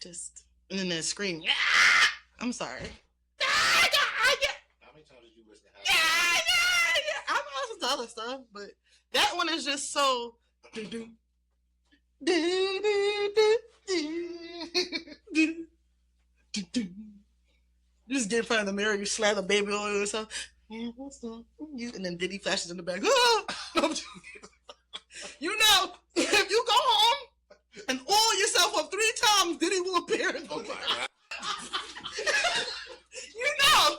just and then that scream. I'm sorry. How many times did you listen to I know some other stuff, but that one is just so. You just get in front of the mirror, you slap the baby oil or yourself. Yeah, what's up? And then Diddy flashes in the back. You know, if you go home and oil yourself up 3 times, Diddy will appear in the Oh my God. You know.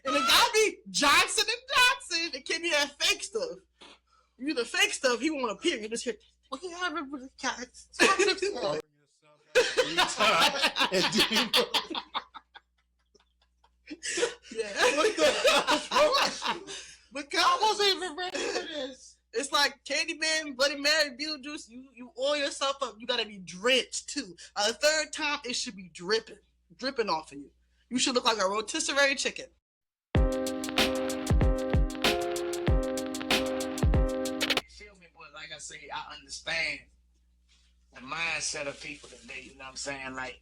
And it gotta be Johnson and Johnson. It can't be that fake stuff. You the fake stuff, he won't appear. You just hear, Yeah. What the hell's wrong with you? Because I wasn't even ready for this. it's like Candyman, Bloody Mary, Beetlejuice. You oil yourself up. You gotta be drenched too. The 3rd time, it should be dripping off of you. You should look like a rotisserie chicken. Feel me, but like I say, I understand the mindset of people today. You know what I'm saying? Like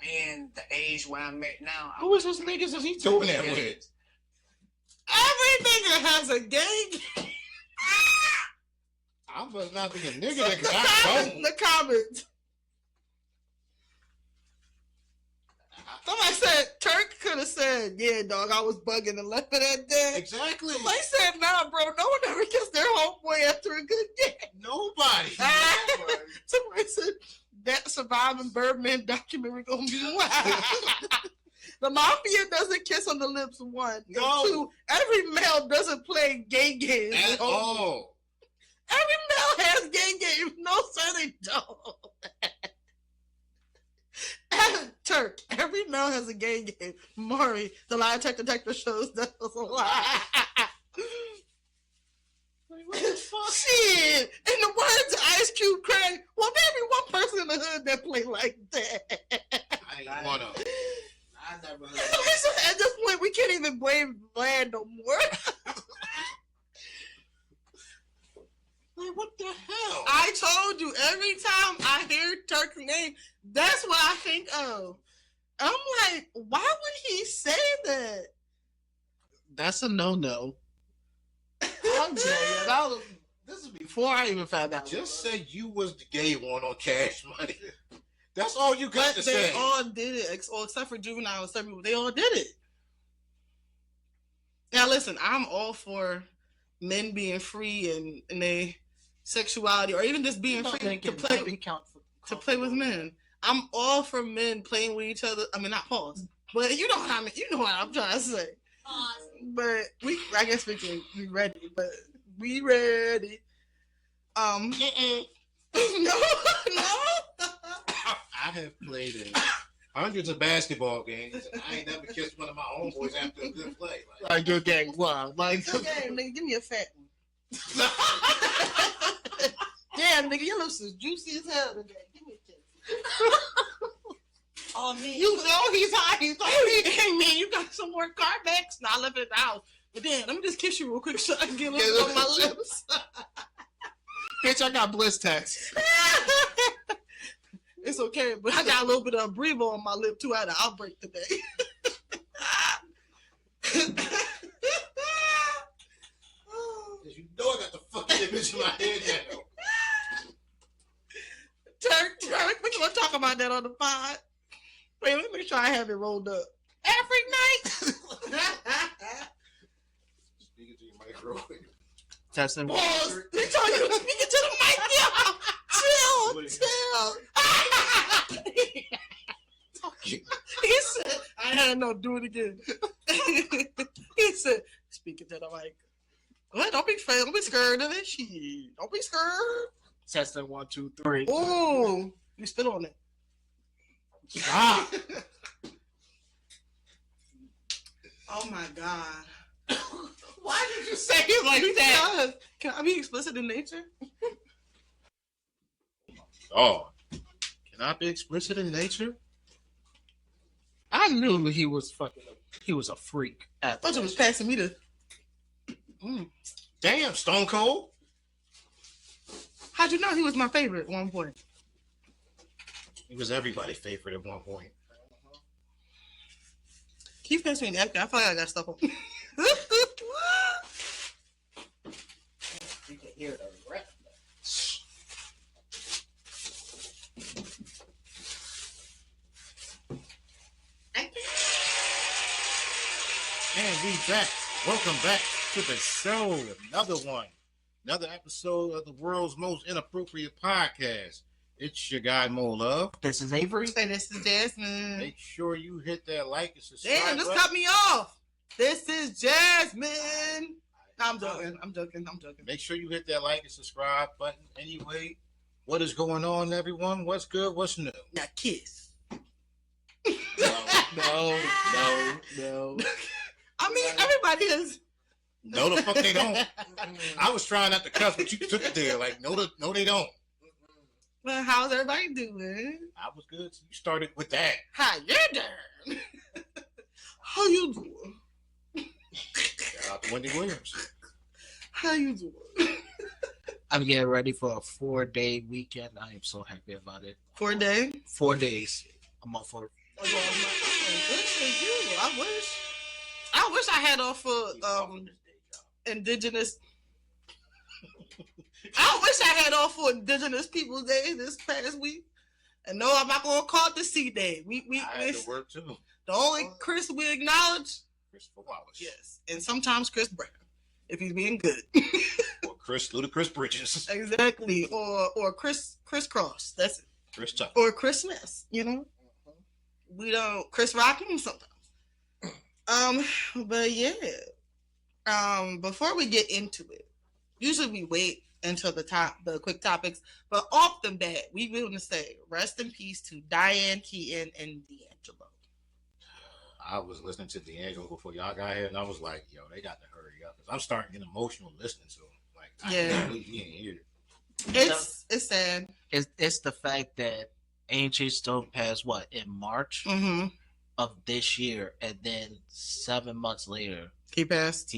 being the age where I'm at now. Who is this niggas is he doing that with? Every nigga has a gang. I was not thinking nigga that I don't. The comments. Somebody said Turk could have said, "Yeah, dog, I was bugging and left it at that." Exactly. Somebody said, "Nah, bro, no one ever gets their homeboy after a good day." Nobody. Somebody said that Surviving Birdman documentary gonna be wild. The mafia doesn't kiss on the lips. 1, No. 2. Every male doesn't play gay games At all. Every male has gay games. No, sir, they don't. Turk, every male has a gay game. Maury, the lie detector shows that was a lie. What the fuck? Shit. In the words of Ice Cube Craig, well, maybe one person in the hood that play like that. I ain't one of them. I never heard At this point, we can't even blame Vlad no more. Like, what the hell? I told you, every time I hear Turk's name, that's what I think of. I'm like, why would he say that? That's a no-no. I'm telling you, this is before I even found out. Just say you was the gay one on Cash Money. That's all you got But to they say. all did it, except for Juvenile and some people. They all did it. Now, listen, I'm all for men being free and their sexuality, or even just being free to play with men. I'm all for men playing with each other. I mean, not pause, but you know what I mean. You know what I'm trying to say. But I guess we can be ready. But we ready. No. I have played in hundreds of basketball games, and I ain't never kissed one of my homeboys after a good play. Like your gang, wow. Like, Okay, nigga, give me a fat one. Damn, nigga, your lips is juicy as hell today. Give me a kiss. Oh, man. you know he's high. He's Hey, man, you got some more Carmex? Nah, I left it at the house. But damn, let me just kiss you real quick so I can get a little on my lips. Bitch, I got bliss tests. It's okay, but I got a little bit of Brevo on my lip too. I had an outbreak today. You know I got the fucking image in my head now. Turk, we gonna talk about that on the pod. Wait, let me make sure I have it rolled up. Every night. Speaking to your microphone. Testing. Pause. They told you to speak it to the mic, yo. Chill. He said, I had no, do it again. He said, speak it to the mic. Go ahead, don't be scared of this shit. Don't be scared. Testing 1, 2, 3. Oh, you spit on it. Stop. Oh my God. Why did you say it like that? Can I be explicit in nature? Oh, can I be explicit in nature? I knew he was a freak. At Bunch of was passing me the. Damn, Stone Cold. How'd you know he was my favorite at one point? He was everybody's favorite at one point. Keep passing me the napkin. I feel like I got stuff on. You can hear the rap. And we back. Welcome back to the show. Another one. Another episode of the world's most inappropriate podcast. It's your guy, Mo Love. This is Avery. And this is Jasmine. Make sure you hit that like and subscribe. Damn, just cut me off. This is Jasmine. I'm joking. Make sure you hit that like and subscribe button. Anyway, what is going on, everyone? What's good? What's new? Now kiss. No. I mean, everybody is. No, the fuck they don't. I was trying not to cuss, but you took it there. Like, no, they don't. Well, how's everybody doing? I was good. So you started with that. How you doing? How you doing? Shout out to Wendy Williams. How you doing? I'm getting ready for a 4-day weekend. I am so happy about it. 4 days? 4 days. I'm up for it. Oh, yeah, good for you. I wish I had off for Indigenous. I wish I had off for Indigenous Peoples Day this past week. And no, I'm not gonna call it the C Day. I had to work too. The only Chris we acknowledge, Christopher Wallace. yes, and sometimes Chris Brown, if he's being good. Or Ludacris Bridges. Exactly, or Chris Cross. That's it. Chris Tucker. Or Christmas. You know, we don't Chris Rockin' sometimes. But yeah. Before we get into it, usually we wait until the quick topics, but off the bat, we want to say rest in peace to Diane Keaton and D'Angelo. I was listening to D'Angelo before y'all got here, and I was like, yo, they got to hurry up. Because I'm starting to get emotional listening to him. Like, I can't believe he ain't here. It's sad. It's the fact that Angie Stone passed, in March of this year, and then 7 months later, he passed.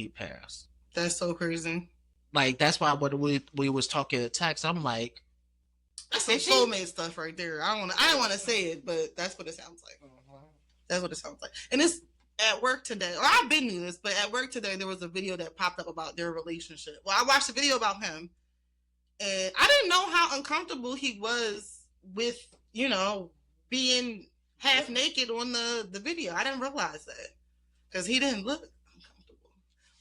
That's so crazy. Like, that's why when we was talking to text, I'm like, that's some soulmate stuff right there. I don't want to say it, but that's what it sounds like. That's what it sounds like. And it's at work today, or I've been through this, but at work today, there was a video that popped up about their relationship. Well, I watched a video about him, and I didn't know how uncomfortable he was with, being half naked on the video. I didn't realize that because he didn't look uncomfortable.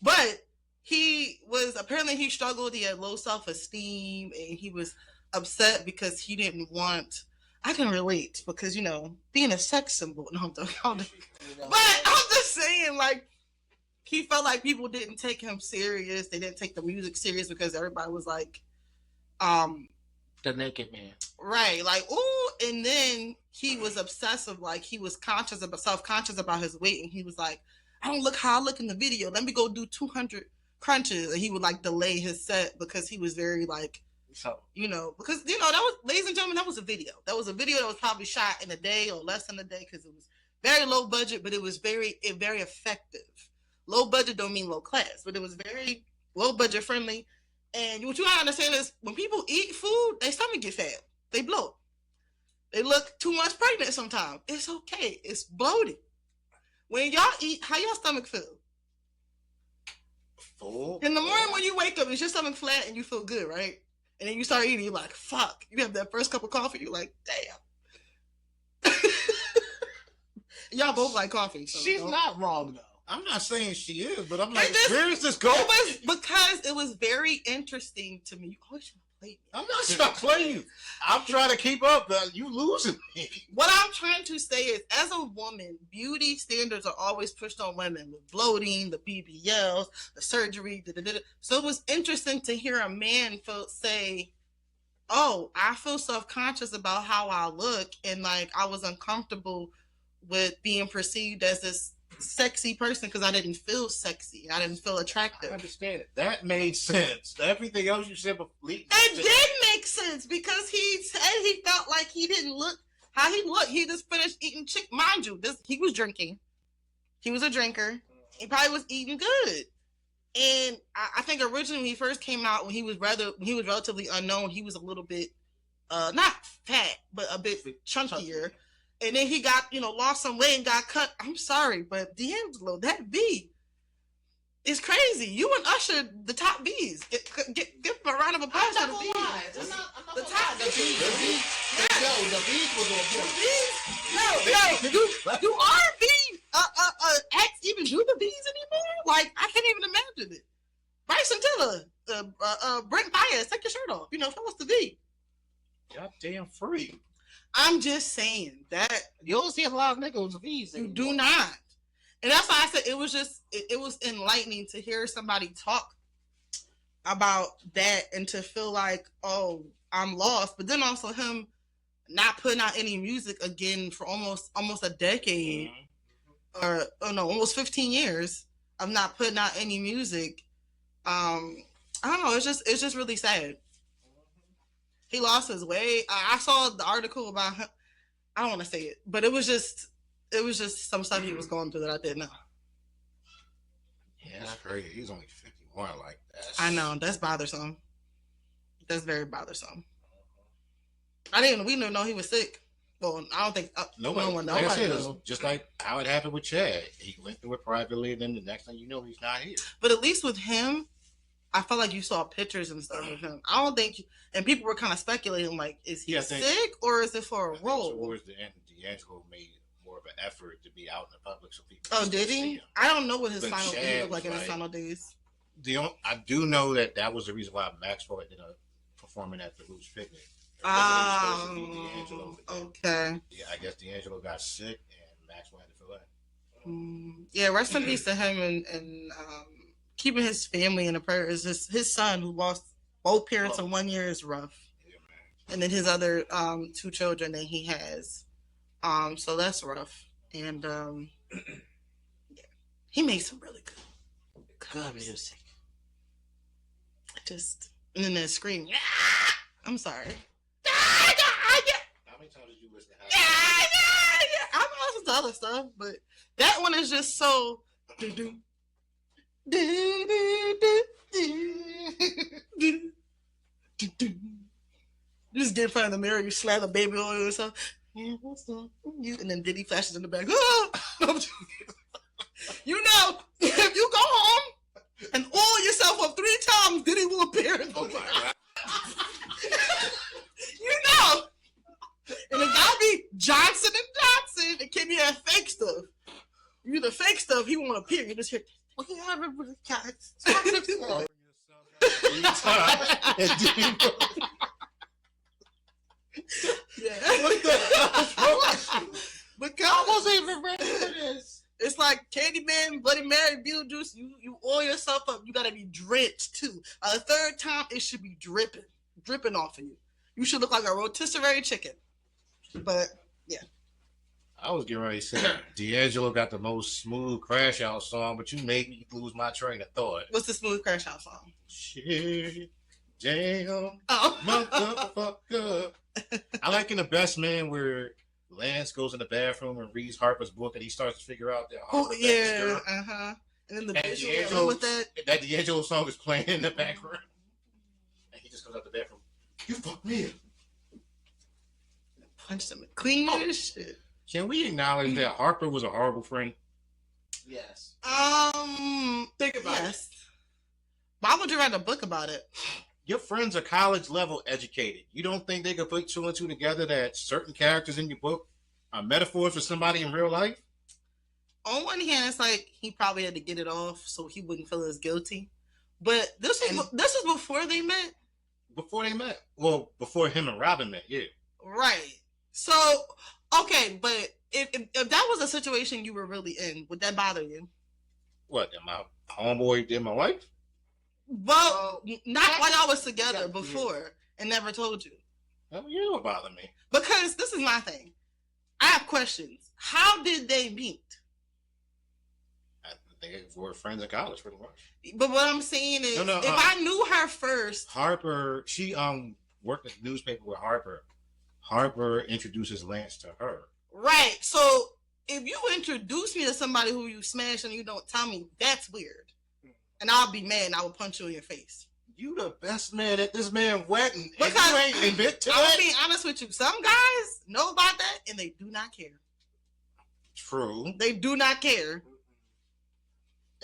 But he struggled. He had low self-esteem, and he was upset because he didn't want. I can relate because being a sex symbol. No, but I'm just saying, like, he felt like people didn't take him serious. They didn't take the music serious because everybody was like, the naked man, right? Like, ooh, and then he was obsessive. Like, he was self-conscious about his weight, and he was like, I don't look how I look in the video. Let me go do 200 crunches, and he would like delay his set because he was very like. So, because, that was, ladies and gentlemen, that was a video. That was a video that was probably shot in a day or less than a day because it was very low budget, but it was very effective. Low budget don't mean low class, but it was very low budget friendly. And what you gotta understand is when people eat food, their stomach get fat. They bloat. They look too much pregnant sometimes. It's okay. It's bloated. When y'all eat, how your stomach feel? Full. In the morning when you wake up, is your stomach flat and you feel good, right? And then you start eating, you're like, fuck. You have that first cup of coffee, you're like, damn. Y'all both like coffee. So she's not wrong, though. I'm not saying she is, but I'm like, where is this going? Because it was very interesting to me. You always trying to play me. I'm not trying to play you. I'm trying to keep up, but you losing me. What I'm trying to say is, as a woman, beauty standards are always pushed on women with bloating, the BBLs, the surgery, So it was interesting to hear a man say, oh, I feel self-conscious about how I look, and like I was uncomfortable with being perceived as this sexy person because I didn't feel sexy. I didn't feel attractive. I understand it. That made sense. Everything else you said before. It did make sense because he said he felt like he didn't look how he looked. He just finished eating chicken. Mind you, he was drinking. He was a drinker. He probably was eating good. And I think originally when he first came out, when he was relatively unknown, he was a little bit not fat, but a bit chunkier. And then he got, lost some weight and got cut. I'm sorry, but D'Angelo, that V is crazy. You and Usher, the top V's. Give a round of applause for the V's. The top V's. The V's was on point. Do R&B acts even do the V's anymore? Like, I can't even imagine it. Bryson Tiller, Brent Bias, take your shirt off. Show us the V. Goddamn free. I'm just saying that you don't see a lot of niggas with V's anymore. You do not. And that's why I said it was enlightening to hear somebody talk about that and to feel like, oh, I'm lost. But then also him not putting out any music again for almost a decade, or no, almost 15 years of not putting out any music. I don't know. It's just really sad. He lost his way. I saw the article about him. I don't want to say it, but it was just some stuff he was going through that I didn't know. Yeah, that's crazy. He's only 51 like that. I know. That's bothersome. That's very bothersome. We didn't know he was sick. Well, I don't think no one knows. Like I said, just like how it happened with Chad. He went through it privately, and then the next thing you know, he's not here. But at least with him, I felt like you saw pictures and stuff of him. I don't think, and people were kind of speculating, like, is he sick or is it for a role? Towards the end, D'Angelo made more of an effort to be out in the public so people. Oh, did he? I don't know what his final days looked like in his final days. I do know that was the reason why Maxwell ended up performing at the Roots Picnic. Okay. Yeah, I guess D'Angelo got sick and Maxwell had to fill in. Yeah, rest in peace to him and keeping his family in the prayers. His son, who lost both parents in 1 year, is rough. Yeah, man. And then his other 2 children that he has. So that's rough. And yeah, he made some really good music. And then that scream. Yeah! I'm sorry. How many times did you listen to Yeah. I'm listening to other stuff, but that one is just so. Just get in front of the mirror, you slap the baby oil or something. Yeah, what's up? And then Diddy flashes in the back. If you go home and oil yourself up 3 times, Diddy will appear in the back. And it gotta be Johnson and Johnson. It can't be that fake stuff. You the fake stuff, he won't appear. You just hear. What the hell? Because I wasn't even ready for this. It's like Candyman, Bloody Mary, Beetlejuice. You oil yourself up. You gotta be drenched too. A 3rd time, it should be dripping off of you. You should look like a rotisserie chicken. But yeah. I was getting ready to say D'Angelo got the most smooth crash out song, but you made me lose my train of thought. What's the smooth crash out song? Shit, damn, motherfucker. I like in The Best Man where Lance goes in the bathroom and reads Harper's book and he starts to figure out that Harper And then the visual with that D'Angelo song is playing in the background. And he just goes out the bathroom. You fucked me up. Punched him clean as shit. Can we acknowledge that Harper was a horrible friend? Yes. Think about it. Why would you write a book about it? Your friends are college level educated. You don't think they could put 2 and 2 together that certain characters in your book are metaphors for somebody in real life? On one hand, it's like he probably had to get it off so he wouldn't feel as guilty. But this was before they met. Before they met? Well, before him and Robin met, yeah. Right. So, okay, but if that was a situation you were really in, would that bother you? What, that my homeboy did my wife? Well, not while I was together before and never told you. Well, you don't bother me. Because this is my thing. I have questions. How did they meet? They were friends in college, pretty much. But what I'm saying is, if I knew her first... Harper, she worked at the newspaper with Harper. Harper introduces Lance to her. Right. So, if you introduce me to somebody who you smash and you don't tell me, that's weird. And I'll be mad and I will punch you in your face. You the best man at this man wedding. Because you ain't admit to it. I'm being honest with you. Some guys know about that and they do not care. True. They do not care.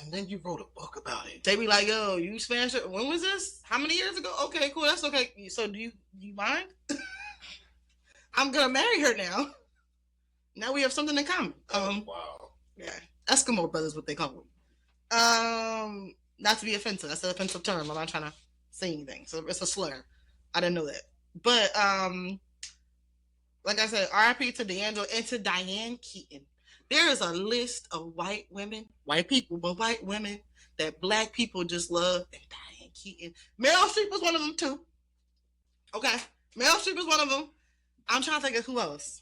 And then you wrote a book about it. They be like, yo, you smashed it. When was this? How many years ago? Okay, cool. That's okay. So do you mind? I'm gonna marry her now. Now we have something in common. Wow. Yeah. Eskimo brothers, what they call them. Not to be offensive. That's an offensive term. I'm not trying to say anything. So it's a slur. I didn't know that. But like I said, RIP to D'Angelo and to Diane Keaton. There is a list of white women, white people, but white women that black people just love. And Diane Keaton. Meryl Streep was one of them too. Okay. Meryl Streep was one of them. I'm trying to think of who else.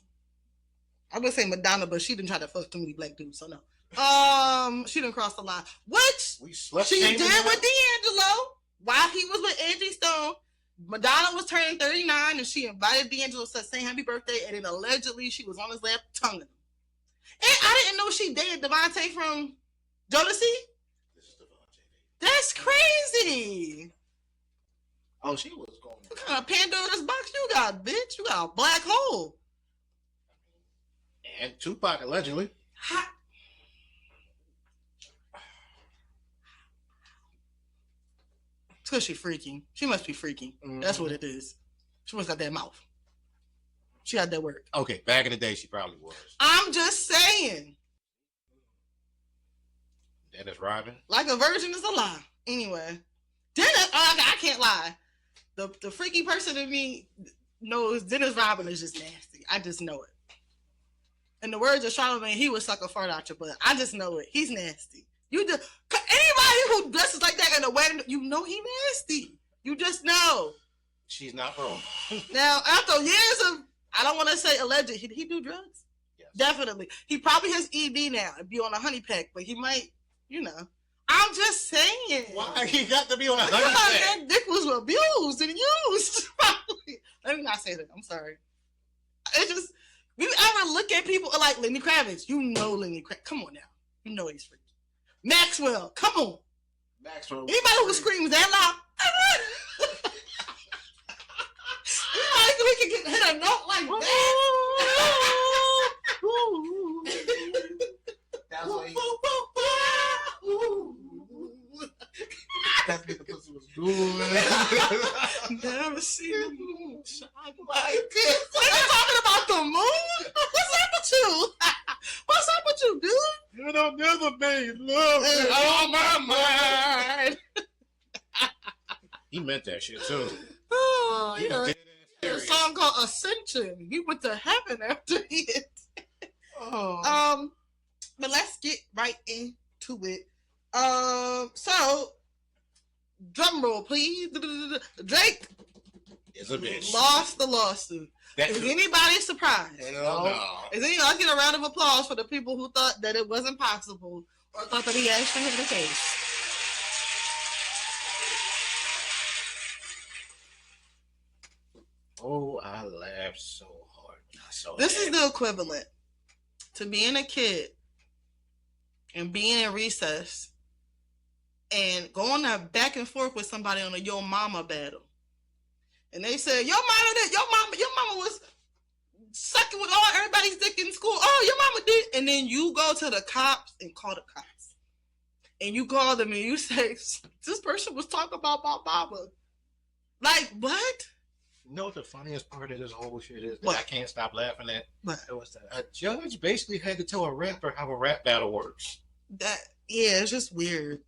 I'm gonna say Madonna, but she didn't try to fuck too many black dudes, so no. She didn't cross the line. Which she did with D'Angelo while he was with Angie Stone. Madonna was turning 39 and she invited D'Angelo to say happy birthday, and then allegedly she was on his lap tonguing him. And I didn't know she dated Devontae from Jodeci. This is Devontae. That's crazy. Oh, she was going. What kind of Pandora's box you got, bitch? You got a black hole. And Tupac, allegedly. It's because she's freaking. She must be freaking. Mm-hmm. That's what it is. She must got that mouth. She had that word. Okay, back in the day, she probably was. I'm just saying. Dennis Rodman? Like a virgin is a lie. Anyway. Dennis, I can't lie. The freaky person in me knows Dennis Rodman is just nasty. I just know it. In the words of Charlamagne, he would suck a fart out your butt. I just know it. He's nasty. You just anybody who dresses like that in a wedding, you know he nasty. You just know. She's not wrong. Now, after years of, I don't want to say alleged, he do drugs? Yes. Definitely. He probably has ED now and be on a honey pack, but he might, I'm just saying. Why he got to be on a honey pack? pack? That dick was abused and used. Let me not say that. I'm sorry. It's just, you ever look at people like Lenny Kravitz? You know Lenny Kravitz. Come on now. You know he's freaky. Maxwell, come on. Maxwell. Anybody who screams that loud. We can get hit a note like that. That's what that's what the pussy was doing. Never seen the moon shine like this. What are you talking about, the moon? What's up with you? What's up with you, dude? You don't never made love on my mind. He meant that shit too. Oh, yeah. A song called Ascension. He went to heaven after it. Oh. But let's get right into it. So drum roll, please. Drake is a bitch. Lost the lawsuit. Is anybody surprised? No. Let's get a round of applause for the people who thought that it wasn't possible or thought that he actually had the case. Oh, I laughed so hard. This is the equivalent to being a kid and being in recess and going back and forth with somebody on a Yo Mama battle. And they said, your mama was sucking with everybody's dick in school. Oh, your mama did. And then you go to the cops and call the cops. And you call them and you say, this person was talking about my mama. Like, what? You know what the funniest part of this whole shit is that what? I can't stop laughing at? What? It was that a judge basically had to tell a rapper how a rap battle works. It's just weird.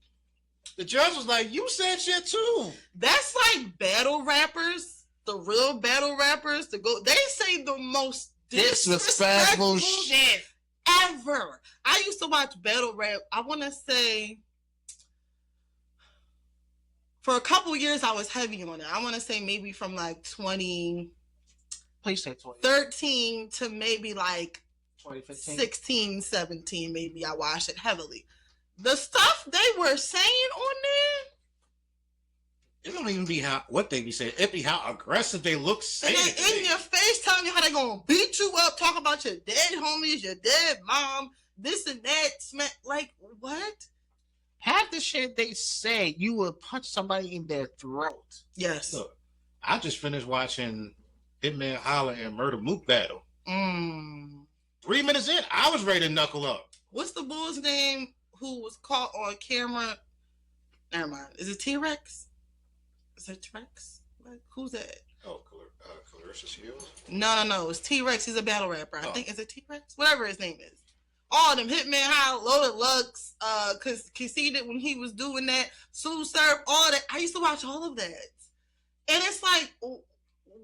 The judge was like, you said shit too. That's like battle rappers, the real battle rappers, they say the most disrespectful shit ever. I used to watch battle rap, I want to say, for a couple years I was heavy on it. I want to say maybe from like 2013 to maybe like 2015. 16, 17, maybe I watched it heavily. The stuff they were saying on there, it don't even be what they be saying. It be how aggressive they look saying and then in your face telling you how they gonna beat you up, talk about your dead homies, your dead mom, this and that. Like, what? half the shit they say, you would punch somebody in their throat. Yes. Look, I just finished watching Hitman Holla and Murder Mook battle. 3 minutes in, I was ready to knuckle up. What's the bull's name who was caught on camera? Never mind. Is it T-Rex? Is it T-Rex? Who's that? Oh, Clarissa Shields? No. It's T-Rex. He's a battle rapper. I think, is it T-Rex? Whatever his name is. All them Hitman Holla, Loaded Lux, cause Conceited when he was doing that, Sue Surf, all that. I used to watch all of that. And it's like,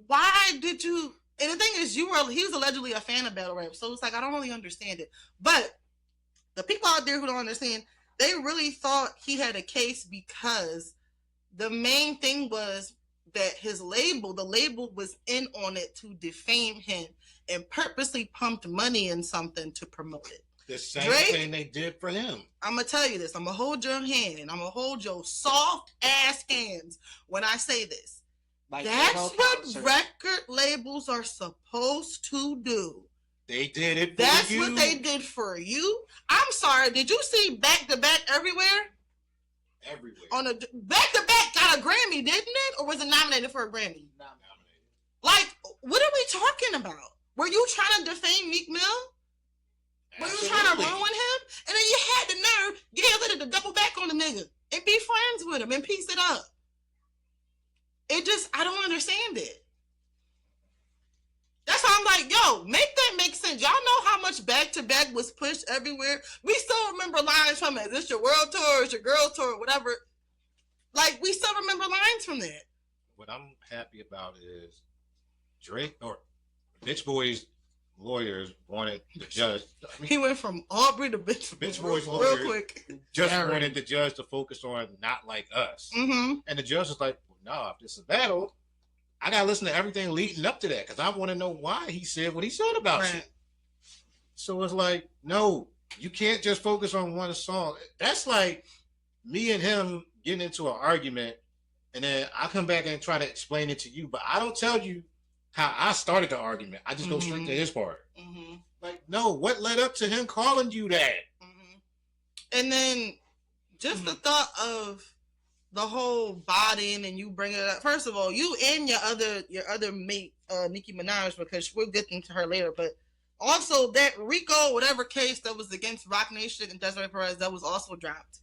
why did you? And the thing is, he was allegedly a fan of battle rap, so it's like I don't really understand it. But the people out there who don't understand, they really thought he had a case because the main thing was that the label was in on it to defame him and purposely pumped money in something to promote it. The same thing they did for him. I'm going to tell you this. I'm going to hold your hand. I'm going to hold your soft ass hands when I say this. Like that's what record labels are supposed to do. They did it for That's you. What they did for you. I'm sorry. Did you see Back to Back everywhere? Everywhere. On a Back to Back got a Grammy, didn't it? Or was it nominated for a Grammy? Nominated. Like, what are we talking about? Were you trying to defame Meek Mill? Were you trying to ruin him? And then you had the nerve, to double back on the nigga and be friends with him and piece it up. I don't understand it. That's why I'm like, yo, make that make sense. Y'all know how much Back to Back was pushed everywhere. We still remember lines from it. Is this your world tour? Is your girl tour? Whatever. Like, we still remember lines from that. What I'm happy about is Drake or Bitch Boy's lawyers wanted the judge. He went from Aubrey to Bitch Boy's lawyers real quick. Just wanted the judge to focus on Not Like Us. Mm-hmm. And the judge was like, well, no, if this is a battle, I got to listen to everything leading up to that because I want to know why he said what he said about shit. So it's like, no, you can't just focus on one song. That's like me and him getting into an argument and then I come back and try to explain it to you, but I don't tell you how I started the argument. I just go straight to his part. Mm-hmm. Like, no, what led up to him calling you that? Mm-hmm. And then just the thought of the whole botting and you bring it up. First of all, you and your other mate, Nicki Minaj, because we'll get into her later, but also that Rico, whatever case that was against Rock Nation and Desiree Perez, that was also dropped.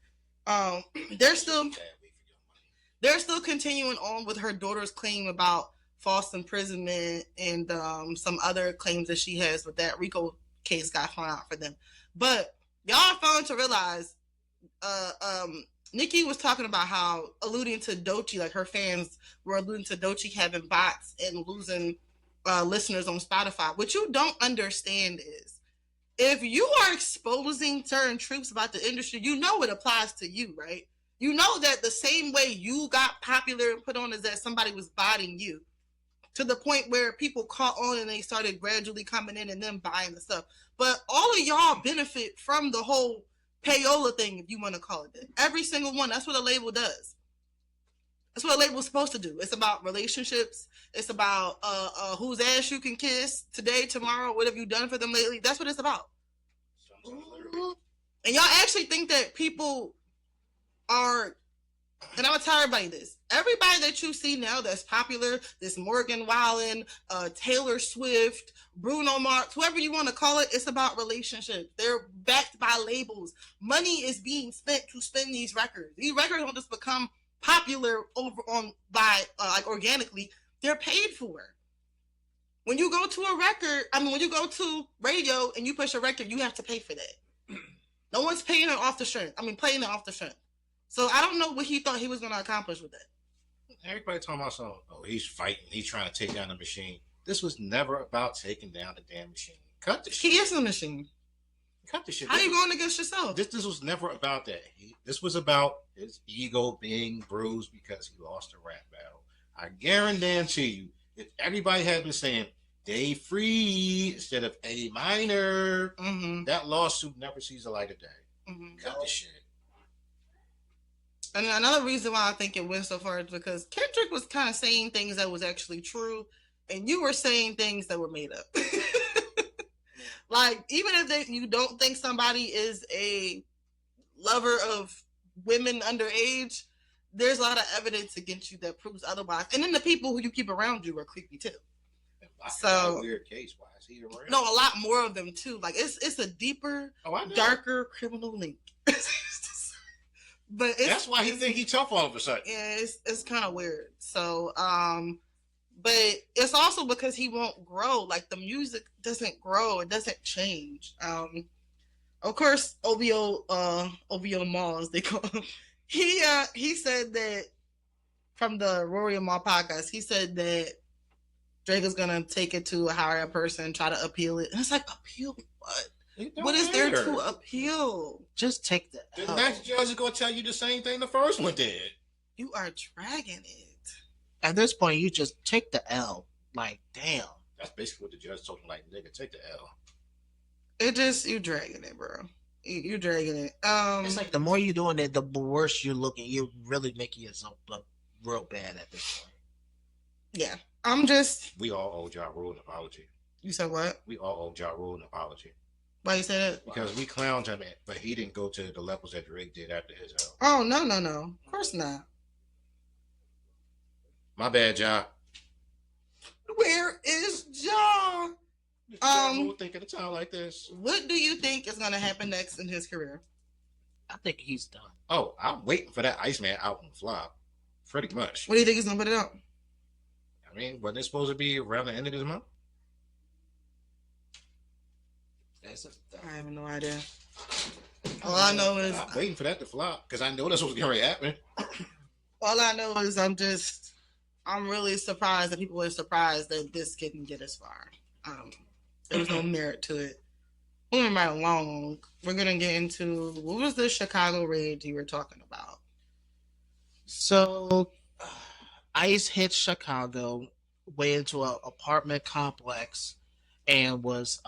They're still continuing on with her daughter's claim about false imprisonment and some other claims that she has, but that Rico case got thrown out for them. But y'all failing to realize, Nicki was talking about how, alluding to Doechii, like her fans were alluding to Doechii having bots and losing listeners on Spotify. What you don't understand is, if you are exposing certain truths about the industry, you know it applies to you, right? You know that the same way you got popular and put on is that somebody was botting you, to the point where people caught on and they started gradually coming in and then buying the stuff. But all of y'all benefit from the whole payola thing, if you want to call it that. Every single one. That's what a label does. That's what a label's supposed to do. It's about relationships. It's about whose ass you can kiss today, tomorrow. What have you done for them lately? That's what it's about. And y'all actually think that people are, and I'm gonna tell everybody this. Everybody that you see now that's popular, this Morgan Wallen, Taylor Swift, Bruno Mars, whoever you want to call it, it's about relationships. They're backed by labels. Money is being spent to spin these records. These records don't just become popular like organically. They're paid for. When you go to when you go to radio and you push a record, you have to pay for that. No one's paying it off the strength. Playing it off the strength. So I don't know what he thought he was going to accomplish with that. Everybody talking about something. Oh, he's fighting. He's trying to take down the machine. This was never about taking down the damn machine. Cut the shit. He is the machine. Cut the shit. How are you going against yourself? This was never about that. This was about his ego being bruised because he lost a rap battle. I guarantee you, if everybody had been saying Day Free instead of A Minor, that lawsuit never sees the light of day. Cut the shit. And another reason why I think it went so far is because Kendrick was kind of saying things that was actually true, and you were saying things that were made up. Like, even if you don't think somebody is a lover of women underage, there's a lot of evidence against you that proves otherwise. And then the people who you keep around you are creepy too. So weird case. Why is he around? No, a lot more of them too. Like it's a deeper, darker criminal link. But that's why he think he tough all of a sudden. Yeah, it's kind of weird. So, but it's also because he won't grow. Like the music doesn't grow. It doesn't change. Of course, OVO Mall, as they call him. He said that from the Rory and Mal podcast, he said that Drake is gonna take it to a higher person, try to appeal it. And it's like, appeal what? What is there to appeal? Just take the L. The next judge is gonna tell you the same thing the first one did. You are dragging it. At this point, you just take the L. Like, damn. That's basically what the judge told him. Like, nigga, take the L. You dragging it, bro. You're dragging it. It's like the more you're doing it, the worse you're looking. You're really making yourself look real bad at this point. Yeah. We all owe Ja Rule an apology. You said what? We all owe Ja Rule an apology. Why you say that? Because we clowned him, but he didn't go to the levels that Drake did after his album. Oh, no. Of course not. My bad, Ja. Where is Ja? Think at a time like this. What do you think is going to happen next in his career? I think he's done. Oh, I'm waiting for that Iceman album to flop. Pretty much. What do you think he's going to put it out? I mean, wasn't it supposed to be around the end of this month? I have no idea. All I know is I'm waiting for that to flop because I know that's what's going to happen. All I know is I'm really surprised that people are surprised that this didn't get as far. There was no merit to it. Moving right along, we're gonna get into what was the Chicago raid you were talking about? So, ICE hit Chicago, went into an apartment complex, and was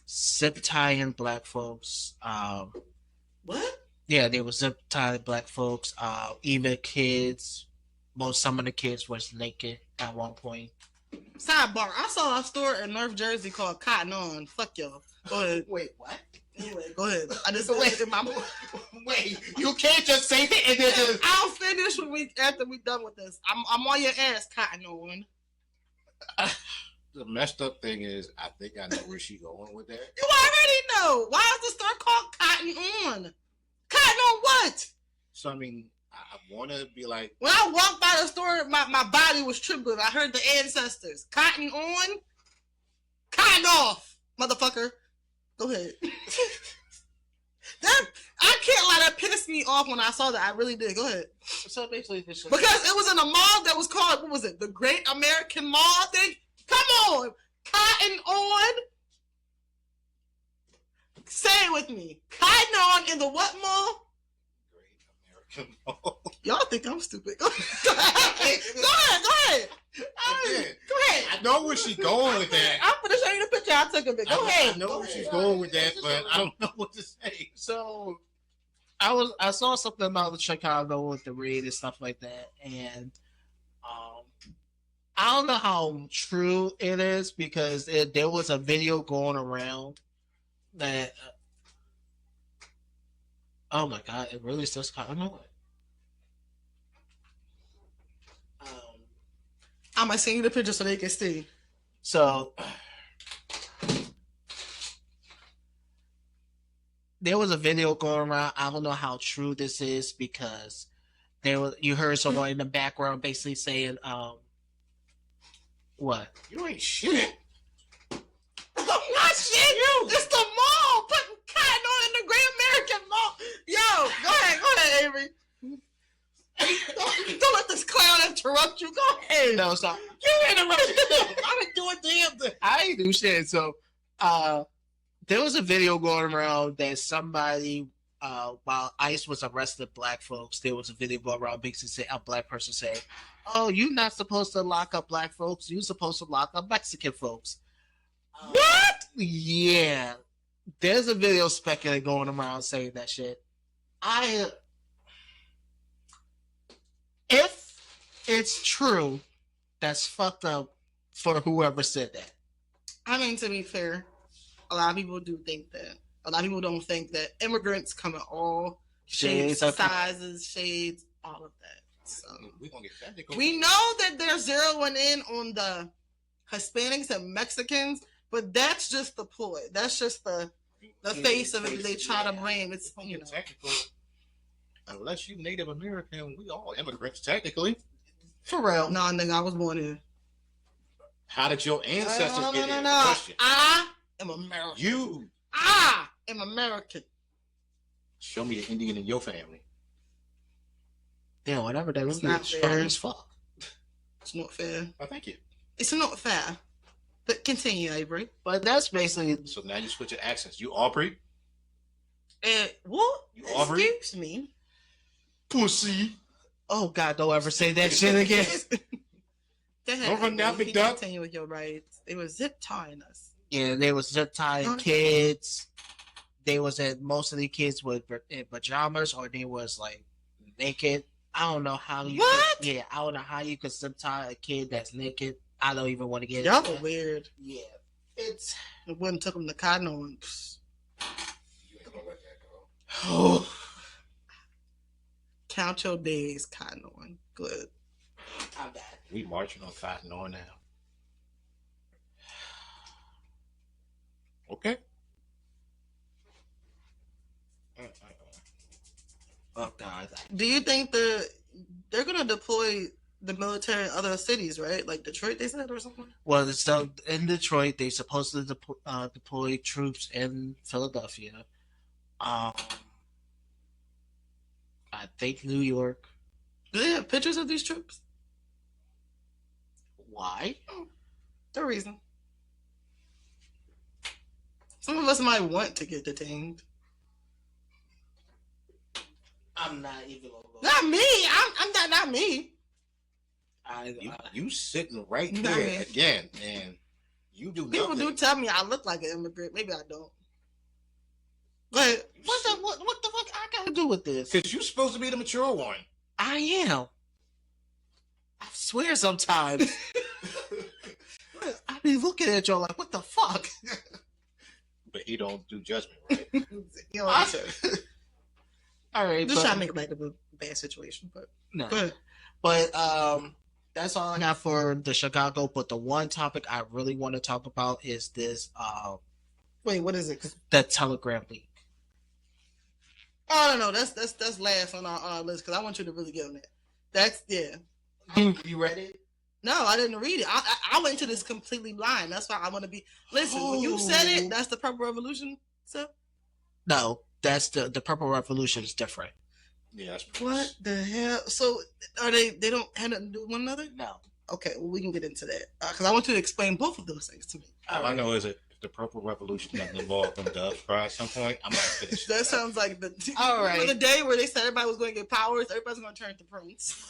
zip tying black folks. What? Yeah, they were zip tying black folks. Even kids. Some of the kids was naked at one point. Sidebar: I saw a store in North Jersey called Cotton On. Fuck y'all. Go ahead. Wait, what? Anyway, go ahead. I just wait. You can't just say that and then just... I'll finish after we done with this. I'm on your ass, Cotton On. The messed up thing is, I think I know where she's going with that. You already know. Why is the store called Cotton On? Cotton on what? So I mean, I want to be like... When I walked by the store, my body was trembling. I heard the ancestors. Cotton on, cotton off, motherfucker. Go ahead. I can't lie, that pissed me off when I saw that. I really did. Go ahead. So basically, because it was in a mall that was called, what was it? The Great American Mall, I think. Come on. Cotton on. Say it with me. Cotton on in the what mall? Y'all think I'm stupid. Go ahead. Go ahead. I know where she's going with that. I'm going to show you the picture I took of it. Go ahead. I know where she's going with that, but I don't know what to say. So, I saw something about Chicago with the raid and stuff like that, and I don't know how true it is because there was a video going around that. Oh my god! It really says Cotton On. I'm gonna send you the picture so they can see. So there was a video going around. I don't know how true this is because you heard someone in the background basically saying, "What? You ain't shit." I'm not shit. It's the mall. Putting Cotton On in the Great American Mall. Yo, go ahead, Avery. Don't let this clown interrupt you. Go ahead. No, stop. You interrupted him. I didn't do a damn thing. I ain't do shit. So, there was a video going around that somebody, while ICE was arresting black folks, there was a video going around basically saying a black person saying, "Oh, you're not supposed to lock up black folks. You're supposed to lock up Mexican folks." What? Yeah. There's a video speculating going around saying that shit. If it's true, that's fucked up for whoever said that. I mean, to be fair, a lot of people do think that. A lot of people don't think that immigrants come in all shapes, sizes, shades, all of that. So we're gonna get technical. We know that they're zeroing in on the Hispanics and Mexicans, but that's just the ploy. That's just the face of it that they try to blame. It's technical. Unless you Native American, we all immigrants technically. For real? No, nigga, I was born here. How did your ancestors get here? No. I am American. I am American. Show me the Indian in your family. Yeah, whatever that was. Not fair as fuck. It's not fair. Oh, thank you. It's not fair. But continue, Avery. But that's basically. So now you switch your accents. You Aubrey? What? You Aubrey? Excuse me. Pussy. Oh God! Don't ever say that shit again. Don't run down, big duck. Continue with your rights. They were zip tying us. Yeah, they was zip tying kids. They was at most of the kids with in pajamas, or they was like naked. I don't know how you. What? I don't know how you could zip tie a kid that's naked. I don't even want to get. Y'all are weird. Yeah, it wouldn't took them to cotton on. You ain't gonna let that go. Oh. Count your days, cotton on. Good. I'm bad. We marching on cotton on now. Okay. Oh God. Do you think they're gonna deploy the military in other cities, right? Like Detroit, they said, or something? Well, so in Detroit, they supposed to deploy troops in Philadelphia. I think New York. Do they have pictures of these troops? Why? The reason. Some of us might want to get detained. I'm not even gonna go. Not me. I'm not me. You sitting right there again, and you do People nothing. do tell me I look like an immigrant. Maybe I don't. But what the fuck I gotta do with this? Because you're supposed to be the mature one. I am. I swear sometimes. I be looking at y'all like, what the fuck? But he don't do judgment, right? you know, all right, just trying to make light of a bad situation, but no. But that's all I got for the Chicago. But the one topic I really want to talk about is this. Wait, what is it? The Telegram leak. Oh no, that's last on our list because I want you to really get on it. That's You read it? No, I didn't read it. I went into this completely blind. That's why I want to be. Listen, when you said it, that's the Purple Revolution stuff. No, that's the Purple Revolution is different. Yeah, that's what the hell. So are they? They don't have nothing to do with one another? No. Okay, well we can get into that because I want you to explain both of those things to me. All I know is that if the Purple Revolution doesn't involve them doves at some point, I'm gonna finish. That sounds like the all right. The day where they said everybody was going to get powers, everybody's going to turn to Prince.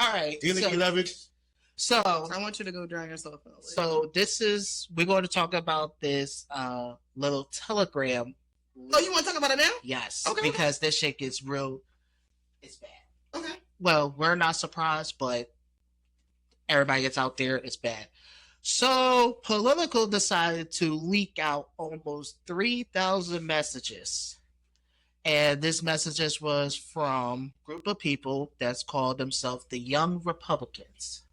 All right. So I want you to go drown yourself out. So we're going to talk about this little Telegram. Oh, you want to talk about it now? Yes. Okay. Because this shit gets real. It's bad. Okay. Well, we're not surprised, but everybody gets out there. It's bad. So Political decided to leak out almost 3,000 messages. And this messages was from a group of people that's called themselves the Young Republicans.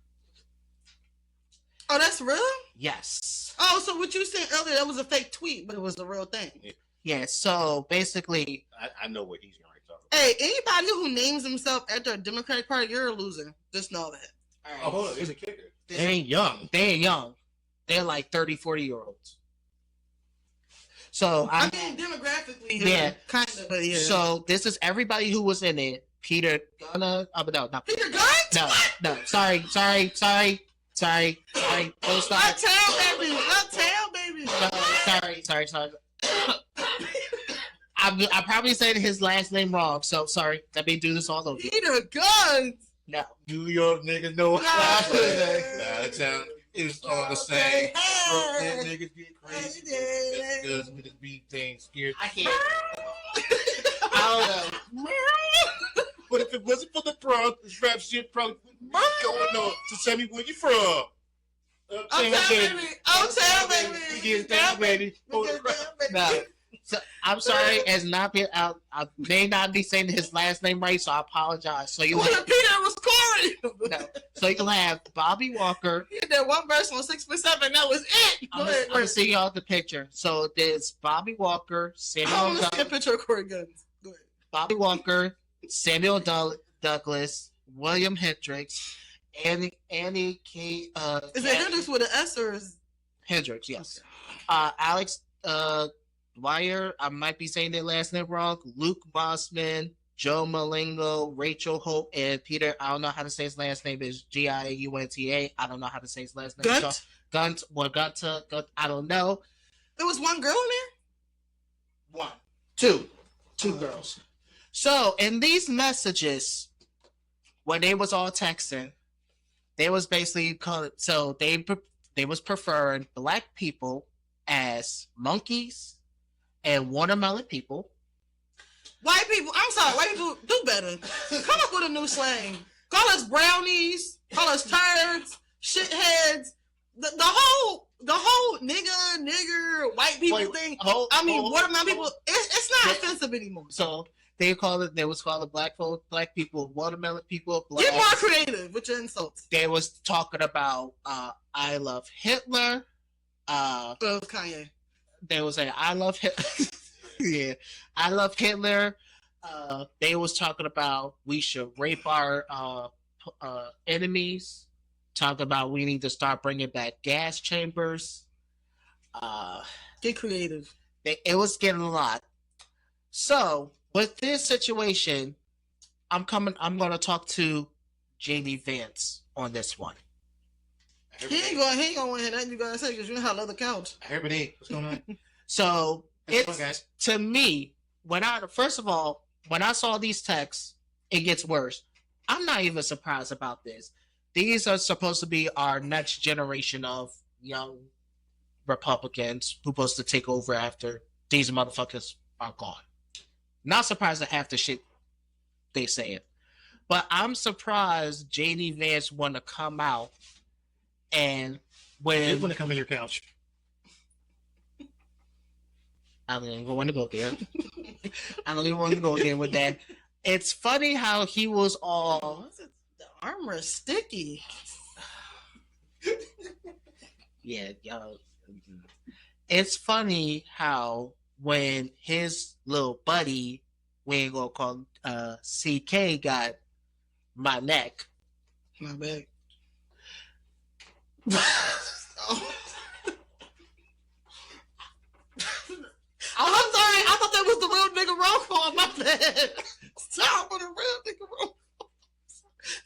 Oh, that's real? Yes. Oh, so what you said earlier, that was a fake tweet, but it was a real thing. Yeah, so basically... I know what he's going to talk about. Hey, anybody who names himself after a Democratic Party, you're a loser. Just know that. All right. Oh, hold on. There's a kicker. They ain't young. They're like 30, 40-year-olds. So I mean, demographically, yeah, kind of. But yeah. So this is everybody who was in it. Peter Gunn. Oh, no, not Peter Gunn. No. Sorry. Don't stop. Uptown baby. No, sorry. I probably said his last name wrong. So sorry. Let me do this all over. Peter Gunn. No. New York niggas know how to say. It's all the same. Niggas get crazy. That's because we just be things scared. I can't. I don't know. But if it wasn't for the prom, this rap shit probably wouldn't be going on. So tell me where you from. Uptown baby. Get down, baby. No. So, I'm sorry, as not being out, I may not be saying his last name right, so I apologize. So you Peter was Corey. No. So you'll have Bobby Walker. He did one verse on 6'7". That was it. I'm gonna see y'all the picture. So there's Bobby Walker, Samuel. See a picture of Corey Guns. Go ahead. Bobby Walker, Samuel Douglas, William Hendricks, Annie K. Is it Hendricks with an S or is Hendricks? Yes. Alex Dwyer. I might be saying their last name wrong. Luke Bossman, Joe Malingo, Rachel Hope, and Peter. I don't know how to say his last name. Is Giunta. I don't know how to say his last name. Gunt. I don't know. There was one girl in there. Two girls. So in these messages, when they was all texting, they was basically they was preferring black people as monkeys and watermelon people. White people, I'm sorry, white people do better. Come up with a new slang. Call us brownies, call us turds, shitheads. The whole nigger, white people thing. Watermelon people, it's not offensive anymore. So they was called black people, watermelon people. Get more creative with your insults. They was talking about I love Hitler. Kanye. They was saying I love Hitler. Yeah, I love Hitler. They was talking about we should rape our enemies. Talk about we need to start bringing back gas chambers. Get creative. It was getting a lot. So with this situation, I'm going to talk to Jamie Vance on this one. He ain't going to hear nothing you got to say because you know how leather counts. Everybody, what's going on? So it's guys. To me, when I saw these texts, it gets worse. I'm not even surprised about this. These are supposed to be our next generation of young Republicans who are supposed to take over after these motherfuckers are gone. Not surprised at half the shit they saying. But I'm surprised JD Vance want to come out and when... want to come in your couch. I don't even want to go there. I don't even want to go there with that. It's funny how he was all... The armor is sticky. Yeah, y'all. It's funny how when his little buddy, we ain't gonna call him, CK, got my neck. My back. I'm sorry. I thought that was the real nigga roll call. My bad. Stop with the real nigga roll call.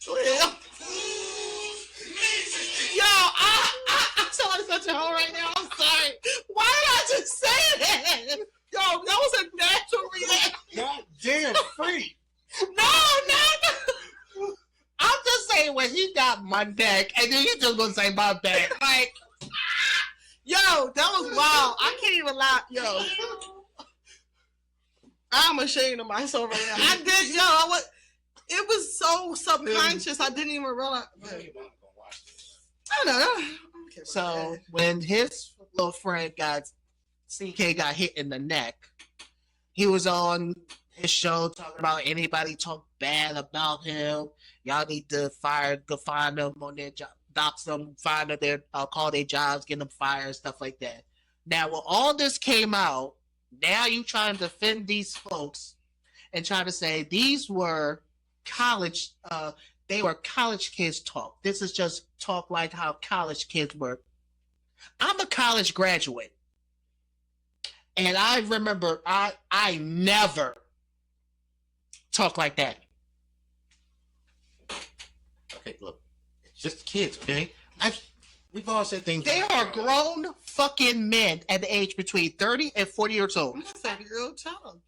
Well, yo, I sound like such a hoe right now. I'm sorry. Why did I just say that? Yo, that was a natural reaction. God damn, free. No. I'm just saying when he got my neck, and then you just gonna say my back, like. Yo, that was wild. I can't even lie. Yo, I'm ashamed of myself right now. It was so subconscious. I didn't even realize. I don't know. So when his little friend CK got hit in the neck, he was on his show talking about anybody talk bad about him. Y'all need to go find them on their job. Dox them, find their call their jobs, get them fired, stuff like that. Now, when all this came out, now you trying to defend these folks and try to say these were college, they were college kids talk. This is just talk like how college kids were. I'm a college graduate, and I remember I never talk like that. Okay, look. Just kids, okay? We've all said things. They are grown fucking men at the age between 30 and 40 years old. I'm a 30-year-old child.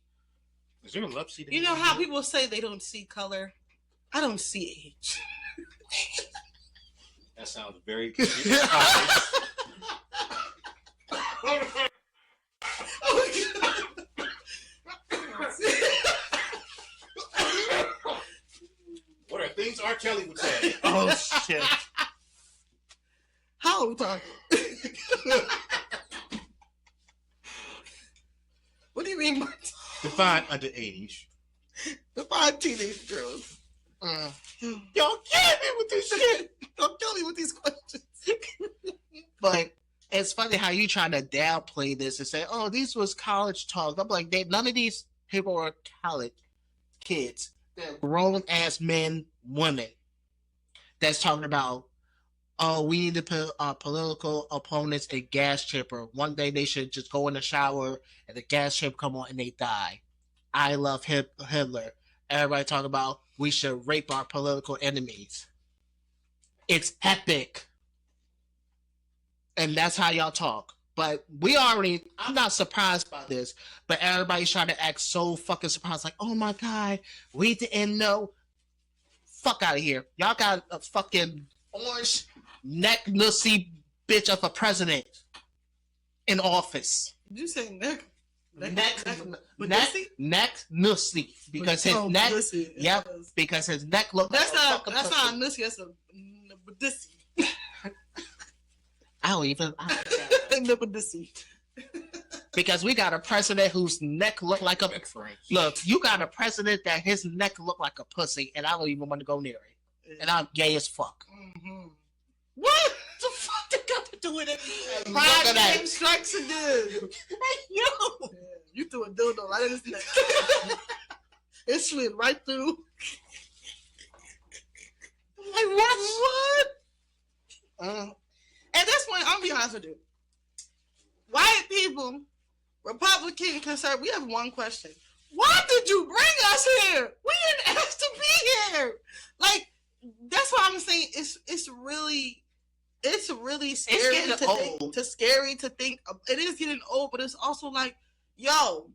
Is there a love seat? You know how people say they don't see color? I don't see age. That sounds very... What are things R. Kelly would say? Oh, shit. How are we talking? What do mean by Define underage. define teenage girls? Y'all kill me with this shit. Don't kill me with these questions. But it's funny how you trying to downplay this and say, "Oh, these was college talk." I'm like, none of these people are college kids. They're grown ass men, women that's talking about, "Oh, we need to put our political opponents in gas chamber. One day they should just go in the shower and the gas chamber come on and they die." I love Hitler. Everybody talking about we should rape our political enemies. It's epic. And that's how y'all talk. But I'm not surprised by this, but everybody's trying to act so fucking surprised, like, "Oh my God, we didn't know." Fuck out of here. Y'all got a fucking orange neck nussy bitch of a president in office. Did you say neck? Neck nussy. Because his neck, pussy. yep, because his neck looked That's like not a nussy, that's a pussy. I don't even. Because we got a president whose neck looked like a. Look, you got a president that his neck looked like a pussy, and I don't even want to go near it. And I'm gay as fuck. Mm-hmm. What the fuck they got to do with it? Pride game strikes again. Yo, Yeah, you threw a dildo right in his neck. It slid right through. like what? At this point, I'm gonna be honest with you. White people, Republican, conservative, we have one question. Why did you bring us here? We didn't ask to be here. Like, that's what I'm saying. It's really scary scary to think. It is getting old, but it's also like, yo,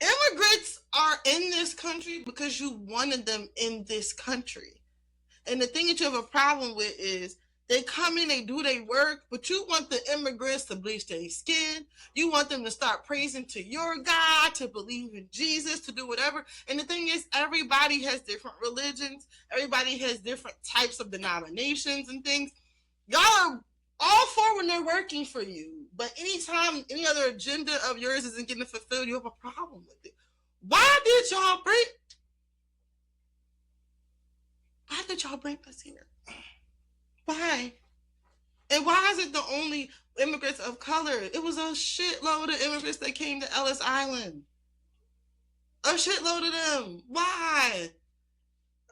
immigrants are in this country because you wanted them in this country. And the thing that you have a problem with is they come in, they do their work, but you want the immigrants to bleach their skin. You want them to start praising to your God, to believe in Jesus, to do whatever. And the thing is, everybody has different religions. Everybody has different types of denominations and things. Y'all are all for when they're working for you. But anytime any other agenda of yours isn't getting fulfilled, you have a problem with it. Why did y'all bring us here? Why? And why is it the only immigrants of color? It was a shitload of immigrants that came to Ellis Island. A shitload of them. Why?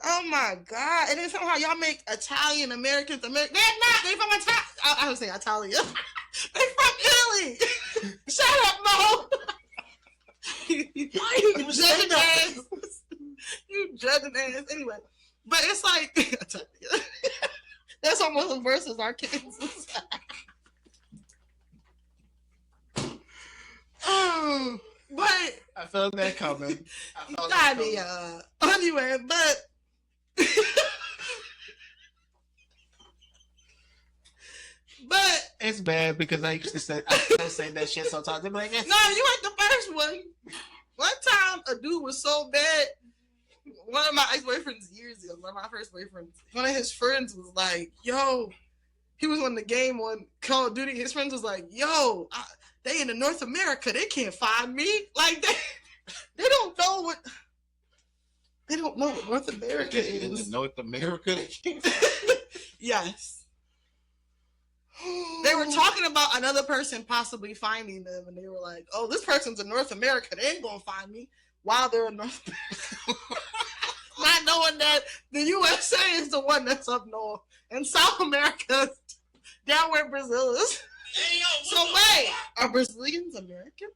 Oh my God. And then somehow y'all make Italian Americans American. They're not. They from Italy. I would say Italian. They from Italy. Shut up, Mo. Why are you saying that? You judging ass. Anyway. But it's like, that's almost as worse as our kids. But I felt that coming. Anyway, but but it's bad because I used to say that shit sometimes. They're like, no, you ain't the first one. One time, a dude was so bad. One of my ex-boyfriends years ago, one of my first boyfriends, one of his friends was like, "Yo," he was on the game on Call of Duty. His friends was like, "Yo, they in the North America, they can't find me." Like they don't know what North America is. In North America, Yes. They were talking about another person possibly finding them, and they were like, "Oh, this person's in North America. They ain't gonna find me." While they're in North America. Not knowing that the USA is the one that's up north, and South America down where Brazil is. Hey, yo, So wait, are Brazilians Americans?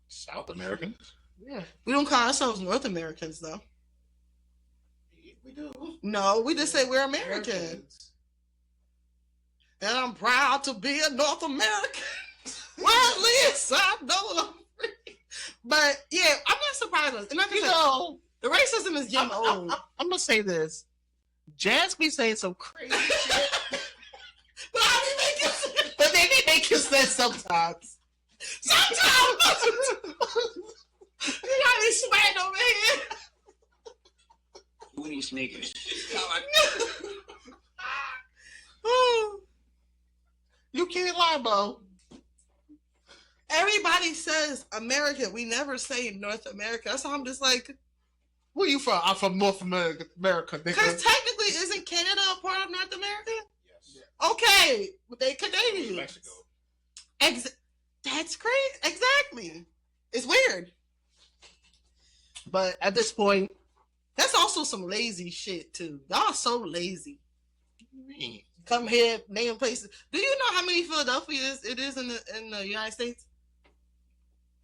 South Americans. Yeah. We don't call ourselves North Americans, though. We do. No, we just say we're Americans. And I'm proud to be a North American. Well, at least I know I'm free. But yeah, I'm not surprised. And like I said, the racism is getting old. I'm gonna say this. Jasmine saying some crazy shit. But I be making sense. But they be making sense sometimes. Sometimes. You got me sweating over here. Who are these niggas? You can't lie, Bo. Everybody says America. We never say North America. That's why I'm just like, where you from? I'm from North America. Because technically, isn't Canada a part of North America? Yes. Okay, but they Canadians. Mexico. That's crazy. Exactly. It's weird. But at this point, that's also some lazy shit too. Y'all so lazy. Come here, name places. Do you know how many Philadelphias it is in the United States?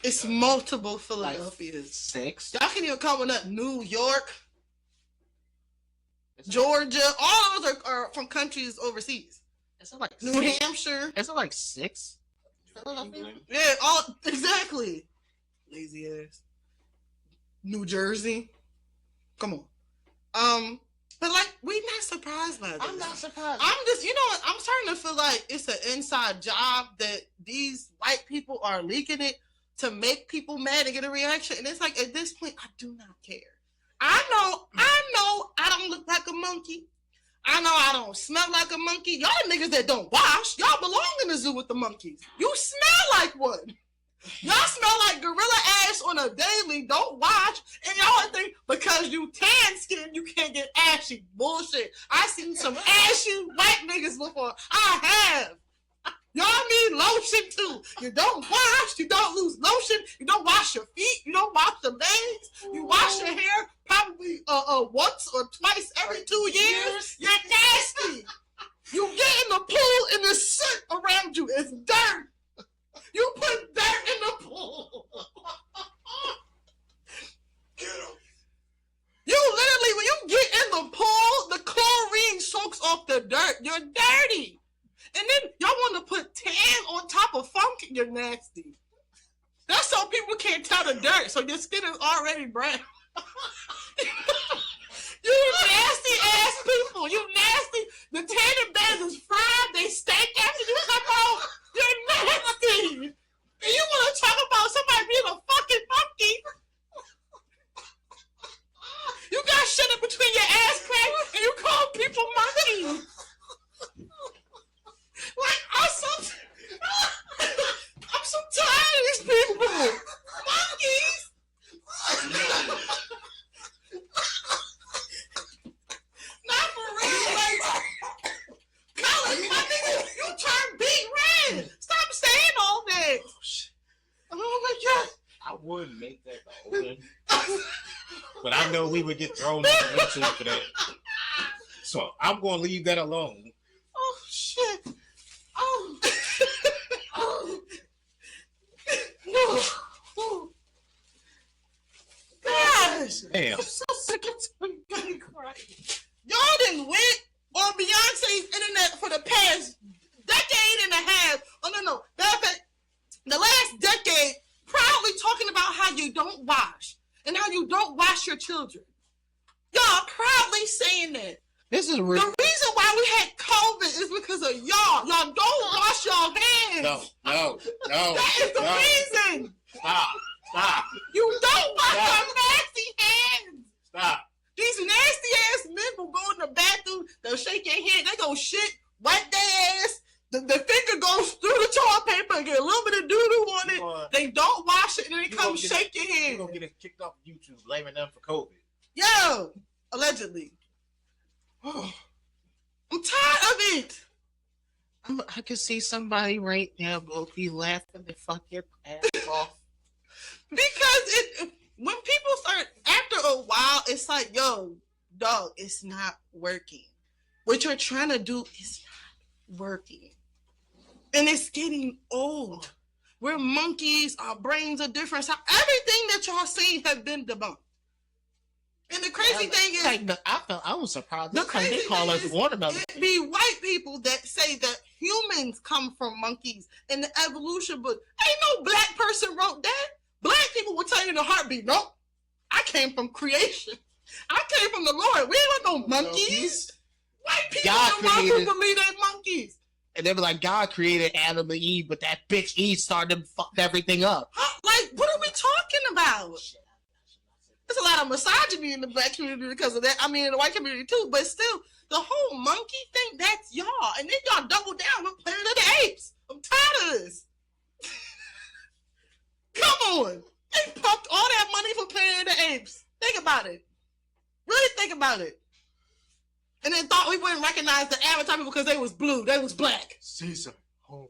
It's multiple Philadelphias. Like 6. Y'all can even come up New York, Georgia. All those are from countries overseas. Is it like New Hampshire? Is it like 6? Yeah, all exactly. Lazy ass. New Jersey. Come on. But like we're not surprised by this. I'm not surprised. I'm just, you know what? I'm starting to feel like it's an inside job that these white people are leaking it to make people mad and get a reaction. And it's like at this point, I do not care. I know I don't look like a monkey. I know I don't smell like a monkey. Y'all niggas that don't wash, y'all belong in the zoo with the monkeys. You smell like one. Y'all smell like gorilla ass on a daily. Don't wash. And y'all think because you tan skin, you can't get ashy. Bullshit. I seen some ashy white niggas before. I have. Y'all need lotion too. You don't wash. You don't lose lotion. You don't wash your feet. You don't wash the legs. You wash your hair probably once or twice every 2 years. You're nasty. You get in the pool and the soot around you is dirt. You put dirt in the pool. Get him. You literally, when you get in the pool, the chlorine soaks off the dirt. You're dirty. And then y'all want to put tan on top of funk. You're nasty. That's so people can't tell the dirt. So your skin is already brown. You nasty ass people. You nasty. The tanning beds is fried. They stink after you come home. You're nasty. And you want to talk about somebody being a fucking monkey? You got shit in between your ass crack and you call people monkeys. Like, I'm so tired of these people. Monkeys. Not for real, like, Colin, my nigga, you turn big red. Stop saying all that. Oh my God. I would make that the open, but I know we would get thrown into YouTube for that. So I'm going to leave that alone. Oh shit. Oh. Oh. Gosh. Damn. I'm so sick of it. Y'all done went on Beyonce's internet for the past decade and a half. Oh, no. The last decade, proudly talking about how you don't wash and how you don't wash your children. Y'all proudly saying that. This is real. The reason why we had COVID is because of y'all. Y'all don't wash your hands. No. That is the reason. Stop. You don't wash your nasty hands. Stop. These nasty ass men will go in the bathroom, they'll shake their head, they go shit, wipe their ass, the finger goes through the toilet paper and get a little bit of doo-doo on it. They don't wash it and then they come shake your head. You're going to get kicked off YouTube blaming them for COVID. Yo, allegedly. I'm tired of it. I can see somebody right now will be laughing their fucking ass off. Because when people start, after a while, it's like, yo, dog, it's not working. What you're trying to do is not working. And it's getting old. We're monkeys. Our brains are different. So everything that y'all seen has been debunked. And the crazy thing is, I was surprised. The crazy they call thing us is, watermelon. it be white people that say that humans come from monkeys in the evolution book. Ain't no black person wrote that. Black people will tell you in a heartbeat, nope, I came from creation. I came from the Lord. We ain't no monkeys. White people don't believe they monkeys. And they were like, God created Adam and Eve, but that bitch Eve started and fucked everything up. Like, what are we talking about? There's a lot of misogyny in the black community because of that. I mean, in the white community too. But still, the whole monkey thing, that's y'all. And then y'all double down with Planet of the Apes. I'm tired of this. babes. Think about it. Really think about it. And then thought we wouldn't recognize the Avatar people because they was blue. They was black. Caesar, home.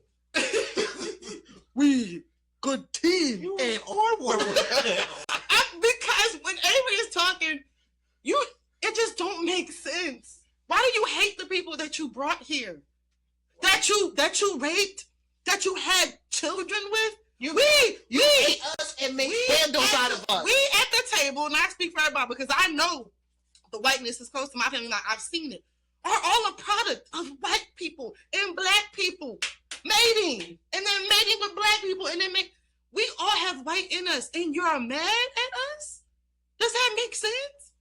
We good team. You ain't on one. Because when Avery is talking, it just don't make sense. Why do you hate the people that you brought here? That you raped? That you had children with? You hate us and make candles out of us. We at the table, and I speak for everybody because I know the whiteness is close to my family. I've seen it. Are all a product of white people and black people mating, and then mating with black people, and then we all have white in us, and you're mad at us? Does that make sense?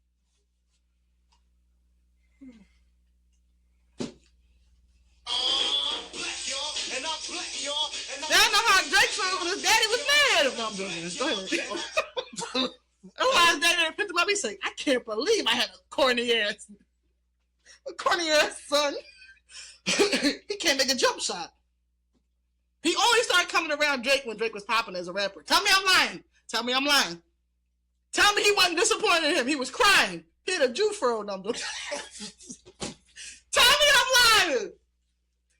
Y'all know how Drake song when his daddy was mad. No, I'm doing this. Go ahead. Oh, his daddy picked him up. He said, "I can't believe I had a corny ass son. He can't make a jump shot." He only started coming around Drake when Drake was popping as a rapper. Tell me I'm lying. Tell me I'm lying. Tell me he wasn't disappointed in him. He was crying. He had a Jew furrow number. Tell me I'm lying.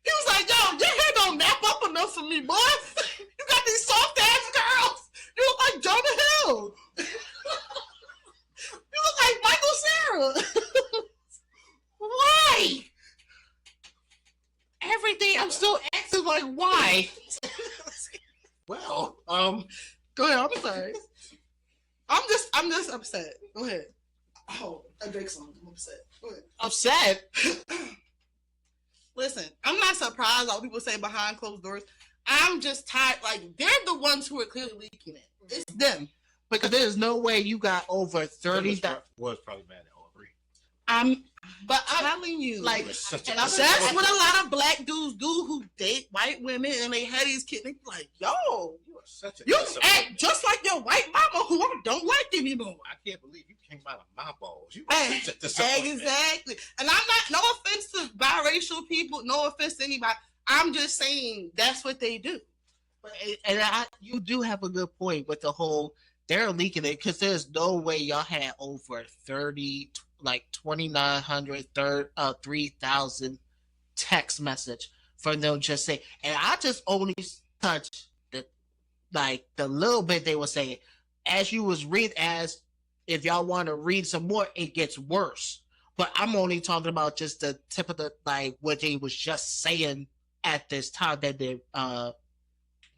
He was like, "Yo, your hair don't nap up enough for me, boy. You got these soft ass girls. You look like Jonah Hill. You look like Michael Cera." Why? Everything I'm still asking, like, why? Well, go ahead. I'm sorry. I'm just upset. Go ahead. Oh, a Drake song. I'm upset. Go ahead. Upset? Listen, I'm not surprised all people say behind closed doors. I'm just tired. Like, they're the ones who are clearly leaking it. It's them. Because there's no way you got over 30. Was probably mad at Aubrey. I'm telling you, like, that's what a lot of black dudes do who date white women, and they had these kids. They be like, "Yo, you act just like your white mama, who I don't like anymore." I can't believe you came out of my balls. You exactly. And I'm not. No offense to biracial people. No offense to anybody. I'm just saying that's what they do. And you do have a good point with the whole they're leaking it because there's no way y'all had over 30, like 2,900, 3,000 text message for them just say. And I just only touched the little bit they were saying. As you was reading, as if y'all want to read some more, it gets worse. But I'm only talking about just the tip of the what they was just saying at this time that they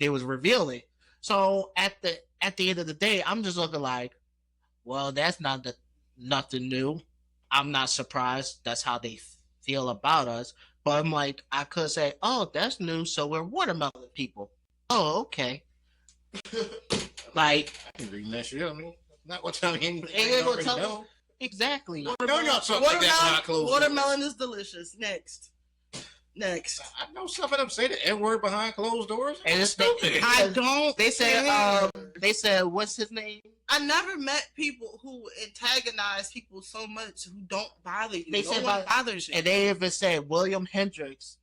was revealing. So at the end of the day, I'm just looking like, well, that's nothing new. I'm not surprised. That's how they feel about us. But I'm like, I could say, oh, that's new. So we're watermelon people. Oh, okay. Like, I can read that shit. I mean, not what I mean. Know. Exactly. Watermelon is delicious. Next. I know some of them say the N word behind closed doors. And it's stupid. I don't. They said, what's his name? I never met people who antagonize people so much who don't bother you. They said bothers you. And they even said William Hendricks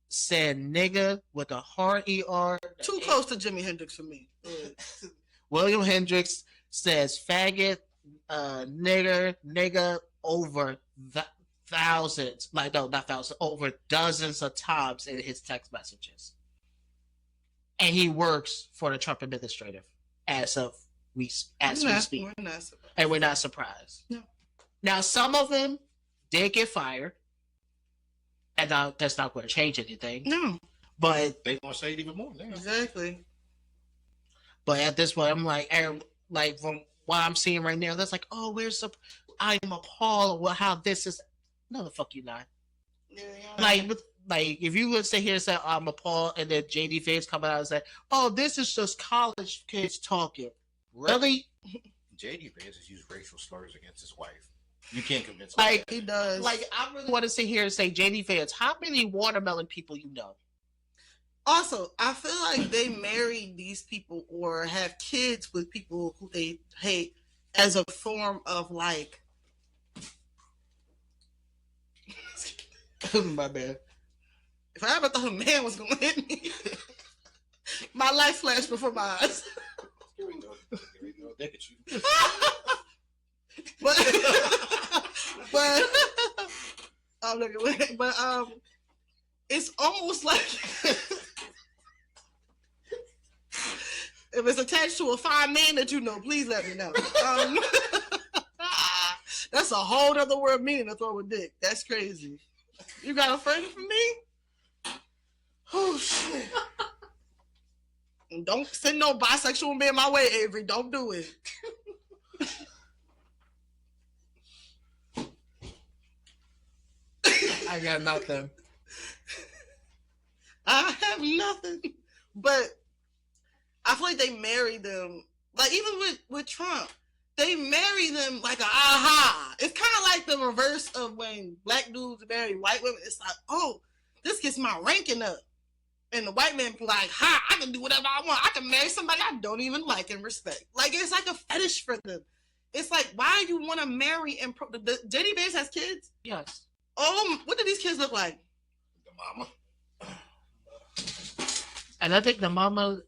said nigga with a hard ER. Too close to Jimi Hendrix for me. William Hendricks says faggot, nigga over thousands, not thousands, over dozens of times in his text messages. And he works for the Trump administrative as we speak. And we're not surprised. No. Now, some of them did get fired. And now that's not going to change anything. No. But they're going to say it even more now. Exactly. But at this point, I'm like from what I'm seeing right now, that's like, oh, I'm appalled with how this is. No, the fuck you not. Yeah. Like if you would sit here and say I'm appalled, and then JD Vance come out and say, "Oh, this is just college kids talking." Really? JD Vance has used racial slurs against his wife. You can't convince me. Like he does. Like I really want to sit here and say, JD Vance, how many watermelon people you know? Also, I feel like they marry these people or have kids with people who they hate as a form of like. My bad. If I ever thought a man was gonna hit me, my life flashed before my eyes. Here we go. Look at you. But but it's almost like if it's attached to a fine man that you know, please let me know. That's a whole other word meaning to throw a dick. That's crazy. You got a friend for me? Oh shit. Don't send no bisexual man my way, Avery. Don't do it. I got nothing. I have nothing. But I feel like they married them. Like even with Trump, they marry them like a aha. It's kind of like the reverse of when black dudes marry white women. It's like, oh, this gets my ranking up. And the white man be like, ha, I can do whatever I want. I can marry somebody I don't even like and respect. Like, it's like a fetish for them. It's like, why do you want to marry and... JD Bates has kids? Yes. Oh, what do these kids look like? The mama. And I think the mama...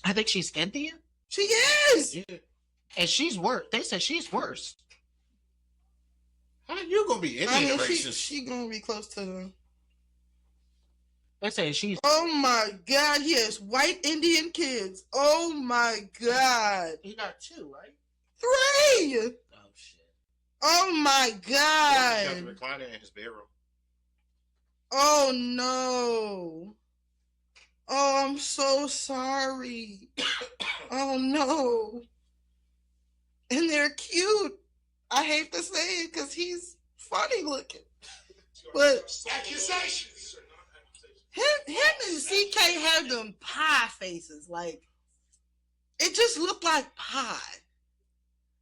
I think she's Indian. She is! Yeah. And she's worse. They said she's worse. How you gonna be Indian racist? She gonna be close to them. They say she's... Oh my God, he has white Indian kids. Oh my God. He got 2, right? 3! Oh, shit. Oh my God. Got the recliner in his bedroom. Oh no. Oh, I'm so sorry. Oh no. And they're cute. I hate to say it because he's funny looking. But Accusations. him and CK have them pie faces. Like, it just looked like pie.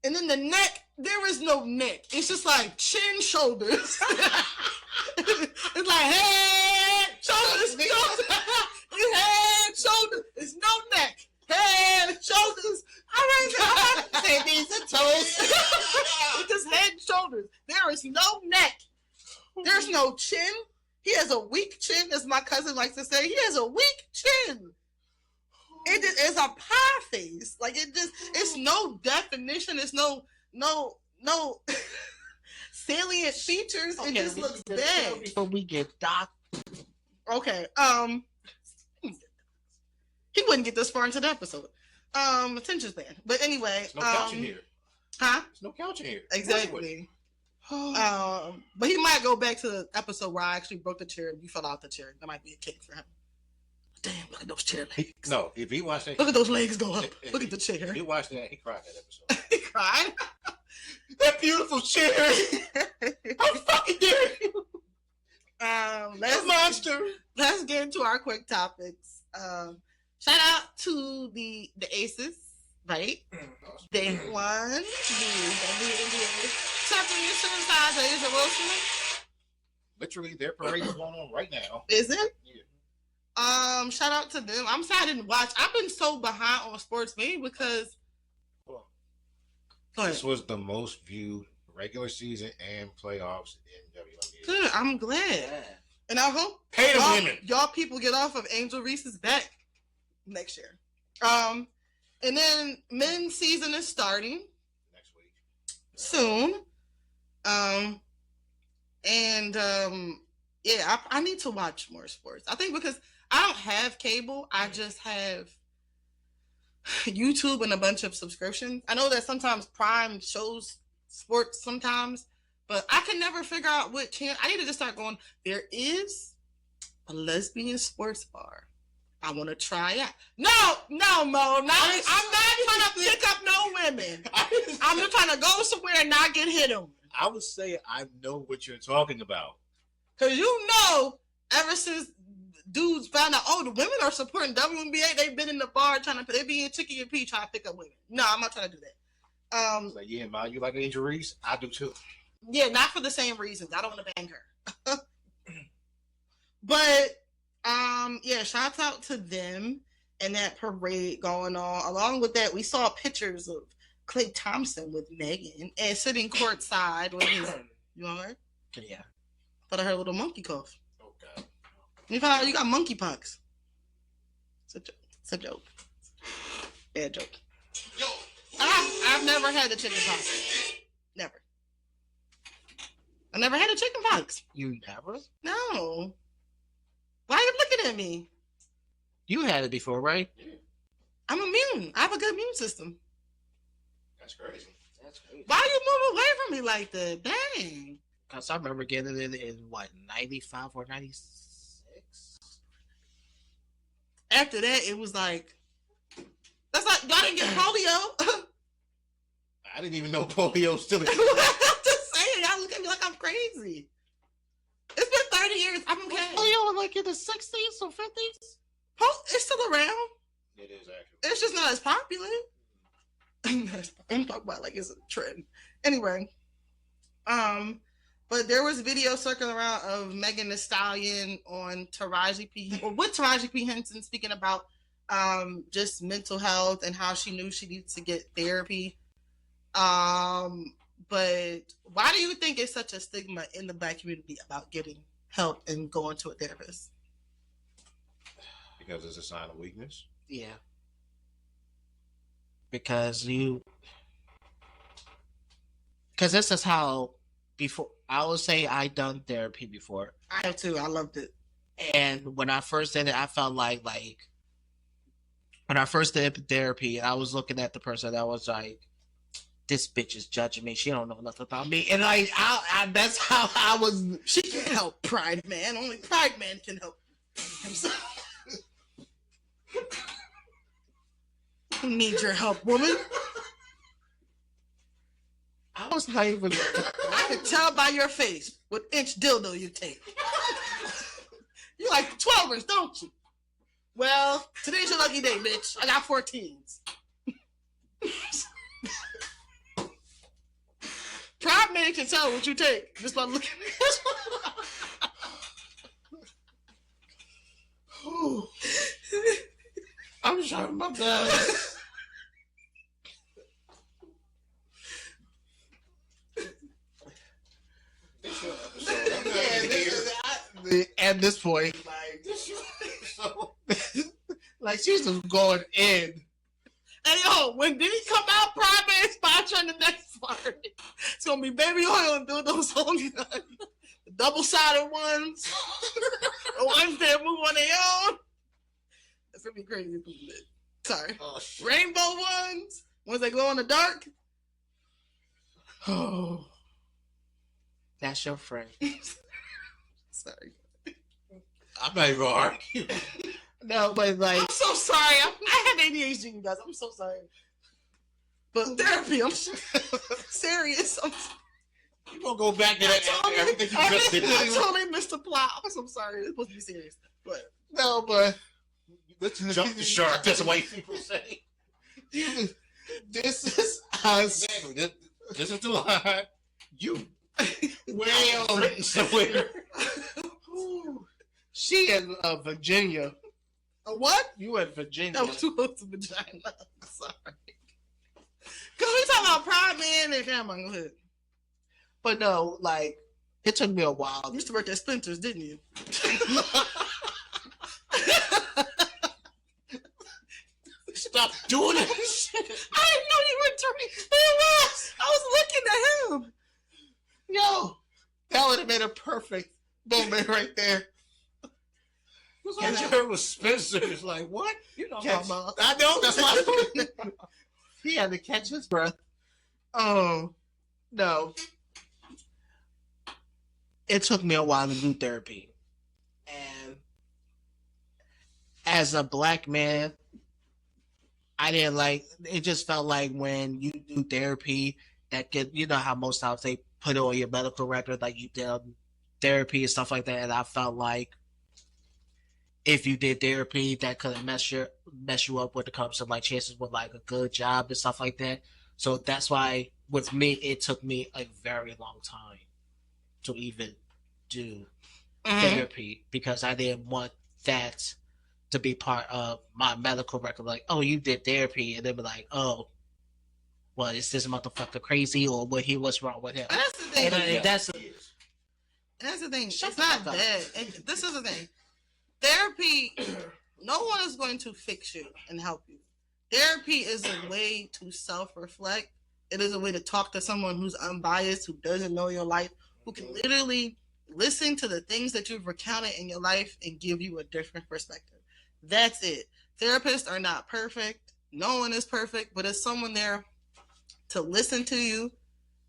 And then the neck, there is no neck. It's just like chin, shoulders. It's like head, shoulders, head, shoulders. There's no neck. Head, shoulders. I say these are toes. It's just head and shoulders. There is no neck. There's no chin. He has a weak chin, as my cousin likes to say. He has a weak chin. It just is a pie face. Like, it's no definition. It's no salient features. It just looks bad. Before we get docked. Okay. He wouldn't get this far into the episode. Attention span. But anyway. There's no couch in here. Huh? There's no couch in here. Exactly. But he might go back to the episode where I actually broke the chair and you fell out the chair. That might be a cake for him. Damn, look at those chair legs. No, if he watched that, look at those legs go up. Look at the chair. If he watched that, he cried that episode. He cried. That beautiful chair. How fucking dare you? Let's get into our quick topics. Shout out to the Aces, right? They won the NBA championship inside the Asia Wilson. Literally, their parade is going on right now. Is it? Yeah. Shout out to them. I'm sad I didn't watch. I've been so behind on sports, maybe because this was the most viewed regular season and playoffs in WNBA. Good. I'm glad. Yeah. And I hope Pay the women. Y'all people get off of Angel Reese's back next year. And then men's season is starting Next week. soon. Yeah, I need to watch more sports. I think because I don't have cable, I just have YouTube and a bunch of subscriptions. I know that sometimes Prime shows sports sometimes, but I can never figure out what channel. I need to just start going. There is a lesbian sports bar. I want to try out. No, Mo. I'm not trying to pick up no women. I'm just trying to go somewhere and not get hit on. I would say I know what you're talking about. Because ever since dudes found out, the women are supporting WNBA, they've been in the bar they be in Chicky and P trying to pick up women. No, I'm not trying to do that. Like, yeah, man, you like Angel Reese? I do too. Yeah, not for the same reasons. I don't want to bang her. But, yeah, shout out to them and that parade going on. Along with that, we saw pictures of Klay Thompson with Megan and sitting courtside with his, you know her? Yeah. Thought I heard a little monkey cough. Oh, God. You found out you got monkeypox. It's a joke. It's a joke. Bad joke. Yo, I've never had the chicken pox. Never. I never had a chicken pox. You never? No. Why are you looking at me? You had it before, right? I'm immune. I have a good immune system. That's crazy. Why are you moving away from me like that? Dang. Because I remember getting it in what, 95 or 96? After that, it was like, that's like, y'all didn't get polio. I didn't even know polio still existed. I'm just saying, y'all look at me like I'm crazy. It's been 30 years. I'm okay. Polio like in the 60s or 50s? It's still around. It is actually. It's just not as popular. I'm talking about like it's a trend. Anyway, but there was video circling around of Megan Thee Stallion on Taraji P. or with Taraji P. Henson speaking about just mental health and how she knew she needed to get therapy. But why do you think it's such a stigma in the Black community about getting help and going to a therapist? Because it's a sign of weakness. Yeah. Because this is how before I would say I done therapy before. I have too. I loved it. And when I first did it, I felt like when I first did therapy, I was looking at the person that was like, this bitch is judging me. She don't know nothing about me. And I that's how I was. She can't help Pride Man. Only Pride Man can help himself. Need your help, woman. I was not even. I can tell by your face what inch dildo you take. You like 12ers, don't you? Well, today's your lucky day, bitch. I got 14s. Pride Man can tell what you take just by looking at this one. I'm trying my best. At this point, like she's just going in. Hey yo, when did he come out? Pride Man sponsoring the next part. It's gonna be baby oil and dildos only. The double-sided ones, the ones that move on their own. It's gonna be crazy. Sorry. Oh, Rainbow ones that glow in the dark. Oh, that's your friend. Sorry. I'm not even arguing. No, but like, I'm so sorry. I had ADHD, you guys. I'm so sorry. But therapy, I'm serious. You gonna go back to that? Everything you just did. I totally missed the plot. I'm so sorry. It's supposed to be serious, but no, but let's jump the shark. That's what people say. This is us. Exactly. This is the line. You way over written somewhere. She in Virginia. A what? You in Virginia? That was too close to vagina. I'm sorry. Cause we talking about Pride Man and Cameron. Go ahead. But no, like it took me a while. You used to work at Splinters, didn't you? Stop doing that shit. I didn't know you were turning. I was looking at him. Yo, that would have been a perfect moment right there. And you heard was Spencer. It's like, what? You know Catch, my mom. I know. That's why. He had to catch his breath. Oh, no. It took me a while to do therapy. And as a black man, I didn't like, it just felt like when you do therapy, that get, you know how most times they put it on your medical record, like you did therapy and stuff like that. And I felt like if you did therapy, that could mess you up when it comes to like chances with like a good job and stuff like that. So that's why with me, it took me a very long time to even do therapy because I didn't want that to be part of my medical record. Like, oh, you did therapy, and they'd be like, oh, well, is this motherfucker crazy or what's wrong with him? That's the thing. And that's the thing. Shut It's the not fuck up. bad. And this is the thing. Therapy, no one is going to fix you and help you. Therapy is a way to self-reflect It is a way to talk to someone who's unbiased, who doesn't know your life, who can literally listen to the things that you've recounted in your life and give you a different perspective. That's it. Therapists are not perfect. No one is perfect, but it's someone there to listen to you,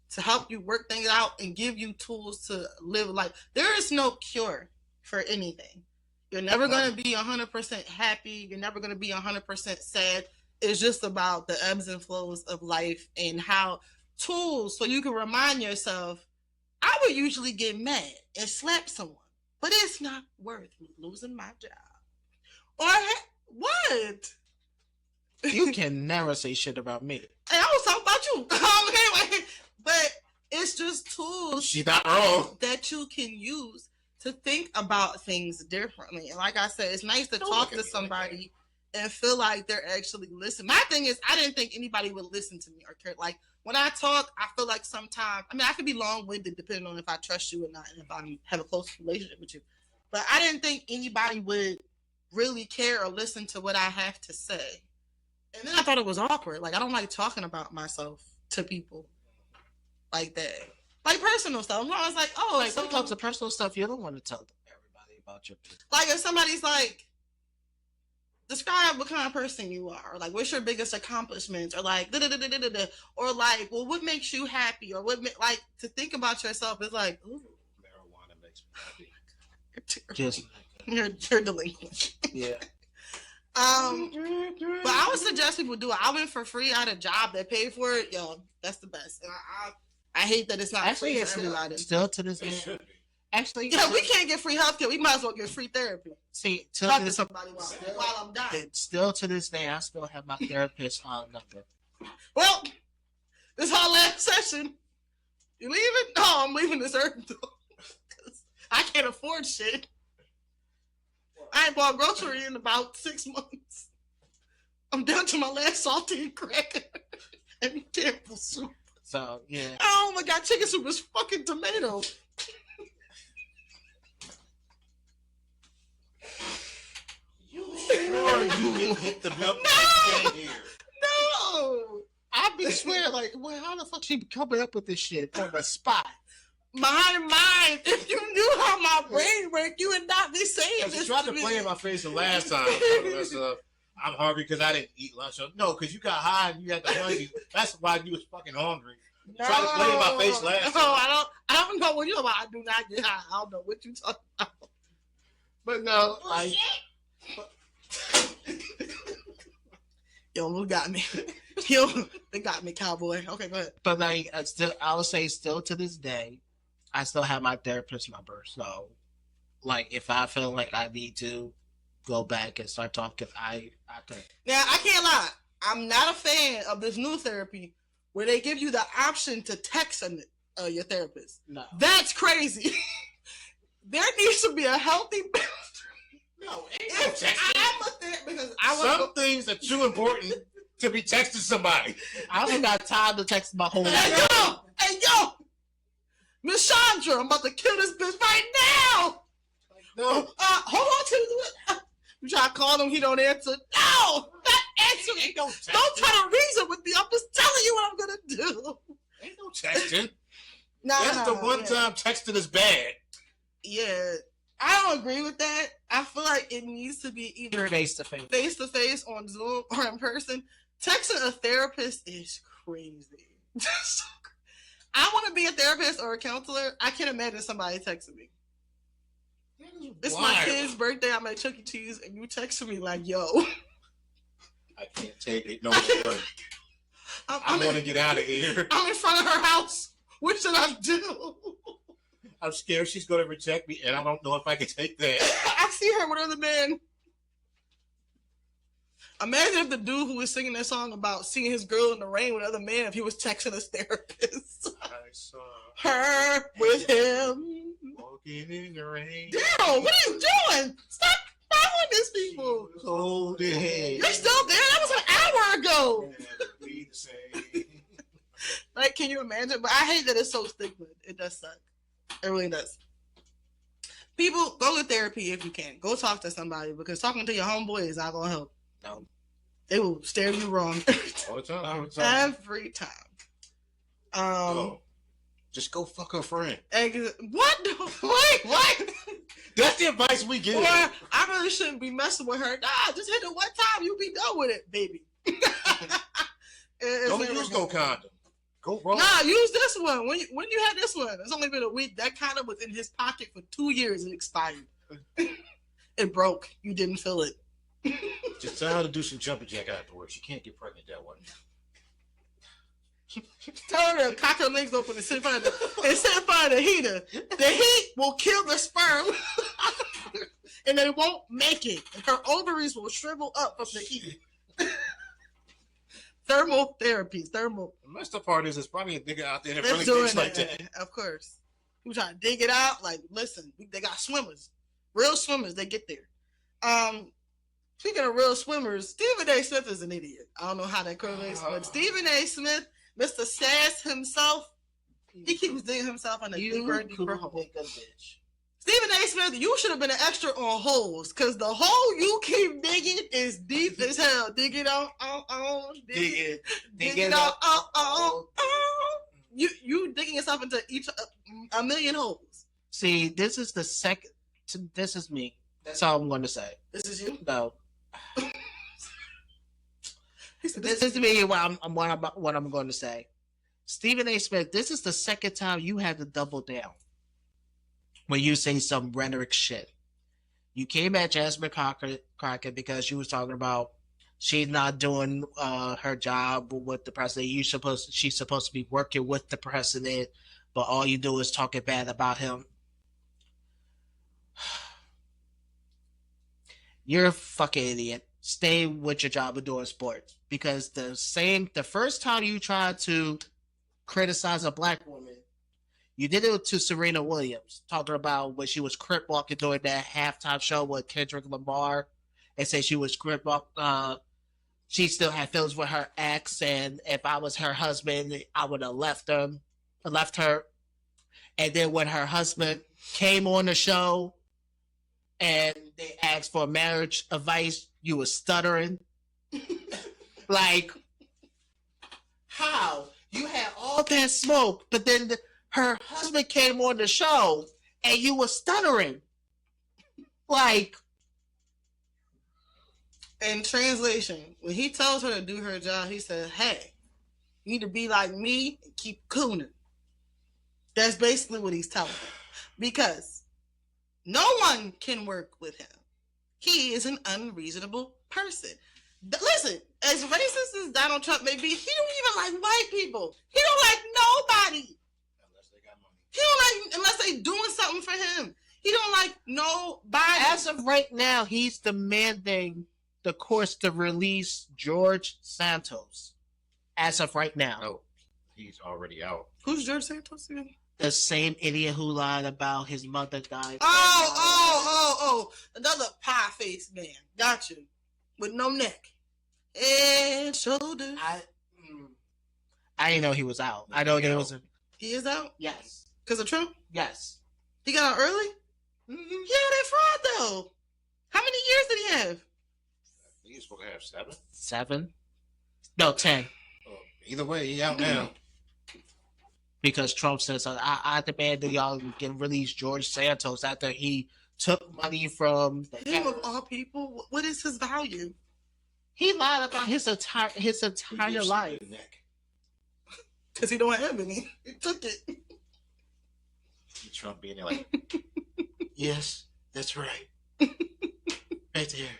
to help you work things out and give you tools to live life. There is no cure for anything. You're never going to be 100% happy. You're never going to be 100% sad. It's just about the ebbs and flows of life and how tools so you can remind yourself, I would usually get mad and slap someone, but it's not worth losing my job. Or what? You can never say shit about me. Hey, I was talking about you. Anyway, but it's just tools. She's not wrong. That you can use to think about things differently. And like I said, it's nice to talk to somebody and feel like they're actually listening. My thing is, I didn't think anybody would listen to me or care. Like, when I talk, I feel like sometimes, I mean, I could be long-winded depending on if I trust you or not and if I have a close relationship with you. But I didn't think anybody would really care or listen to what I have to say. And then I thought it was awkward. Like, I don't like talking about myself to people like that. Like personal stuff. I was like, oh, like when it comes to personal stuff, you don't want to tell everybody about your business. Like if somebody's like, describe what kind of person you are, or like what's your biggest accomplishments, or like or like, well, what makes you happy, or what like to think about yourself is like, ooh, Marijuana makes me happy. Just you're delinquent. Yeah. But I would suggest people do it. I went for free. I had a job that paid for it. Yo, that's the best. And I hate that it's not actually free for everybody. Still to this day. Actually, yeah, we can't get free healthcare. We might as well get free therapy. See, talk to somebody while I'm dying. Still to this day, I still have my therapist on nothing. Well, this is our last session. You leaving? No, I'm leaving this earth though. I can't afford shit. I ain't bought grocery in about 6 months. I'm down to my last saltine cracker and Campbell soup. So yeah. Oh my god, chicken soup is fucking tomato. You hit the milk here. No. I be swear, like, well, how the fuck she coming up with this shit on the spot? My mind, if you knew how my brain worked, you would not be saying this. She tried to play in my face the last time. I'm hungry because I didn't eat lunch. No, because you got high and you had the hungry. That's why you was fucking hungry. No, tried to play in my face last time. I don't know what you're about. I do not get high. I don't know what you talking about. But no, like, yo, who got me? Yo, they got me, cowboy. Okay, go ahead. But like, I would say, still to this day, I still have my therapist number. So, like, if I feel like I need to go back and start talking, I think. Now, I can't lie. I'm not a fan of this new therapy where they give you the option to text your therapist. No, that's crazy. There needs to be a healthy. No, ain't no texting. I'm a therapist because some things are too important to be texting somebody. I don't got time to text my whole life. Hey yo, Miss Chandra, I'm about to kill this bitch right now. No, hold on to it. You try to call him, he don't answer. No, not answering. Don't try to reason with me. I'm just telling you what I'm gonna do. Ain't no texting. That's the one time texting is bad. Yeah. I don't agree with that. I feel like it needs to be either face to face on Zoom or in person. Texting a therapist is crazy. I want to be a therapist or a counselor. I can't imagine somebody texting me. It's my kid's birthday. I'm at Chuck E. Cheese, and you texting me like, "Yo, I can't take it no more. I want to get out of here. I'm in front of her house. What should I do?" I'm scared she's going to reject me, and I don't know if I can take that. I see her with other men. Imagine if the dude who was singing that song about seeing his girl in the rain with other men, if he was texting his therapist. I saw her with him. Walking in the rain. Daryl, what are you doing? Stop following these people. Holding. You're still there? That was an hour ago. Be the same. Like, can you imagine? But I hate that it's so stigma. It does suck. It really does. People, go to therapy if you can. Go talk to somebody because talking to your homeboy is not going to help. No. They will stare you wrong all the time. Every time. Just go fuck her friend. What? Wait, what? That's the advice we give. Or I really shouldn't be messing with her. Nah, just hit it one time. You be done with it, baby. Don't use no condom. Go wrong. Nah, use this one. When you had this one, it's only been a week. That condom was in his pocket for 2 years and expired. It broke. You didn't feel it. Just tell her to do some jumping jack afterwards. She can't get pregnant that way. Tell her to cock her legs open and sit in front of the heater. The heat will kill the sperm, and they won't make it. Her ovaries will shrivel up from the heat. Thermal therapy. The messed up part is there's probably a nigga out there that really doing thinks like that. Of course. You trying to dig it out? Like, listen, they got swimmers. Real swimmers, they get there. Speaking of real swimmers, Stephen A. Smith is an idiot. I don't know how that correlates, but Stephen A. Smith, Mr. Sass himself, he keeps digging himself in a deeper and deeper hole. Stephen A. Smith, you should have been an extra on holes, because the hole you keep digging is deep as hell. Dig it out, dig it out, You digging yourself into a million holes. See, this is the second. This is me. That's all I'm going to say. This is you? No. This is me. What I'm going to say. Stephen A. Smith, this is the second time you had to double down when you say some rhetoric shit. You came at Jasmine Crockett because you was talking about she's not doing her job with the president. She's supposed to be working with the president, but all you do is talking bad about him. You're a fucking idiot. Stay with your job of doing sports, because the first time you tried to criticize a black woman, you did it to Serena Williams, talking about when she was crip walking during that halftime show with Kendrick Lamar, and say she was crip walk. She still had feelings with her ex, and if I was her husband, I would have left her. And then when her husband came on the show and they asked for marriage advice, you were stuttering. Like, how? You had all that smoke, but then her husband came on the show and you were stuttering. Like, in translation, when he tells her to do her job, he said, hey, you need to be like me and keep cooning. That's basically what he's telling her. Because no one can work with him. He is an unreasonable person. Listen, as racist as Donald Trump may be, he don't even like white people. He don't like nobody. Unless they got money. He don't like, unless they doing something for him. He don't like nobody. As of right now, he's demanding the courts to release George Santos. As of right now. No, he's already out. Who's George Santos again? The same idiot who lied about his mother dying. Oh. Another pie-faced man. Got you. With no neck. And shoulders. I didn't know he was out. I know he wasn't. He is out? Yes. Because of Trump? Yes. He got out early? Mm-hmm. Yeah, they fraud though. How many years did he have? He's supposed to have 7. 7? No, 10. Either way, he out now. Because Trump says, I demand that y'all can release George Santos after he took money from him of all people. What is his value? He lied about his entire life. Because he don't have any. He took it. Trump being there like, yes, that's right. Right there.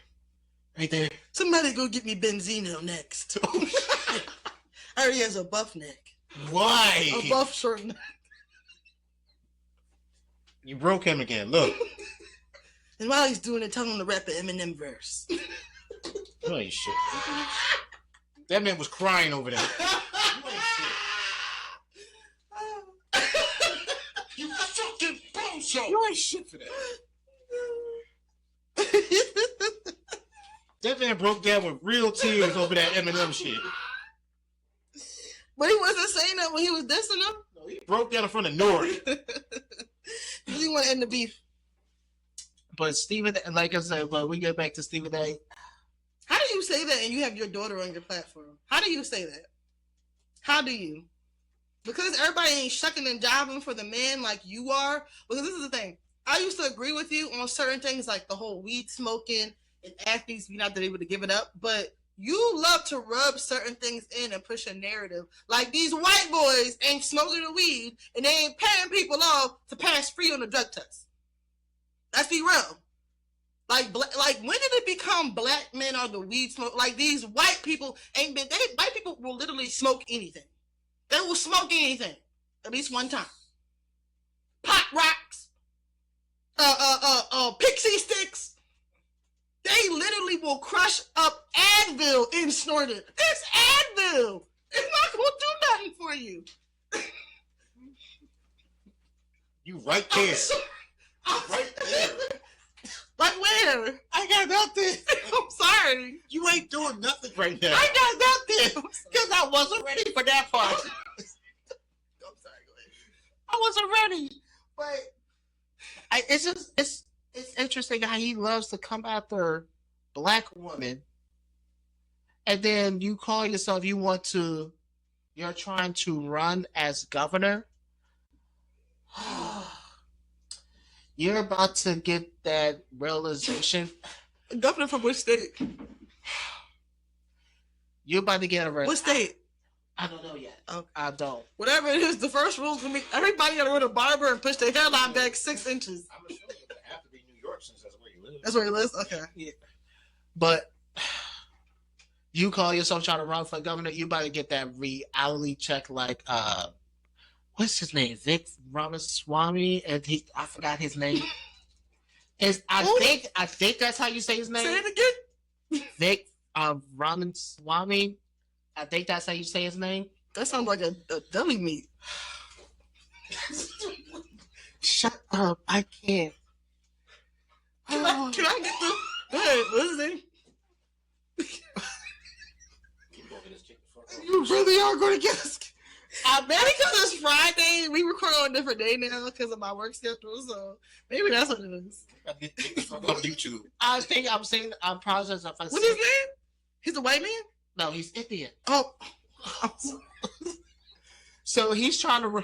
Right there. Somebody go get me Benzino next. I heard he has a buff neck. Why? A buff short neck. You broke him again. Look. And while he's doing it, tell him to rap the Eminem verse. You ain't shit. That man was crying over there. You ain't shit. You fucking bullshit. You ain't shit for that. That man broke down with real tears over that Eminem shit. But he wasn't saying that when he was dissing him. No, he broke down in front of Nori. He didn't want to end the beef. But Stephen, like I said, but we get back to Stephen A. How do you say that and you have your daughter on your platform? How do you say that? How do you? because everybody ain't shucking and jiving for the man like you are. Because this is the thing. I used to agree with you on certain things like the whole weed smoking and athletes being not able to give it up. But you love to rub certain things in and push a narrative. Like these white boys ain't smoking the weed and they ain't paying people off to pass free on the drug test. Let's be real. Like when did it become black men are the weed smoke? Like these white people ain't been. White people will literally smoke anything. They will smoke anything at least one time. Pop rocks, pixie sticks. They literally will crush up Advil and snort it. It's Advil. It's not gonna do nothing for you. You right there. Right there. Like where? I got nothing. I'm sorry. You ain't doing nothing right now. I got nothing because I wasn't ready for that part. I'm sorry. Go ahead. I wasn't ready, but it's interesting how he loves to come after black women, and then you call yourself you're trying to run as governor. You're about to get that realization. Governor from which state? You're about to get a What state? I don't know yet. Okay. I don't. Whatever it is, the first rule is gonna be everybody gotta go to a barber and push their hairline back 6 inches. I'm assuming it would have to be New York since that's where you live. That's where he lives? Okay. Yeah. But you call yourself trying to run for governor, you about to get that reality check like what's his name? Vic Ramaswamy, and I forgot his name. I think that's how you say his name. Say it again. Vic Ramaswamy. I think that's how you say his name. That sounds like a deli meat. Shut up! I can't. Can I get the? Go ahead. What's his name? You really are going to get us. Maybe because it's Friday, we record on a different day now because of my work schedule. So maybe that's what it is. On YouTube. I think I'm saying I'm processing. What's his name? He's a white man? No, he's Indian. Oh. So he's trying to.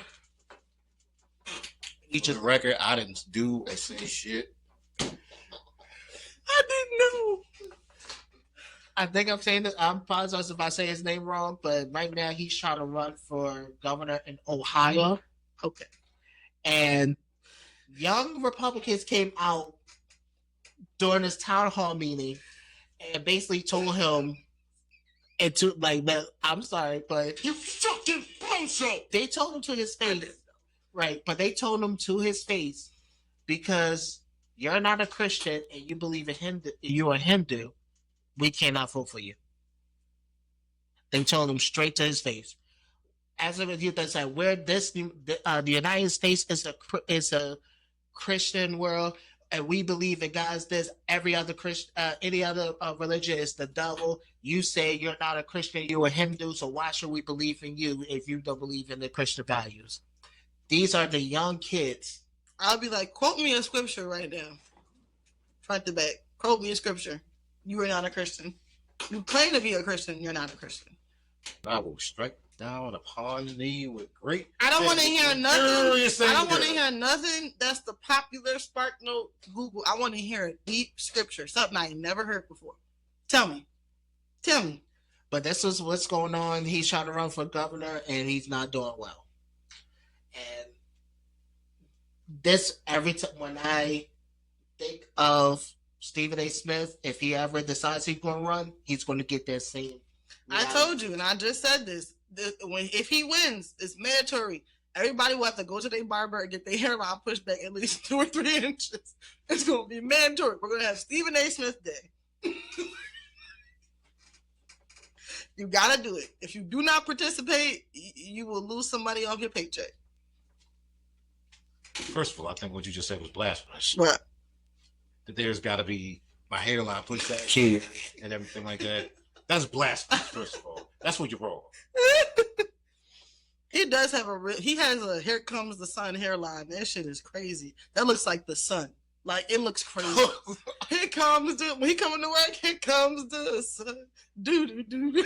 He just record. I didn't do or say shit. I didn't know. I think I'm saying this. I'm apologizing if I say his name wrong, but right now he's trying to run for governor in Ohio. Okay. And young Republicans came out during his town hall meeting and basically told him, and to like that. I'm sorry, but You fucking bullshit. they told him to his face, right? But they told him to his face because you're not a Christian and you believe in Hindu, you're a Hindu. We cannot vote for you. They told him straight to his face. As of you, they said, the United States is a Christian world, and we believe in God's this. Every other Christian, any other religion is the devil. You say you're not a Christian, you're a Hindu, so why should we believe in you if you don't believe in the Christian values? These are the young kids. I'll be like, quote me a scripture right now. Front to back. Quote me a scripture. You are not a Christian. You claim to be a Christian. You're not a Christian. I will strike down upon thee with great. I don't want to hear nothing. I don't want to hear. hear nothing that's the popular Spark Note Google. I want to hear a deep scripture, something I never heard before. Tell me. But this is what's going on. He's trying to run for governor, and he's not doing well. And this, every time when I think of Stephen A. Smith, if he ever decides he's going to run, he's going to get that same. I told you, and I just said this. If he wins, it's mandatory. Everybody will have to go to their barber and get their hairline pushed back at least 2 or 3 inches. It's going to be mandatory. We're going to have Stephen A. Smith Day. You got to do it. If you do not participate, you will lose some money off your paycheck. First of all, I think what you just said was blasphemous. What? That there's got to be my hairline pushed back here and everything like that. That's blasphemous. First of all, that's what you're wrong. He does have he has a "Here Comes the Sun" hairline. That shit is crazy. That looks like the sun. Like, it looks crazy. Here comes when he coming to work, here comes the sun. Do do do do.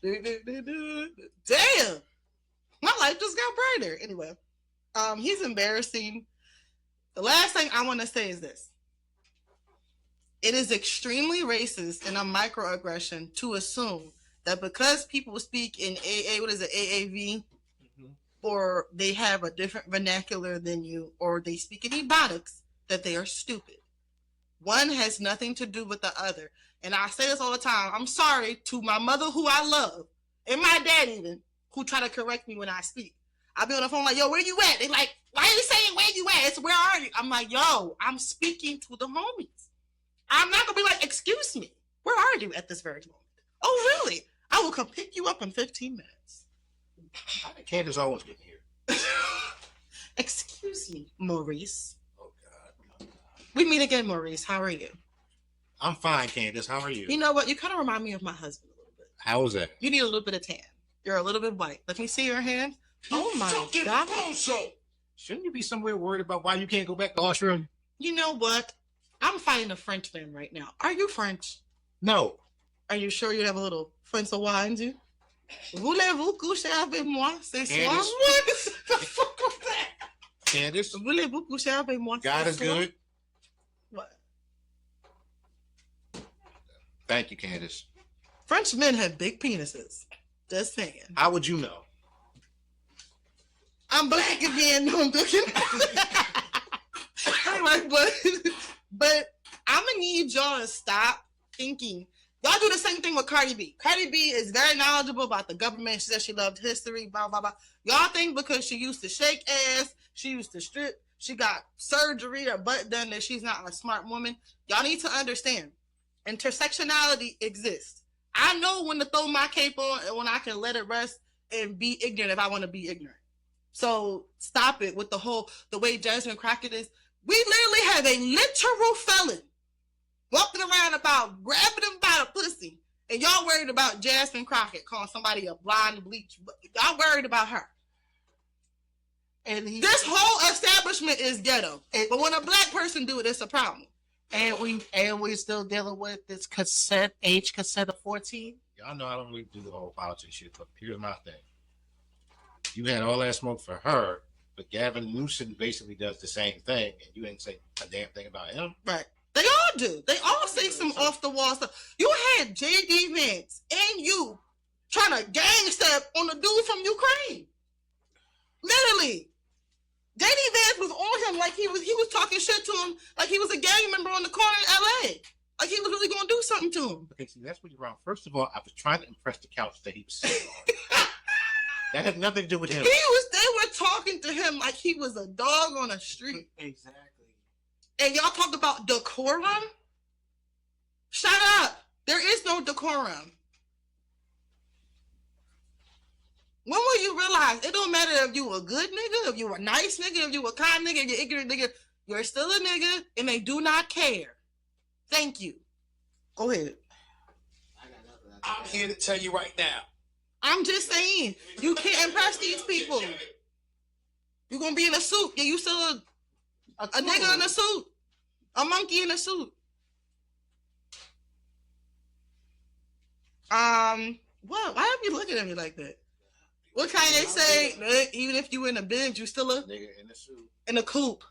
Do do do do. Damn. My life just got brighter. Anyway, he's embarrassing. The last thing I want to say is this. It is extremely racist and a microaggression to assume that because people speak in AAV, or they have a different vernacular than you, or they speak in Ebonics, that they are stupid. One has nothing to do with the other. And I say this all the time. I'm sorry to my mother, who I love, and my dad even, who try to correct me when I speak. I'll be on the phone like, yo, where you at? They like, why are you saying where you at? It's where are you? I'm like, yo, I'm speaking to the homies. I'm not going to be like, excuse me, where are you at this very moment? Oh, really? I will come pick you up in 15 minutes. Candace always getting here. Excuse me, Maurice. Oh, God. We meet again, Maurice. How are you? I'm fine, Candace. How are you? You know what? You kind of remind me of my husband a little bit. How is that? You need a little bit of tan. You're a little bit white. Let me see your hand. Oh, my God. Shouldn't you be somewhere worried about why you can't go back to Austria? You know what? I'm fighting a Frenchman right now. Are you French? No. Are you sure you have a little French in you? Voulez-vous coucher avec moi ce soir? What the fuck was that? Candace? Voulez-vous coucher avec moi God is good. What? Thank you, Candace. French men have big penises. Just saying. How would you know? I'm black again. No, I'm joking. Anyway, but I'm gonna need y'all to stop thinking. Y'all do the same thing with Cardi B. Cardi B is very knowledgeable about the government. She said she loved history, blah, blah, blah. Y'all think because she used to shake ass, she used to strip, she got surgery or butt done, that she's not a smart woman. Y'all need to understand. Intersectionality exists. I know when to throw my cape on and when I can let it rest and be ignorant if I want to be ignorant. So stop it with the way Jasmine Crockett is. We literally have a literal felon walking around about grabbing him by the pussy, and y'all worried about Jasmine Crockett calling somebody a blind bleach. Y'all worried about her. And this whole establishment is ghetto. But when a black person do it, it's a problem. And we still dealing with this age consent of 14. Y'all know I don't really do the whole politics shit, but here's my thing. You had all that smoke for her, but Gavin Newsom basically does the same thing, and you ain't say a damn thing about him. Right. They all do. They all say some off the wall stuff. You had J.D. Vance and you trying to gang step on the dude from Ukraine. Literally. J.D. Vance was on him like he was talking shit to him like he was a gang member on the corner in L.A. Like he was really going to do something to him. Okay, see, that's what you're wrong. First of all, I was trying to impress the couch that he was sitting on. That had nothing to do with him. They were talking to him like he was a dog on a street. Exactly. And y'all talk about decorum? Shut up. There is no decorum. When will you realize it don't matter if you a good nigga, if you a nice nigga, if you a kind nigga, if you're ignorant nigga, you're still a nigga and they do not care. Thank you. Go ahead. I'm here to tell you right now. I'm just saying, you can't impress these people. You're going to be in a suit. Yeah, you still a nigga in a suit. A monkey in a suit. What? Why are you looking at me like that? What kind they say? Even if you in a Benz, you still a nigga in a suit. In a coupe.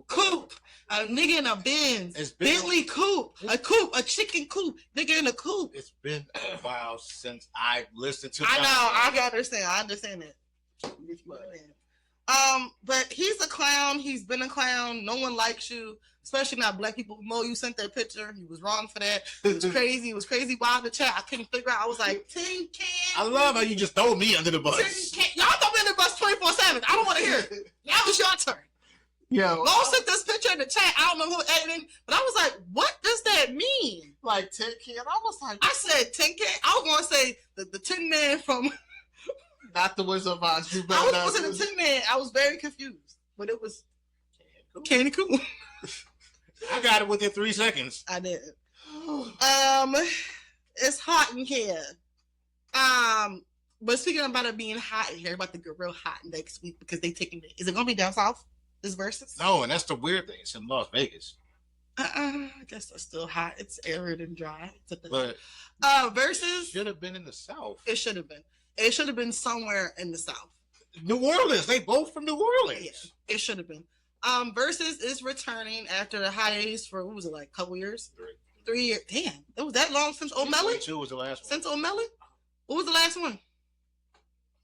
Coupe. A nigga in a Benz. Bentley coupe. A coupe. A chicken coupe. Nigga in a coupe. It's been a while since I listened to. I know. I understand. I understand that. But he's a clown. He's been a clown. No one likes you, especially not black people. Mo, you sent that picture. He was wrong for that. It was crazy. It was crazy wild to chat. I couldn't figure out. I was like, tin can. I love how you just throw me under the bus. Y'all throw me under the bus 24/7. I don't want to hear it. Now it's your turn. Yo, Mo sent this picture in the chat. I don't know who edited, but I was like, what does that mean? Like tin can. I was like, I said tin can. I was going to say the Tin Man from. Not the Wizard of Oz. I was in the Tin Man. I was very confused, but it was Candy Cool. I got it within 3 seconds. I did. It's hot in here. But speaking about it being hot in here, about to get real hot next week because they taking it. Is it gonna be down south? This versus? No, and that's the weird thing. It's in Las Vegas. I guess it's still hot. It's arid and dry. But versus should have been in the south. It should have been. It should have been somewhere in the South. New Orleans. They both from New Orleans. Yeah, it should have been. Versus is returning after the hiatus for, what was it, like a couple years? 3 years. Damn, it was that long since O'Malley? 2 was the last one. Since O'Malley? What was the last one?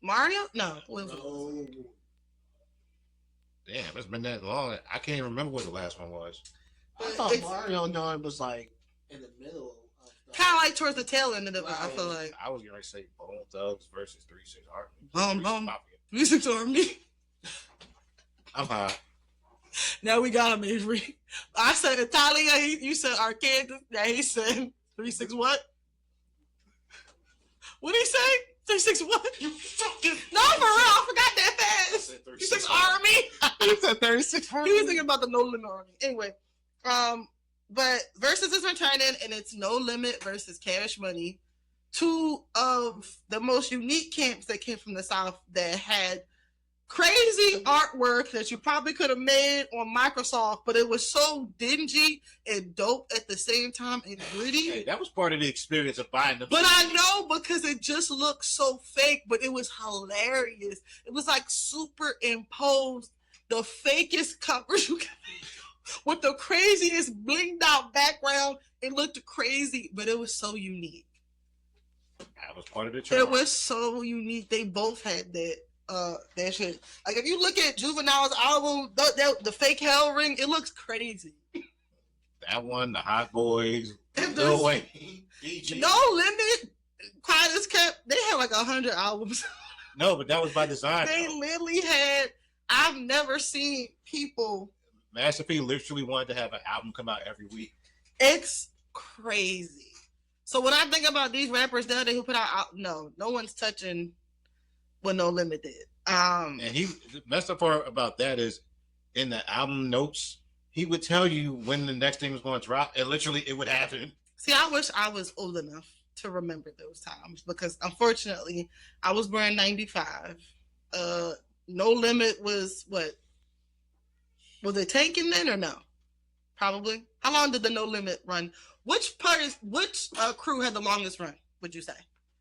Mario? No. What was it? Damn, it's been that long. I can't even remember what the last one was. I thought Mario Nine was like in the middle. Kind of like towards the tail end of it. I feel like. I was gonna say Bone Thugs versus 3-6 Boom, Army. boom. 3-6 Army. I'm hot. Now we got him, Avery. I said Italia. You said Arcade. Yeah, he said 3-6 what? What did he say? 3-6 what? You fucking no, for real. I forgot that fast. 3-6 Army. He said 36. He was thinking about the No Limit Army. Anyway, but Versus is returning, and it's No Limit versus Cash Money. Two of the most unique camps that came from the South that had crazy artwork that you probably could have made on Microsoft, but it was so dingy and dope at the same time and gritty. Hey, that was part of the experience of buying them. But I know, because it just looked so fake, but it was hilarious. It was like superimposed the fakest covers you can with the craziest blinged out background. It looked crazy, but it was so unique. That was part of the charm. It was so unique. They both had that shit. Like, if you look at Juvenile's album, the fake Hell Ring, it looks crazy. That one, the Hot Boys, No Wayne, No Limit, Quiet as Kept, they had like 100 albums. No, but that was by design. They literally had. I've never seen people. Master P literally wanted to have an album come out every week. It's crazy. So when I think about these rappers nowadays who put out, no one's touching what No Limit did. And the messed up part about that is, in the album notes, he would tell you when the next thing was going to drop, and literally it would happen. See, I wish I was old enough to remember those times, because unfortunately I was born in 95. No Limit was what? Was it tanking then or no? Probably. How long did the No Limit run? Which crew had the longest run, would you say?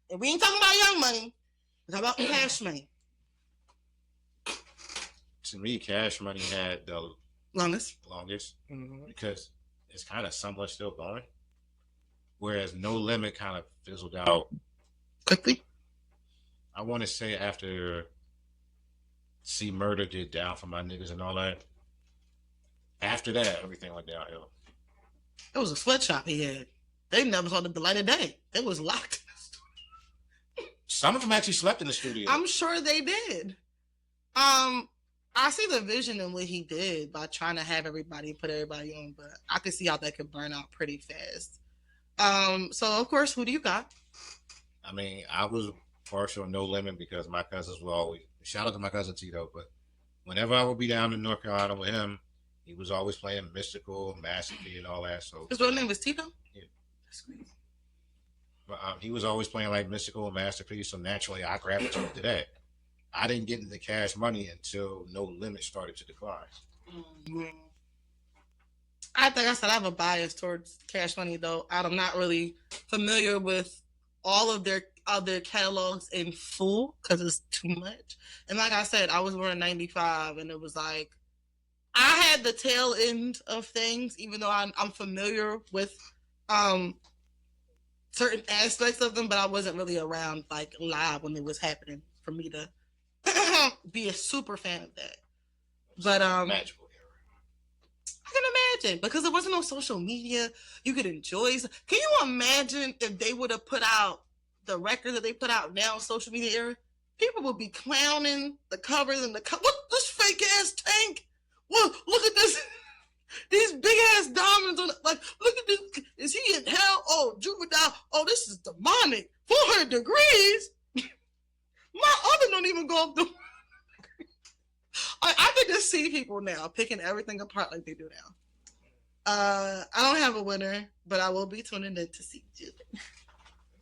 And we ain't talking about Young Money. We're talking about Cash Money. To me, Cash Money had the longest. Because it's kind of somewhat still going. Whereas No Limit kind of fizzled out quickly. I want to say after C Murder did Down for My Niggas and all that. After that, everything went downhill. It was a sweatshop he had. They never saw the light of day. It was locked. Some of them actually slept in the studio. I'm sure they did. I see the vision in what he did by trying to have put everybody on, but I could see how that could burn out pretty fast. So of course, who do you got? I mean, I was partial No Limit because my cousins were always, shout out to my cousin Tito, but whenever I would be down in North Carolina with him, he was always playing Mystical, Master P, and all that. So his real name was Tito? Yeah. That's crazy. But he was always playing like Mystical and Master P, so naturally I gravitated to that. I didn't get into Cash Money until No Limit started to decline. Mm-hmm. I think I said I have a bias towards Cash Money, though. I'm not really familiar with all of their other catalogs in full because it's too much. And like I said, I was born in 95, and it was like I had the tail end of things, even though I'm familiar with certain aspects of them, but I wasn't really around like live when it was happening for me to be a super fan of that. But magical era. I can imagine, because there wasn't no social media. You could enjoy. Can you imagine if they would have put out the record that they put out now, social media era? People would be clowning the covers and what this fake ass tank? Well, look at this. These big ass diamonds on it. Like, look at this. Is he in hell? Oh, Juvenile. Oh, this is demonic. 400 degrees. My oven don't even go up the. I can just see people now picking everything apart like they do now. I don't have a winner, but I will be tuning in to see you.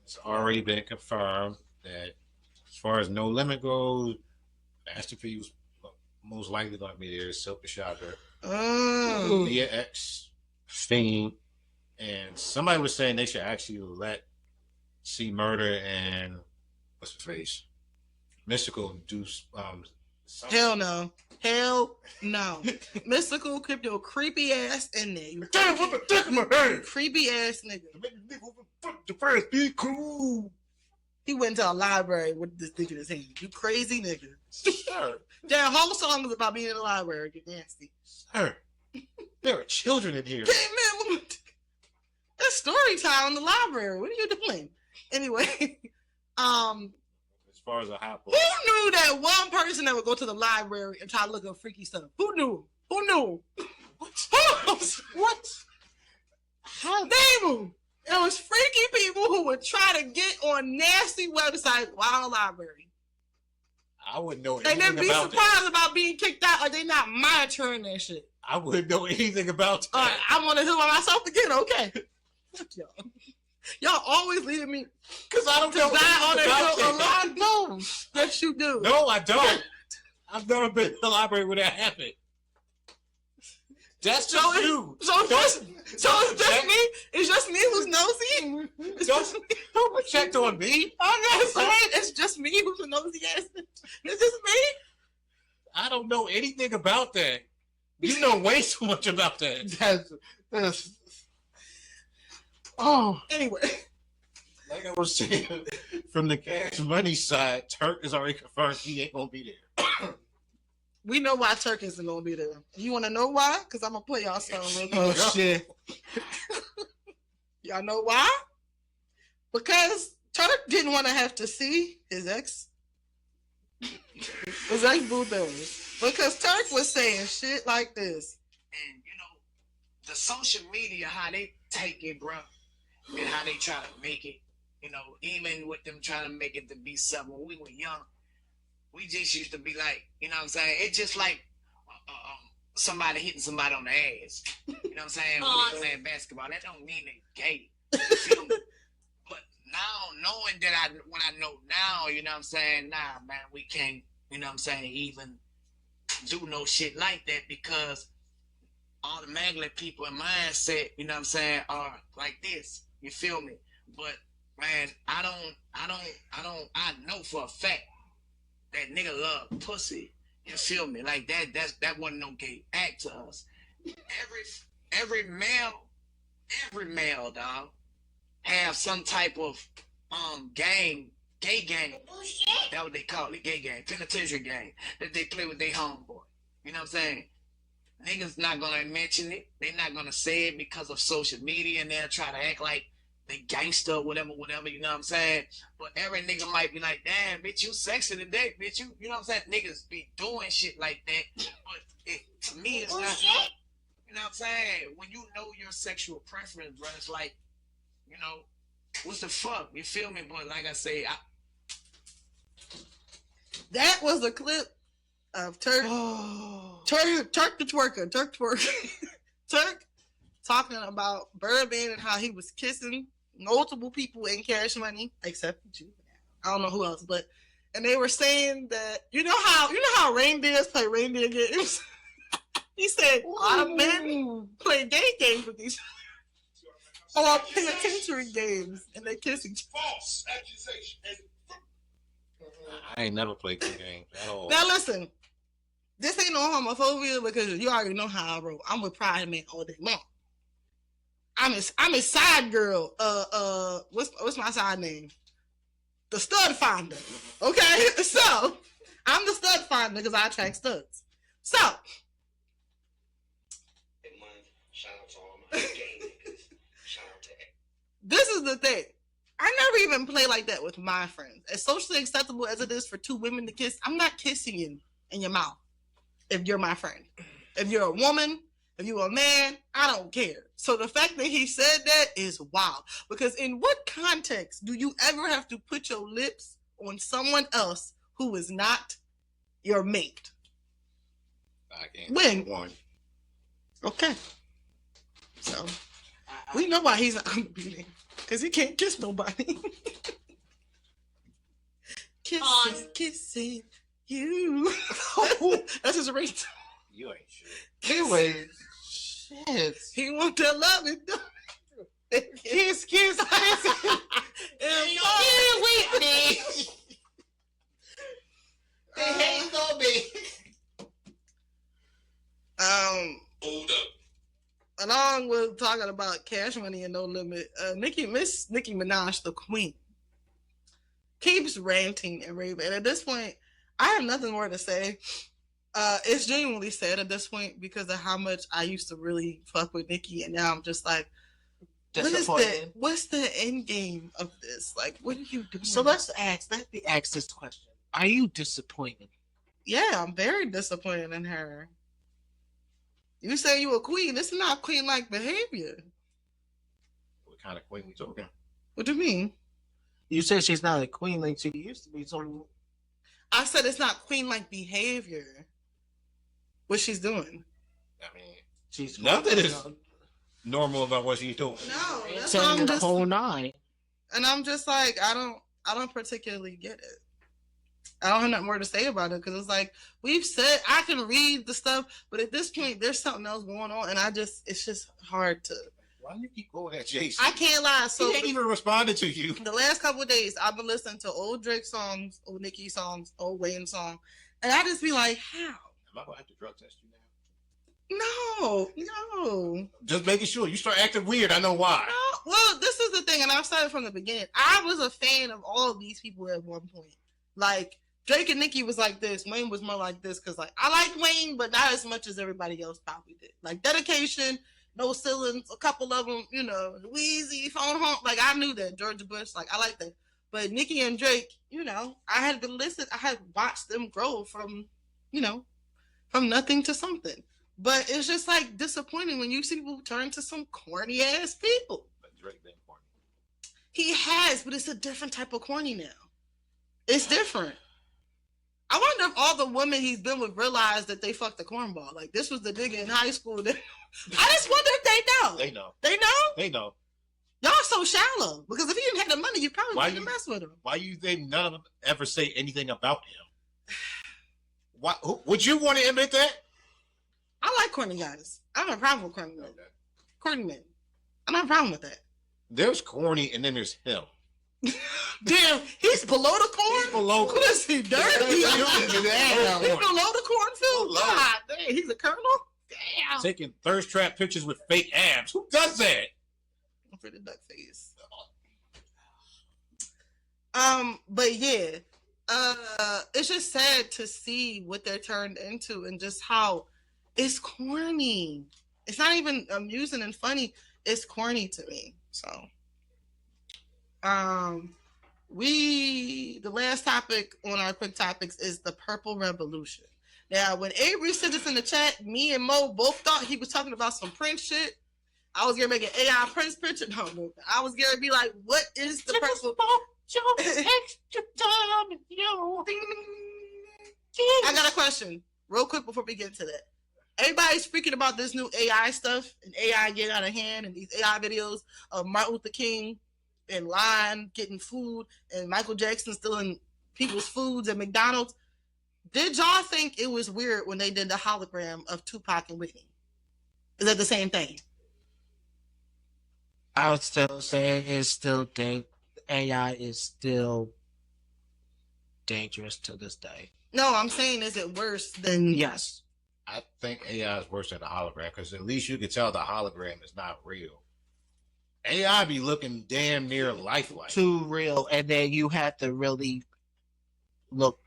It's already been confirmed that as far as No Limit goes, Master P was most likely going to be there. Silk the Shocker, Mia X, Fiend, and somebody was saying they should actually let C Murder and what's his face, Mystical do Hell no. Hell no. Mystical crypto creepy ass in there. You creepy ass nigga. The first be cool. He went to a library with this dick in his hand. You crazy nigga. Sir. That whole song was about being in the library. Get nasty. Sir. There are children in here. Hey, man, that's story time in the library. What are you doing? Anyway, As far as a hot boy. who knew that one person that would go to the library and try to look up freaky stuff? Who knew? Who knew? What? How? Name them. It was freaky people who would try to get on nasty websites while in the library. I wouldn't know And anything then be about surprised that. about being kicked out or they not monitoring that shit. I wouldn't know anything about that. All right, I'm on the hill by myself again. Okay. Fuck y'all. Y'all always leaving me Because I don't to know die on the anything hill about alone. No. Yes, you do. No, I don't. I've never been to the library where that happened. That's just you. So it's just me. It's just me who's nosy. It's just me. Don't check on me. I'm not saying it's just me who's a nosy ass. It's just me. I don't know anything about that. You know way too much about that. That's oh. Anyway, Like I was saying, from the Cash Money side, Turk is already confirmed he ain't gonna be there. we know why Turk isn't gonna be there. You want to know why? Because I'm gonna play y'all something real quick. Oh shit. Y'all know why? Because Turk didn't want to have to see his ex boo things. Because Turk was saying shit like this. And you know, the social media, how they take it, bro, and how they try to make it. You know, even with them trying to make it to be something. When we were young, we just used to be like, you know what I'm saying? It's just like somebody hitting somebody on the ass. You know what I'm saying? When they playing basketball, that don't mean they gay. You feel me? But now, knowing that what I know now, you know what I'm saying? Nah, man, we can't, you know what I'm saying, even do no shit like that because automatically people in mindset, you know what I'm saying, are like this. You feel me? But man, I know for a fact that nigga love pussy. You feel me? Like that wasn't no gay act to us. Every male, dog, have some type of game, gay game. That's what they call it, gay game, penitentiary game that they play with their homeboy. You know what I'm saying? Niggas not gonna mention it. They're not gonna say it because of social media, and they'll try to act like they gangster or whatever, you know what I'm saying? But every nigga might be like, damn, bitch, you sexy today, bitch, you know what I'm saying? Niggas be doing shit like that. But to me, it's not, you know what I'm saying? When you know your sexual preference, bro, it's like, you know, what's the fuck? You feel me? But like I say, That was a clip of Turk the twerker. Turk talking about Birdman and how he was kissing multiple people in Cash Money, except you. I don't know who else, but and they were saying that you know how reindeers play reindeer games. He said a lot of men play gay games with these or penitentiary games, and they kiss each other. False accusation. I ain't never played good games at all. Now listen, this ain't no homophobia because you already know how I roll. I'm with Pride Man all day long. I'm his side girl. What's my side name? The stud finder. Okay, so I'm the stud finder because I attract studs. So Shout out to all my gay niggas. Shout out to this is the thing. I never even play like that with my friends. As socially acceptable as it is for two women to kiss, I'm not kissing you in your mouth if you're my friend. If you're a woman, if you're a man, I don't care. So the fact that he said that is wild. Because in what context do you ever have to put your lips on someone else who is not your mate? I can't. When? One. Okay. So we know why he's not going to be there. Because he can't kiss nobody. Kissing you. That's his ringtone. You ain't shit. Anyway, shit. He want to love it. Kiss. And with me. talking about Cash Money and No Limit, Nicki Minaj, the queen, keeps ranting and raving. And at this point, I have nothing more to say. It's genuinely sad at this point because of how much I used to really fuck with Nicki, and now I'm just like, what's the end game of this? Like, what are you doing? So let me ask this question. Are you disappointed? Yeah, I'm very disappointed in her. You say you a queen. This is not queen-like behavior. What kind of queen we talking? What do you mean? You said she's not a queen like she used to be. So I said it's not queen-like behavior. What she's doing. I mean, she's nothing is normal about what she's doing. No, that's telling the whole nine. And I'm just like, I don't particularly get it. I don't have nothing more to say about it because it's like we've said I can read the stuff, but at this point there's something else going on, and it's just hard to. Why do you keep going at Jason? I can't lie. So he ain't even responded to you. The last couple of days, I've been listening to old Drake songs, old Nicki songs, old Wayne songs, and I just be like, how? Am I gonna have to drug test you now? No. Just making sure. You start acting weird. I know why. No. Well, this is the thing, and I've said it from the beginning. I was a fan of all of these people at one point. Like Drake and Nicki was like this. Wayne was more like this because, like, I like Wayne, but not as much as everybody else probably did. Like Dedication, No Ceilings, a couple of them, Wheezy, Phone Home. Like I knew that Georgia Bush. Like I like that. But Nicki and Drake, I had to listen. I had watched them grow from nothing to something. But it's just like disappointing when you see people turn to some corny ass people. But Drake been corny. He has, but it's a different type of corny now. It's different. I wonder if all the women he's been with realize that they fucked the cornball. Like this was the nigga in high school. I just wonder if they know. They know. They know? They know. Y'all so shallow. Because if he didn't have the money, you probably wouldn't mess with him. Why you think none of them ever say anything about him? Why would you want to admit that? I like corny guys. I don't have a problem with corny men. Okay. Corny men. I don't have a problem with that. There's corny and then there's him. Damn, he's below the corn? He's below. What is he, dirty? He's below the cornfield? God damn, he's a colonel? Damn. Taking thirst trap pictures with fake abs. Who does that? For the duck face. But yeah. It's just sad to see what they're turned into and just how it's corny. It's not even amusing and funny. It's corny to me. So the last topic on our quick topics is the Purple Revolution. Now, when Avery said this in the chat, me and Mo both thought he was talking about some Prince shit. I was gonna make an AI Prince picture. No. I was gonna be like, what is the Purple? Extra time, I got a question, real quick before we get into that. Everybody's freaking about this new AI stuff and AI getting out of hand and these AI videos of Martin Luther King in line getting food and Michael Jackson stealing people's foods at McDonald's. Did y'all think it was weird when they did the hologram of Tupac and Whitney? Is that the same thing? I would still say AI is still dangerous to this day. No, I'm saying, is it worse than... Yes. I think AI is worse than the hologram because at least you can tell the hologram is not real. AI be looking damn near lifelike. Too real, and then you have to really look.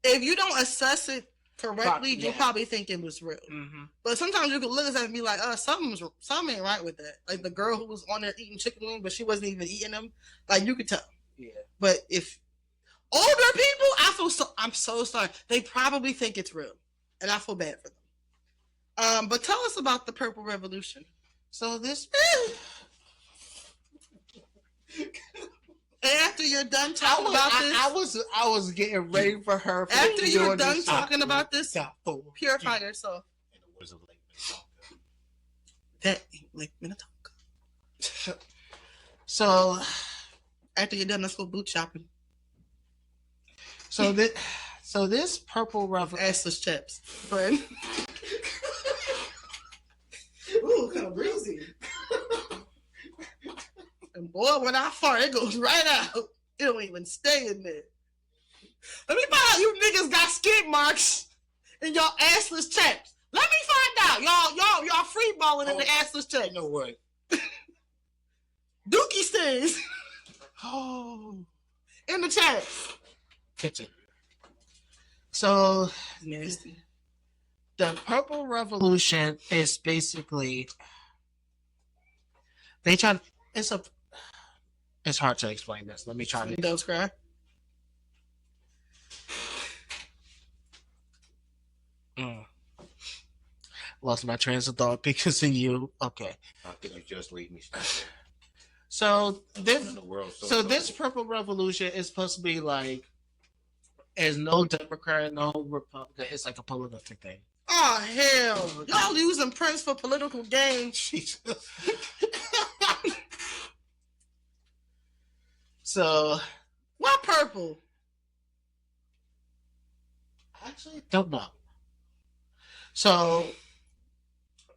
If you don't assess it correctly, you'll probably think it was real. Mm-hmm. But sometimes you can look at that and be like, something ain't right with that. Like the girl who was on there eating chicken wings, but she wasn't even eating them. Like you could tell. Yeah. But if older people, I'm so sorry. They probably think it's real. And I feel bad for them. But tell us about the Purple Revolution. So this after you're done talking about this, I was getting ready for her. After you're done talking about this, purify yourself. That ain't like Minnetonka. So after you're done, let's go boot shopping. So this Purple Revolution, assless chaps, but ooh, kind of breezy. And boy, when I fart, it goes right out. It don't even stay in there. Let me find out you niggas got skid marks in y'all assless chaps. Let me find out. Y'all free balling in the assless check. You know what? Dookie stays. Oh, In the chat. kitchen. So Nasty. the Purple Revolution is basically they try. It's hard to explain this. Let me try to. Don't cry. Lost my train of thought because of you. Okay. How could you just leave me? So this, In the world, so this Purple Revolution is supposed to be like, there's no Democrat, no Republican. It's like a political thing. Oh hell! Y'all using Prince for political gain. Jesus. So Why purple? I actually don't know. So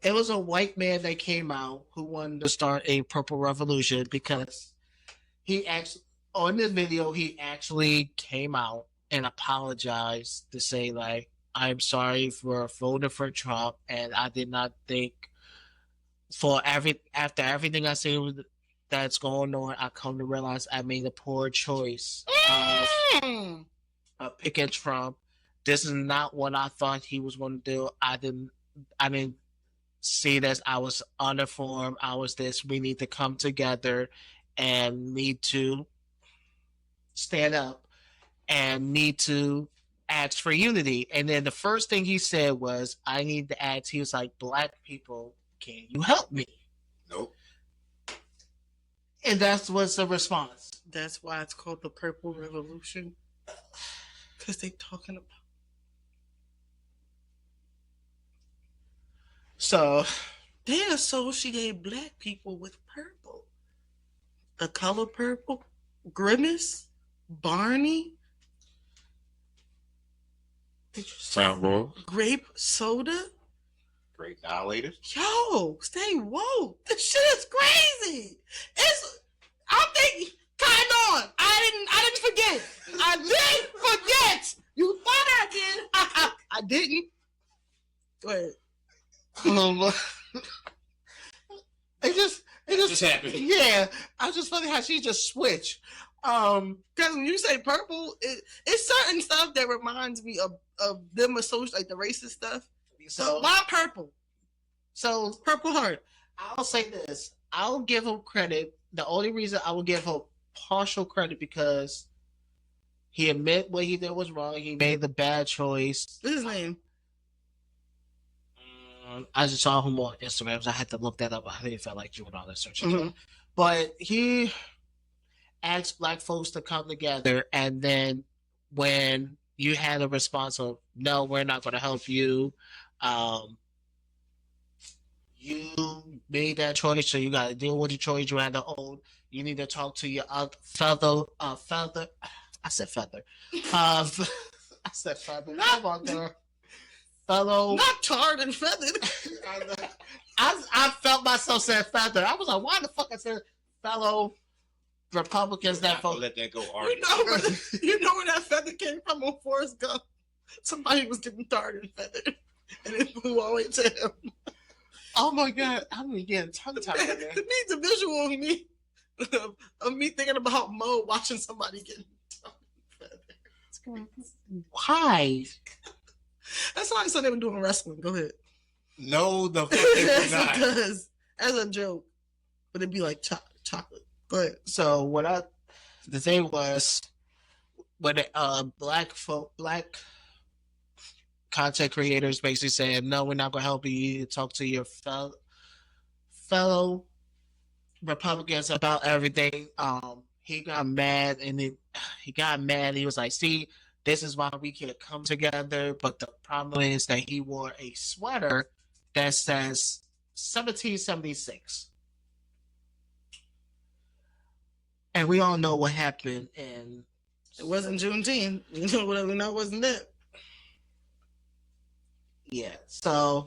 it was a white man that came out who wanted to start a Purple Revolution because he actually, on the video, he actually came out and apologized to say, like, I'm sorry for voting for Trump, and I did not think after everything I see that's going on, I come to realize I made a poor choice of picking Trump. This is not what I thought he was going to do. I didn't see this. I was uninformed. I was this. We need to come together and need to stand up and need to ask for unity. And then the first thing he said was, I need to ask, he was like, Black people, can you help me? Nope. And that was the response. That's why it's called the Purple Revolution. Because they talking about. So They associate Black people with purple. The color purple, Grimace, Barney, Sound roll. grape soda. Great annihilators. Yo, stay woke. This shit is crazy. I think, kind on. I didn't forget. I didn't forget. You thought I did. I didn't. Go ahead. it just happened. Yeah, I was just funny how she just switched. Because when you say purple, it's certain stuff that reminds me of them associating, like the racist stuff. So why purple? So Purple Heart. I'll say this. I'll give him credit. The only reason I will give him partial credit because he admit what he did was wrong. He made the bad choice. What's his name? I just saw him on Instagram, so I had to look that up. I didn't feel like doing all that searching. Mm-hmm. But he asked Black folks to come together, and then when you had a response of, no, we're not going to help you, you made that choice, so you got to deal with your choice. You had to own. You need to talk to your feather. I said feather. I said feather. Come on, girl. Fellow. Not tarred and feathered. I felt myself saying feather. I was like, why the fuck I said fellow Republicans that vote? Let that go. You know where that feather came from on Forrest Gump? Somebody was getting tarred and feathered, and it flew all the way to him. Oh my god, I'm getting tongue-tied. It needs a visual of me thinking about Mo watching somebody getting tarred and feathered. Why? That's like something they were doing wrestling. Go ahead. No, the fuck it not. Because as a joke, but it'd be like chocolate. But so the thing was when black content creators basically saying, no, we're not going to help you. You need to talk to your fellow Republicans about everything. He got mad He was like, see, this is why we can't come together. But the problem is that he wore a sweater that says 1776. And we all know what happened. And it wasn't Juneteenth. You know what we know it wasn't that. Yeah. So,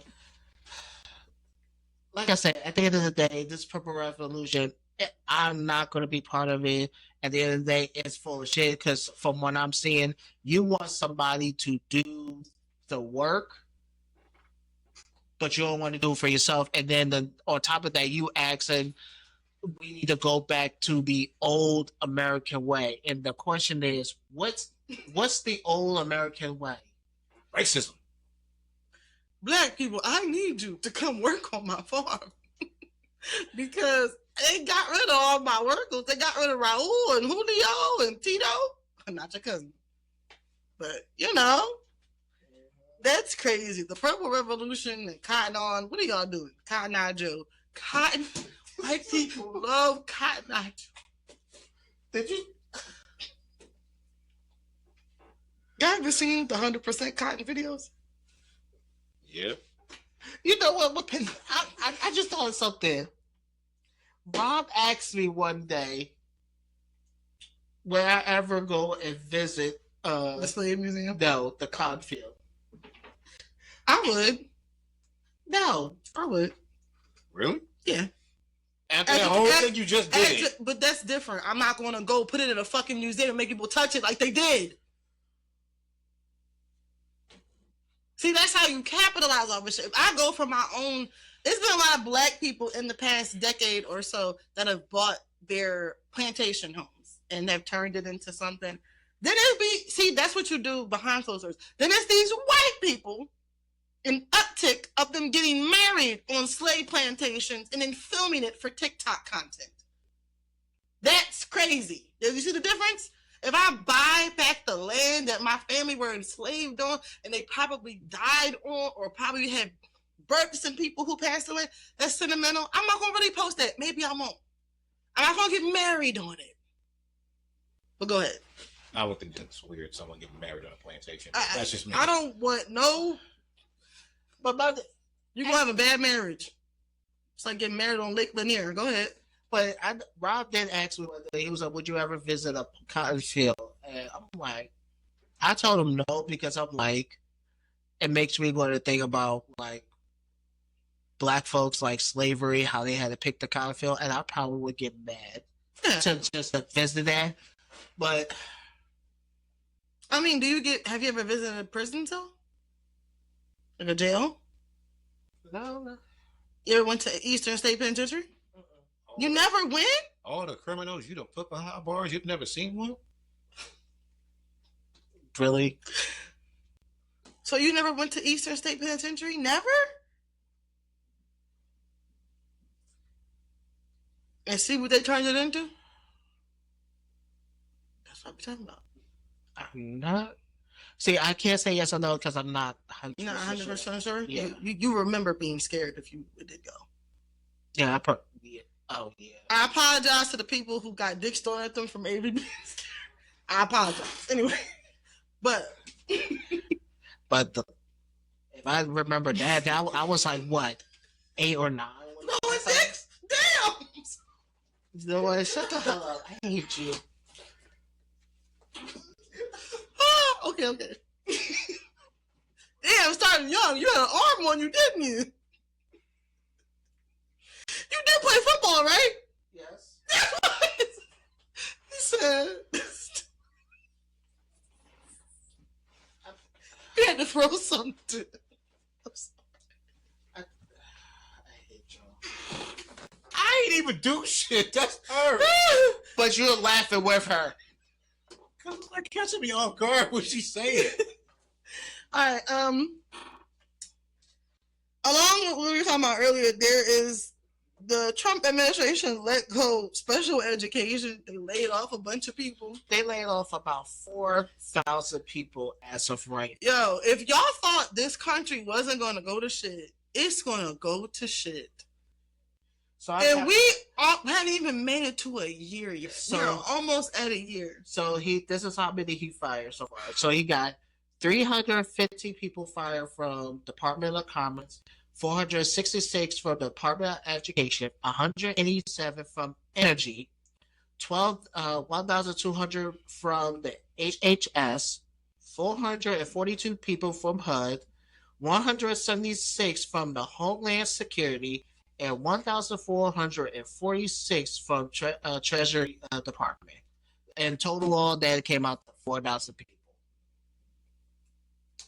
like I said, at the end of the day, this Purple Revolution, I'm not going to be part of it. At the end of the day, it's full of shit because from what I'm seeing, you want somebody to do the work but you don't want to do it for yourself. And then on top of that, you asking, we need to go back to the old American way. And the question is, what's the old American way? Racism. Black people, I need you to come work on my farm. Because they got rid of all my workers. They got rid of Raul and Julio and Tito. Not your cousin. But, that's crazy. The Purple Revolution and Cotton On. What are y'all doing? Cotton Eye Joe. White people love Cotton Eye Joe. Did you? Y'all ever seen the 100% Cotton videos? Yep. You know what? I just thought of something. Rob asked me one day, will I ever go and visit the Slave Museum? No, the cotton field. I would. No, I would. Really? Yeah. After that whole thing you just did. But that's different. I'm not going to go put it in a fucking museum and make people touch it like they did. See, that's how you capitalize off of shit. If I go for my own, there's been a lot of black people in the past decade or so that have bought their plantation homes and have turned it into something. Then it'll be, see, that's what you do behind closed doors. Then it's these white people, an uptick of them getting married on slave plantations and then filming it for TikTok content. That's crazy. Do you see the difference? If I buy back the land that my family were enslaved on and they probably died on or probably had births and people who passed away, that's sentimental. I'm not going to really post that. Maybe I won't. I'm not going to get married on it. But go ahead. I would think that's weird, someone getting married on a plantation. That's just me. I don't want, no. But you're going to have a bad marriage. It's like getting married on Lake Lanier. Go ahead. But Rob did ask me one day, he was like, would you ever visit a cotton field? And I'm like, I told him no, because I'm like, it makes me want to think about like black folks, like slavery, how they had to pick the cotton field, and I probably would get mad to just to visit that. But I mean, have you ever visited a prison cell? Like a jail? No. You ever went to Eastern State Penitentiary? You never went? All the criminals you done put behind bars, you've never seen one? Really? So you never went to Eastern State Penitentiary? Never? And see what they turned it into? That's what I'm talking about. I'm not. See, I can't say yes or no because I'm not 100% You're not 100% sure? Yeah. You remember being scared if you did go. Yeah, I probably. Yeah. Oh, yeah. I apologize to the people who got dicks thrown at them from Avery. I apologize. Anyway. But if I remember that I was like, what, 8 or 9? No, it's 6? Damn! You know what? Shut the hell up. I hate you. Okay. Damn, starting young. You had an arm on you, didn't you? You did play football, right? Yes. He said he had to throw something. I hate you. I ain't even do shit. That's her. But you're laughing with her. Cause like catching me off guard when she saying. All right. Along with what we were talking about earlier, there is the Trump administration let go special education. They laid off a bunch of people. They laid off about 4,000 people as of right. Yo, if y'all thought this country wasn't going to go to shit, it's going to go to shit. So we haven't even made it to a year yet. So we're almost at a year. So this is how many he fired so far. So he got 350 people fired from Department of Commerce, 466 from the Department of Education, 187 from Energy, 1,200 from the HHS, 442 people from HUD, 176 from the Homeland Security, and 1,446 from Treasury Department. And total all that came out to 4,000 people.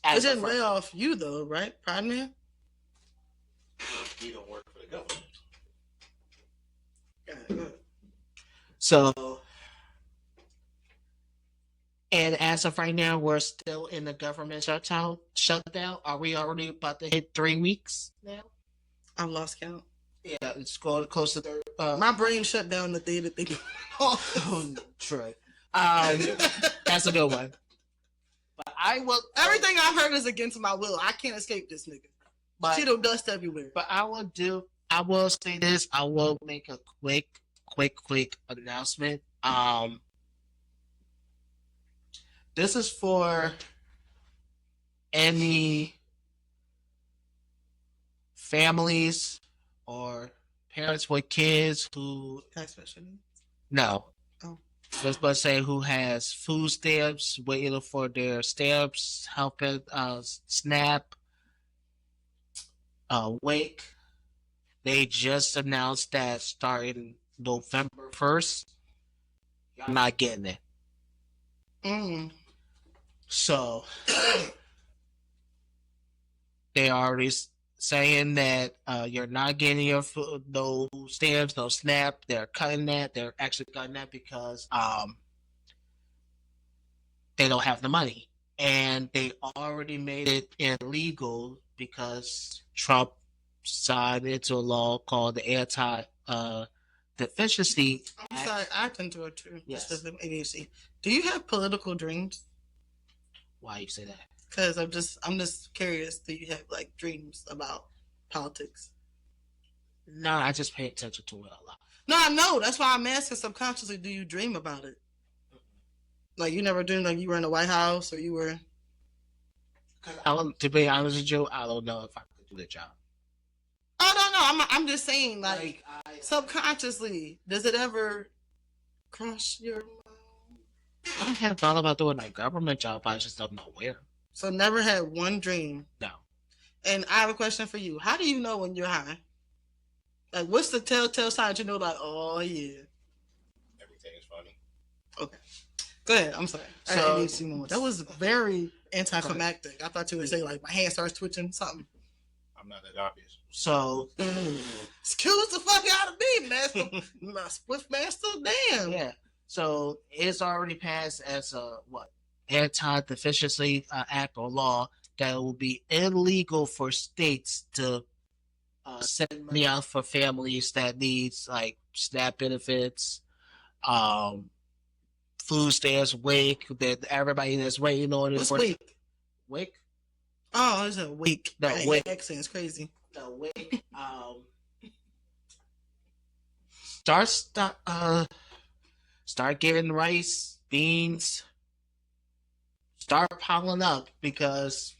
It didn't lay off you though, right, Pride Man? He don't work for the government. So, and as of right now, we're still in the government shutdown. Are we already about to hit 3 weeks now? I've lost count. Yeah, it's going close to third. My brain shut down the day that they. True. That's a good one. But I will. Everything I heard is against my will. I can't escape this nigga. But Cheeto dust everywhere. But I will say this. I will make a quick announcement. This is for any families or parents with kids who no. Oh. Let's say who has food stamps, waiting for their stamps, helping SNAP, WAKE. They just announced that starting November 1st, y'all not getting it. So they already saying that you're not getting your food, no stamps, no SNAP. They're cutting that. They're actually cutting that because they don't have the money, and they already made it illegal because Trump signed into a law called the Anti-Deficiency I'm sorry, I can do it too. Yes. ADHD. Do you have political dreams? Why you say that? Because I'm just curious. Do you have like dreams about politics? No, I just pay attention to it a lot. No, I know. That's why I'm asking subconsciously. Do you dream about it? Like you never dreamed like you were in the White House or you were. To be honest with you, I don't know if I could do the job. Oh no, I'm just saying like subconsciously. Does it ever cross your mind? I have thought about doing a government job. I just don't know where. So never had one dream. No. And I have a question for you. How do you know when you're high? Like, what's the telltale sign that you know? Like, oh yeah. Everything is funny. Okay. Go ahead. I'm sorry. So that was very anticlimactic. I thought you would say like my hand starts twitching something. I'm not that obvious. So excuse the fuck out of me, master. My swift master. Damn. Yeah. So it's already passed as a Anti-Deficiency Act or law that it will be illegal for states to send money out for families that needs like SNAP benefits, food stamps, WAKE, that everybody that's waiting on it. What's WAKE? WAKE? Oh, it's a WAKE. No, WAKE. Accent's crazy. The WAKE. Start getting rice, beans. Start piling up because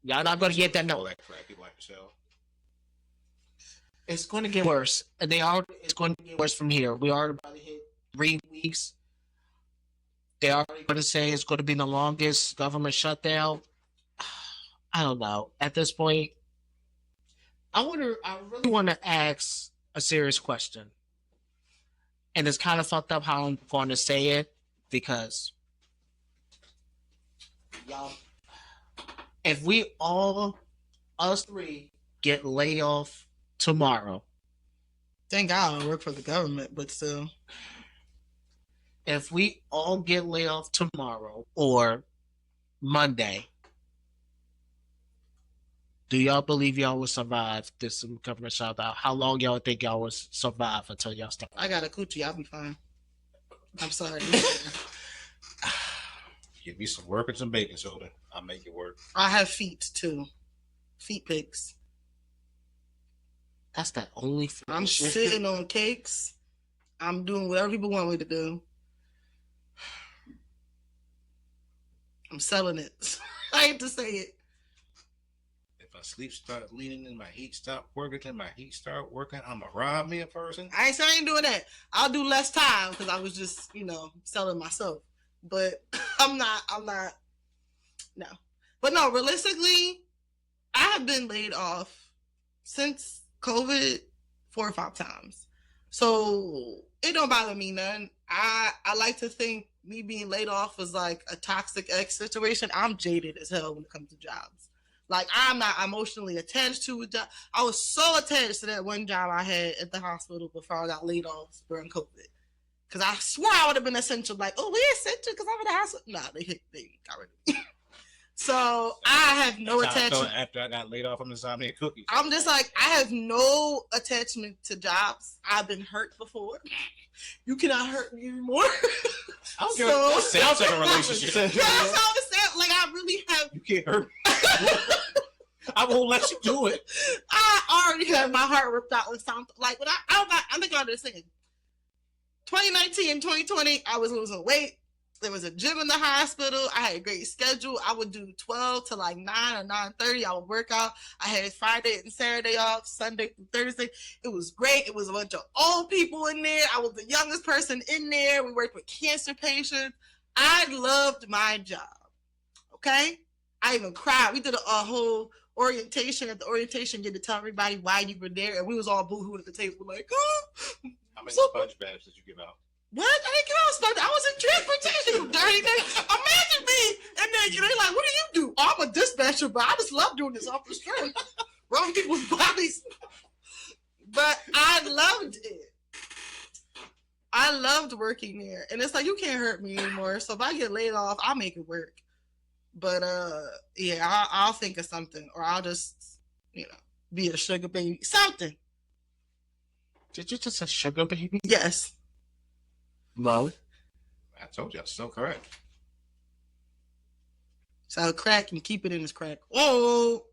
y'all not going to get that. No, Like people like yourself. It's going to get worse, and it's going to get worse from here. We are about to hit 3 weeks. They are going to say it's going to be the longest government shutdown. I don't know. At this point, I really want to ask a serious question, and it's kind of fucked up how I'm going to say it because y'all, if we all, us three, get laid off tomorrow. Thank God I don't work for the government, but still. If we all get laid off tomorrow or Monday, do y'all believe y'all will survive this government shutdown? How long y'all think y'all will survive until y'all start? I got a coochie. I'll be fine. I'm sorry. Give me some work and some baking soda. I'll make it work. I have feet too. Feet pics. That's the only thing. I'm sitting on cakes. I'm doing whatever people want me to do. I'm selling it. I hate to say it. If my sleep start leaning and my heat stop working and my heat start working, I'm going to rob me a person. I ain't doing that. I'll do less time because I was just, selling myself. But I'm not, no. But no, realistically, I have been laid off since COVID 4 or 5 times. So it don't bother me none. I like to think me being laid off was like a toxic ex situation. I'm jaded as hell when it comes to jobs. Like, I'm not emotionally attached to a job. I was so attached to that one job I had at the hospital before I got laid off during COVID. Because I swear I would have been essential. Like, oh, we're essential because I'm in the hospital. Nah, they got rid of me. So I have no attachment. After I got laid off from Insomnia Cookies, I'm just like, I have no attachment to jobs. I've been hurt before. You cannot hurt me anymore. I don't care. That sounds like a relationship. Yeah, that's how it sounds. Like, I really have. You can't hurt me. I won't let you do it. I already had my heart ripped out with something. Like, when I think I understand. 2019 and 2020, I was losing weight. There was a gym in the hospital. I had a great schedule. I would do 12 to like 9 or 9:30. I would work out. I had Friday and Saturday off, Sunday through Thursday. It was great. It was a bunch of old people in there. I was the youngest person in there. We worked with cancer patients. I loved my job. Okay? I even cried. We did a whole orientation. At the orientation, you had to tell everybody why you were there. And we was all boo-hooing at the table like, oh. How many sponge baths did you give out? What? I didn't get out sponge. I was in transportation, you dirty nigga. Imagine me. And then they like, what do you do? Oh, I'm a dispatcher, but I just love doing this off the street. Wrong people's bodies. But I loved it. I loved working there. And it's like, you can't hurt me anymore. So if I get laid off, I'll make it work. But yeah, I'll think of something. Or I'll just, be a sugar baby. Something. Did you just say sugar baby? Yes. No. I told you, that's so correct. So I'll crack and keep it in his crack. Oh.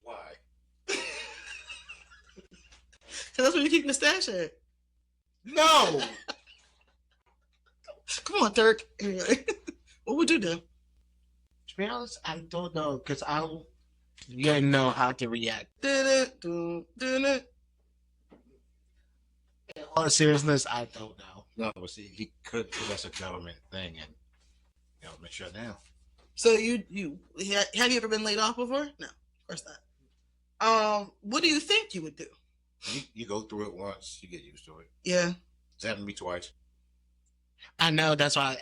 Why? Because that's where you keep the stash at. No. Come on, Turk. Anyway, what would you do? To be honest, I don't know because I don't yet know how to react. In all seriousness, I don't know. No, but see, he could, because that's a government thing, and government shut down. So have you ever been laid off before? No, of course not. What do you think you would do? You go through it once, you get used to it. Yeah. It's happened to me twice. I know, that's why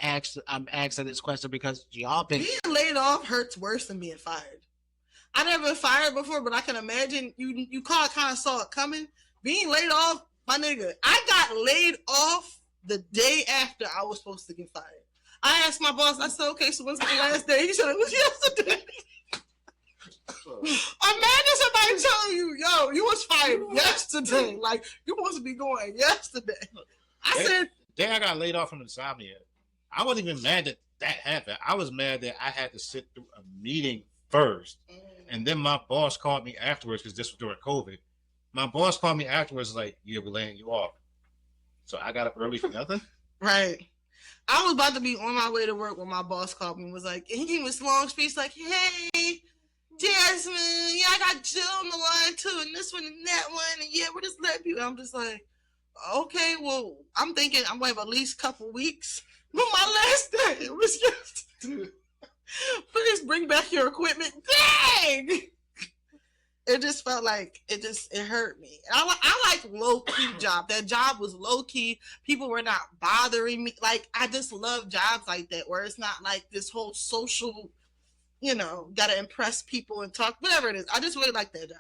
I'm asking this question because y'all been being laid off hurts worse than being fired. I never been fired before, but I can imagine you kind of saw it coming. Being laid off, my nigga, I got laid off the day after I was supposed to get fired. I asked my boss, I said, okay, so when's the last day? He said it was yesterday. Imagine somebody telling you, yo, you was fired yesterday. Like, you supposed to be going yesterday. I said, day I got laid off from Insomnia, I wasn't even mad that happened. I was mad that I had to sit through a meeting first. And then my boss called me afterwards, because this was during COVID. My boss called me afterwards like, yeah, we're laying you off. So I got up early for nothing? Right. I was about to be on my way to work when my boss called me and was like, and he gave me this long speech like, hey, Jasmine, yeah, I got Jill on the line too, and this one and that one, and yeah, we're just letting people. I'm just like, okay, well, I'm thinking I'm going to have at least a couple weeks. But my last day, it was yesterday. Please bring back your equipment. Dang! It just felt like it hurt me. And I like low-key job. That job was low-key. People were not bothering me. Like, I just love jobs like that where it's not like this whole social, gotta impress people and talk, whatever it is. I just really like that job.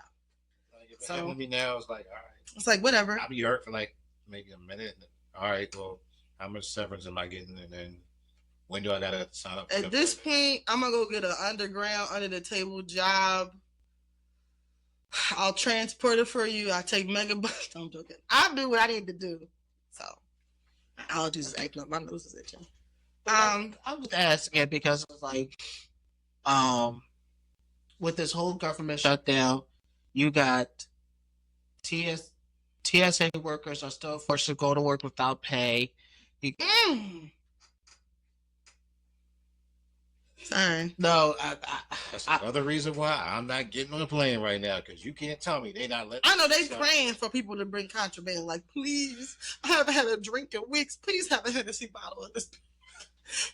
So with me now, it's like, all right. It's like, whatever. I'll be hurt for like maybe a minute. All right, well, how much severance am I getting? And then when do I gotta sign up? At this point, I'm gonna go get an underground, under the table job. I'll transport it for you. I'll take megabucks. I'm joking. I'll do what I need to do. So I'll just acting up. My nose is itching. I'm just asking it because it's like, with this whole government shutdown, you got TSA workers are still forced to go to work without pay. Sorry. No, that's another reason why I'm not getting on a plane right now, because you can't tell me they not letting. I know they praying for people to bring contraband. Like, please, I haven't had a drink in weeks. Please have a Hennessy bottle of this.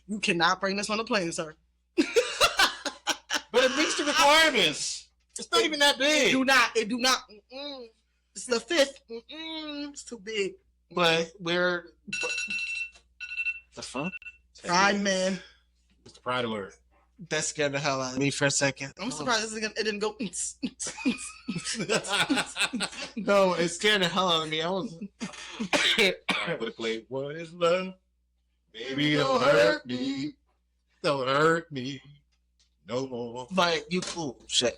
You cannot bring this on the plane, sir. But it meets the requirements. It's not even that big. It do not. It's the fifth. It's too big. But the fuck? Pride man. It's the pride alert. That scared the hell out of me for a second. I'm surprised it didn't go. No, it scared the hell out of me. I was. But play what is love? Baby, don't hurt me. Don't hurt me no more. But you cool. Shit.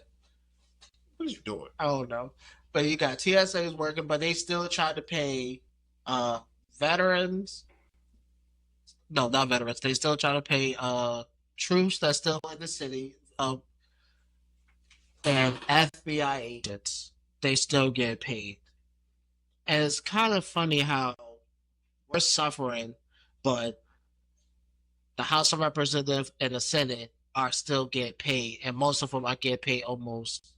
What are you doing? I don't know. But you got TSA is working, but they still try to pay veterans. No, not veterans. They still try to pay troops that's still in the city and FBI agents. They still get paid. And it's kind of funny how we're suffering, but the House of Representatives and the Senate are still getting paid, and most of them are getting paid almost.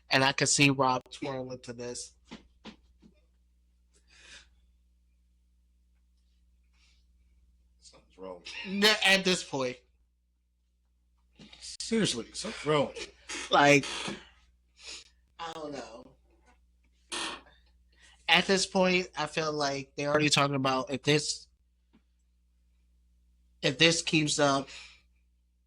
And I can see Rob twirling to this. Something's wrong. At this point. Seriously, something's wrong. Like, I don't know. At this point, I feel like they're already talking about if this keeps up,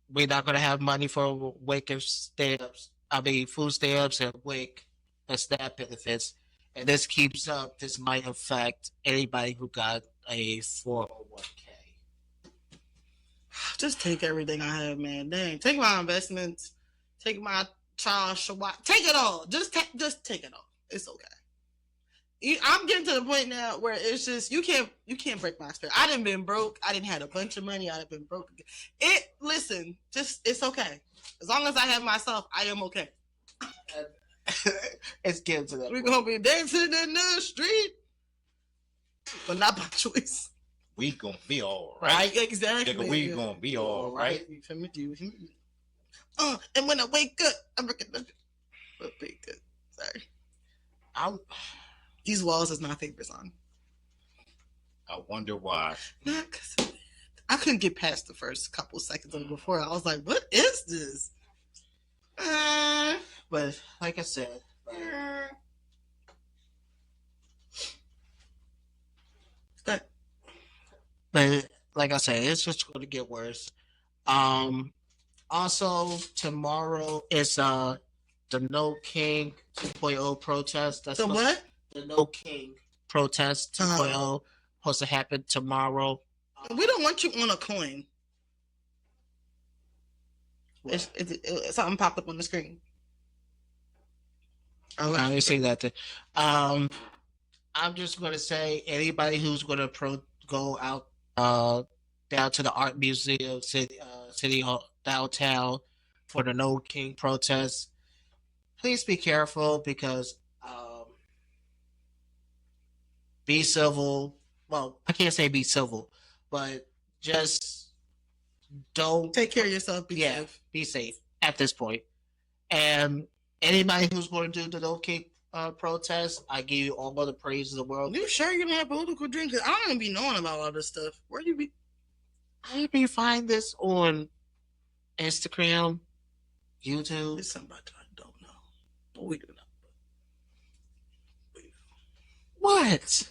we're not gonna have money for WIC and stamps. I mean, food stamps and WIC and SNAP benefits. And this keeps up, this might affect anybody who got a 401k. Just take everything I have, man. Dang, take my investments, take my child Shawat, take it all. Just take it all. It's okay. I'm getting to the point now where it's just you can't break my spirit. I didn't been broke. I didn't have a bunch of money. I didn't been broke. Listen, it's okay. As long as I have myself, I am okay. It's getting to that. We're gonna be dancing in the street, but not by choice. We gonna be all right. Exactly. Nigga, we gonna be all right. You feel me? And when I wake up, I'm recognize. Be good. Sorry. These Walls is my favorite song. I wonder why. Not because I couldn't get past the first couple seconds of it before. I was like, "What is this?" But like I said, but like I said, it's just going to get worse. Also tomorrow is the No King 2.0 protest. That's the what? The No King protest 2.0 supposed to happen tomorrow. We don't want you on a coin. It's something popped up on the screen. I didn't see that. I'm just going to say anybody who's going to go out down to the art museum, city hall downtown for the No King protest, please be careful because be civil. Well, I can't say be civil, but just don't take care of yourself. Be safe. Be safe at this point. And anybody who's going to do the No King protest, I give you all the praise in the world. You sure you're gonna have political drink? I don't even be knowing about all this stuff. Where you be? I be find this on Instagram, YouTube. It's something I don't know, but we do know. What?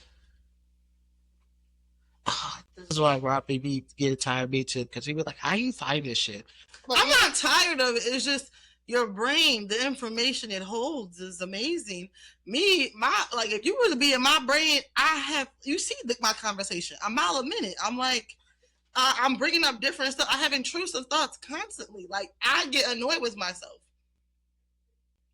This is why Robbie be getting tired of me too, because he be like, "How you find this shit?" Like, I'm not tired of it. It's just your brain, the information it holds is amazing. If you were to be in my brain, you see my conversation a mile a minute. I'm like, I'm bringing up different stuff. I have intrusive thoughts constantly. Like, I get annoyed with myself.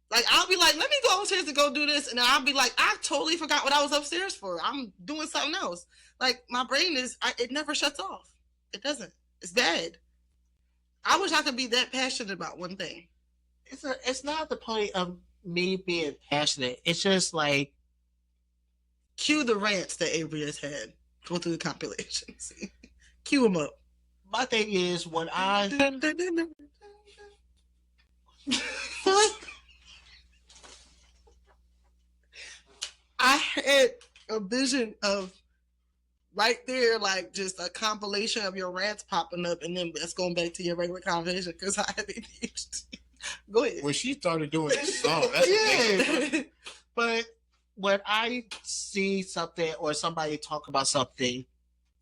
Like, I'll be like, let me go upstairs to go do this. And then I'll be like, I totally forgot what I was upstairs for. I'm doing something else. Like, my brain it never shuts off. It doesn't. It's bad. I wish I could be that passionate about one thing. It's not the point of me being passionate. It's just like, cue the rants that Avery has had. Go through the compilations. Cue them up. My thing is when I had a vision of right there, like just a compilation of your rants popping up, and then that's going back to your regular conversation because I have ADHD. Go ahead. When she started doing this song, that's amazing. But when I see something or somebody talk about something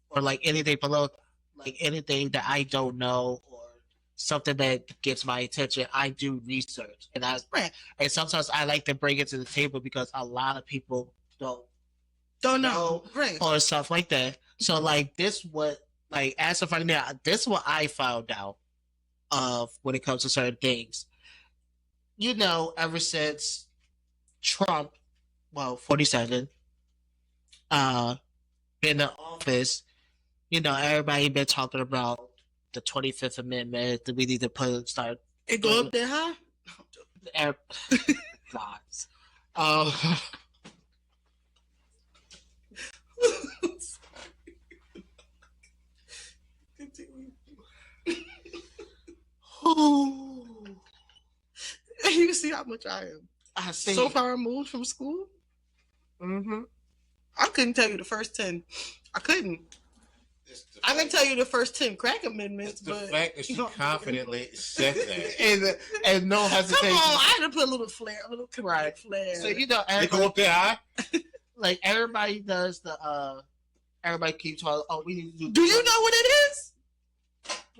or like anything below, like anything that I don't know or something that gets my attention, I do research. And sometimes I like to bring it to the table because a lot of people don't know right, or stuff like that. So like this as of right now, this is what I found out of when it comes to certain things. Ever since Trump, 47, been in office, everybody been talking about the 25th Amendment, that we need to start. It go up there high? Gods. You see how much I am. I see. So far removed from school. Mm-hmm. I couldn't tell you the first 10. I couldn't. I can tell you the first 10 crack amendments, the but fact that she confidently said that and no hesitation. Come on, I had to put a little flair, a little right flair. So they go up there high. Like everybody does the everybody keeps talking. Oh, we need to do. Do you know what it is?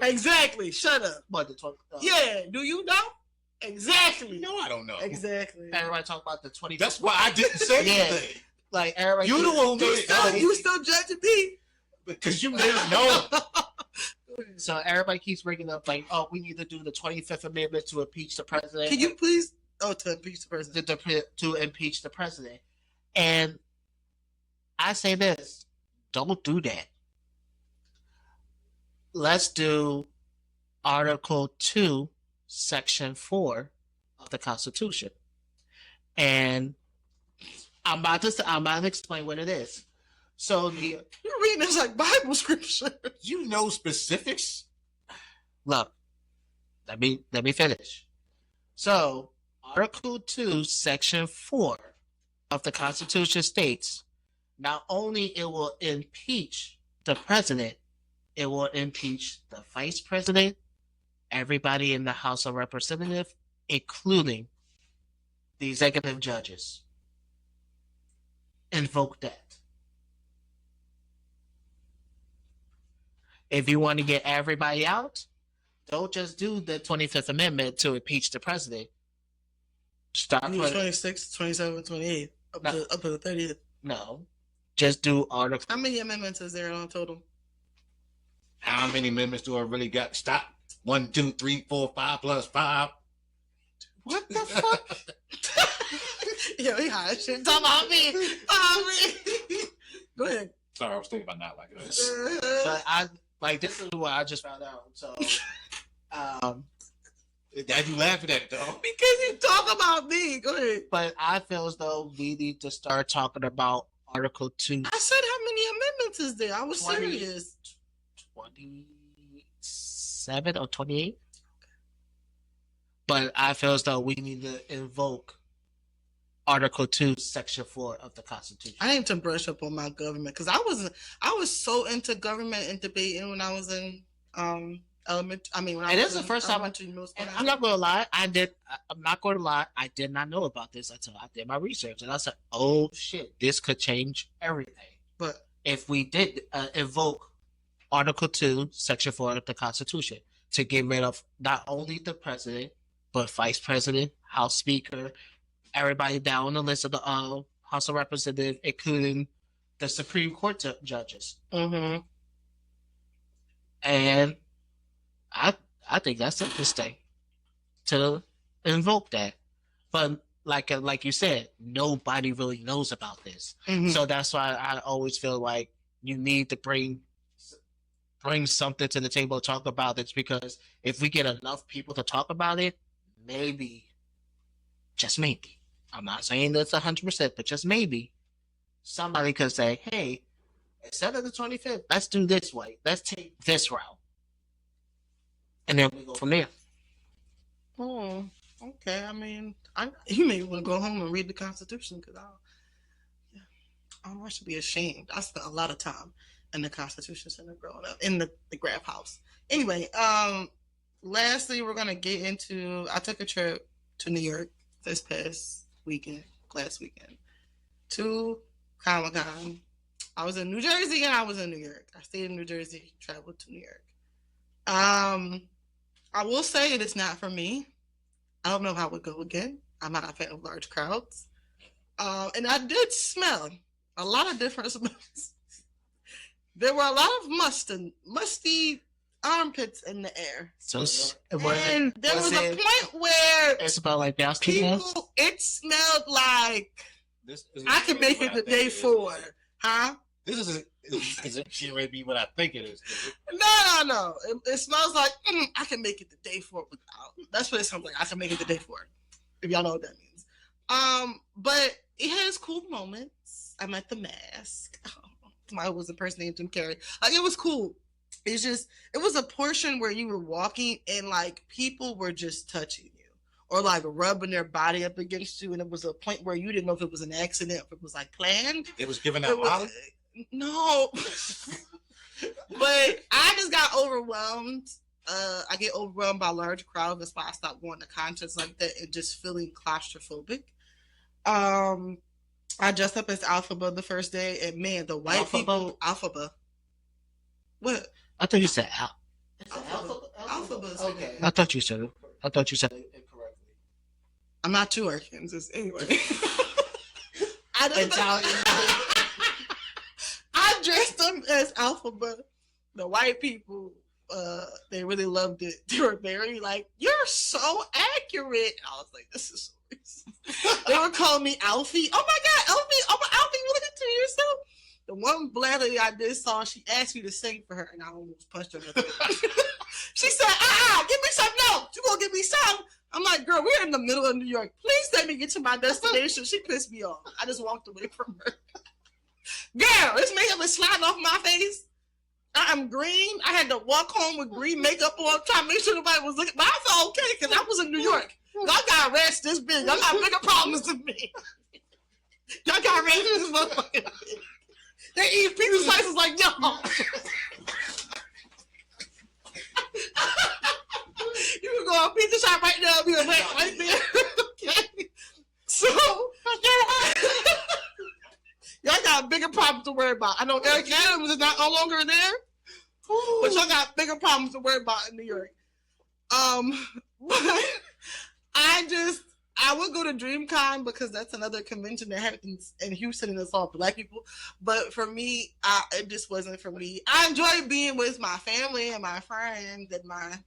Exactly. Shut up. But the yeah. Do you know? Exactly. No, I don't know. Exactly. Everybody talk about the 20. That's why I didn't say anything. Like everybody. You the one who made it. You still judging me because you didn't know. So everybody keeps bringing up like, oh, we need to do the 25th Amendment to impeach the president. Can you please? Oh, to impeach the president. To impeach the president. And I say this: don't do that. Let's do Article 2, Section 4 of the Constitution, and I'm about to explain what it is. So you're reading this like Bible scripture. You know specifics. Look, let me finish. So Article 2, Section 4 of the Constitution states, not only it will impeach the president, it will impeach the vice president, everybody in the House of Representatives, including the executive judges. Invoke that. If you want to get everybody out, don't just do the 25th Amendment to impeach the president. Stop. 26, 27, 28, up to the 30th. No. Just do Article. How many amendments is there on total? How many amendments do I really got? Stop. 1, 2, 3, 4, 5 plus 5. What the fuck? Yo, he high shit. Talk about me. Go ahead. Sorry, I was thinking about not like this. But this is what I just found out. So, Dad, you laughing at it though? Because you talk about me. Go ahead. But I feel as though we need to start talking about Article 2. I said how many amendments is there? I was 20, serious. 27 or 28. But I feel as though we need to invoke Article 2, Section 4 of the Constitution. I need to brush up on my government because I was so into government and debating when I was in elementary. I mean, when I was the first time. And I'm not gonna lie. I'm not gonna lie. I did not know about this until I did my research, and I said, "Oh shit, this could change everything." But if we did invoke Article 2, Section 4 of the Constitution to get rid of not only the president but vice president, House Speaker, everybody down on the list of the House of Representatives, including the Supreme Court judges. Mm-hmm. And I think that's interesting to invoke that. But like you said, nobody really knows about this. Mm-hmm. So that's why I always feel like you need to bring something to the table to talk about this, because if we get enough people to talk about it, maybe, just maybe, I'm not saying that's 100%, but just maybe, somebody could say, hey, instead of the 25th, let's do this way. Let's take this route. And then we go from there. Oh, okay. I mean, you may want to go home and read the Constitution because I should be ashamed. I spent a lot of time in the Constitution Center growing up, in the Graf House. Anyway, lastly, we're going to get into, I took a trip to New York last weekend, to Comic-Con. I was in New Jersey and I was in New York. I stayed in New Jersey, traveled to New York. I will say it is not for me. I don't know how it would go again. I'm not a fan of large crowds. And I did smell a lot of different smells. There were a lot of musty armpits in the air. So and there was a point where it smelled like basketball. It smelled like I can make it the day for. Huh? This is getting ready to be what I think it is. No. It smells like I can make it the day for without. That's what it sounds like. I can make it the day for. If y'all know what that means. But it has cool moments. I met the Mask. I was a person named Jim Carrey. Like, it was cool. It's just, it was a portion where you were walking and like people were just touching you or like rubbing their body up against you, and it was a point where you didn't know if it was an accident, if it was like planned. It was giving out Molly? No. But I just got overwhelmed. I get overwhelmed by large crowds. That's why I stopped going to concerts like that and just feeling claustrophobic. I dressed up as Alphaba the first day, and man, the white people. Alphaba. What? I thought you said Alphaba. Okay. I thought you said it incorrectly. I'm not too Arkansas anyway. I dressed up as Alphaba. The white people, they really loved it. They were very like, "You're so accurate." I was like, "This is so racist." They were calling me Alfie. Oh my God, Alfie! Oh my Alfie, look at you yourself. The one black lady I did saw, she asked me to sing for her, and I almost punched her. She said, give me some notes. You gonna give me some? I'm like, girl, we're in the middle of New York. Please let me get to my destination. She pissed me off. I just walked away from her. Girl, this makeup is sliding off my face. I'm green. I had to walk home with green makeup on, trying to make sure nobody was looking. But I felt okay because I was in New York. Y'all got rats this big. Y'all got bigger problems than me. Y'all got rats this motherfucking big. They eat pizza slices like y'all. You can go on a pizza shop right now and be a rat right there. Okay. So, y'all got bigger problems to worry about. I know Eric Adams is no longer there, but y'all got bigger problems to worry about in New York. But I would go to DreamCon because that's another convention that happens in Houston and it's all black people. But for me, it just wasn't for me. I enjoy being with my family and my friends and my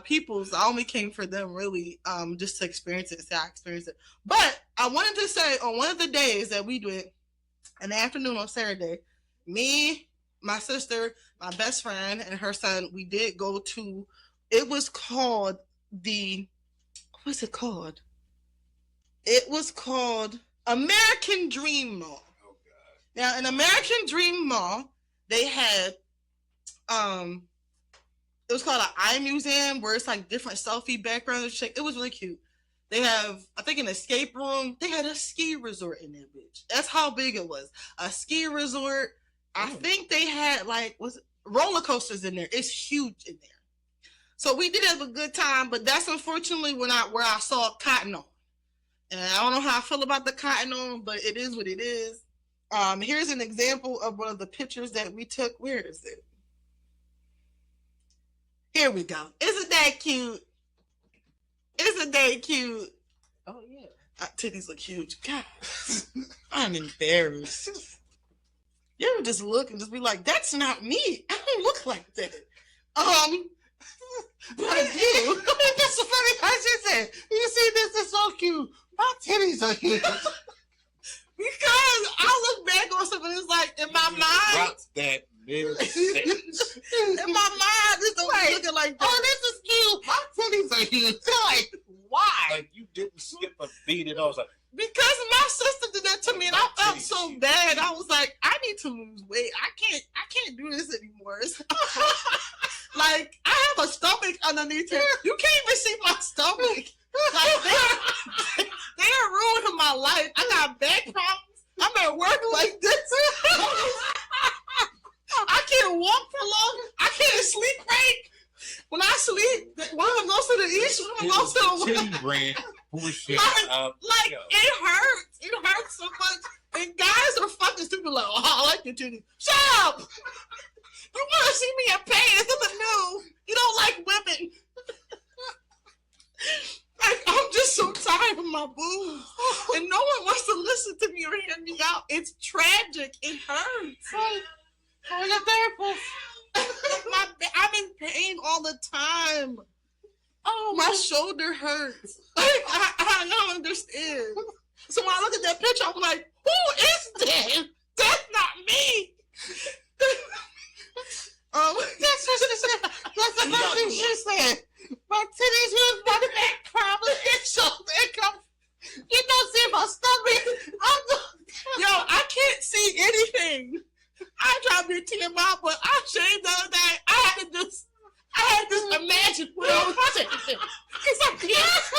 peoples. I only came for them really, just to experience it and say I experienced it. But I wanted to say on one of the days that we did in the afternoon on Saturday, me, my sister, my best friend, and her son, we did go to, it was called what's it called? It was called American Dream Mall. Oh, God. Now, in American Dream Mall, they had, it was called an eye museum where it's like different selfie backgrounds and shit. It was really cute. They have, I think, an escape room. They had a ski resort in that bitch. That's how big it was. A ski resort. I think they had roller coasters in there. It's huge in there. So we did have a good time, but that's unfortunately where I saw Cotton On. And I don't know how I feel about the Cotton On, but it is what it is. Here's an example of one of the pictures that we took. Where is it? Here we go. Isn't that cute? Isn't that cute? Oh, yeah. Titties look huge. God, I'm embarrassed. You ever just look and just be like, that's not me. I don't look like that. But you. That's so funny. I just said, you see, this is so cute. My titties are huge. Because I look back on something, it's like, in my mind. Drop that mid-sentence. In my mind, this don't looking like that. Oh, this is cute. My titties are huge. Like, why? Like, you didn't skip a beat and I was like, because my sister did that to me and I felt so bad. I was like, I need to lose weight. I can't do this anymore. Like, I have a stomach underneath here. You can't even see my stomach. Like, they are ruining my life. I got back problems. I'm at work like this. most of the titty brand bullshit. It hurts. It hurts so much. And guys are fucking stupid. Like, oh, I like your titties. Shut up. You want to see me in pain? It's nothing new. You don't like women. I'm just so tired of my boobs, and no one wants to listen to me or hear me out. It's tragic. It hurts. I'm a therapist. I'm in pain all the time. Oh, my shoulder hurts. I don't understand. So when I look at that picture, I'm like, who is that? That's not me. That's what she said. That's the first thing she said. My titties was my back problem. It's so they come. You don't see my stomach. Yo, I can't see anything. I tried to be TMI, but I shaved the other day. I had to imagine what I was watching. It's like, yes.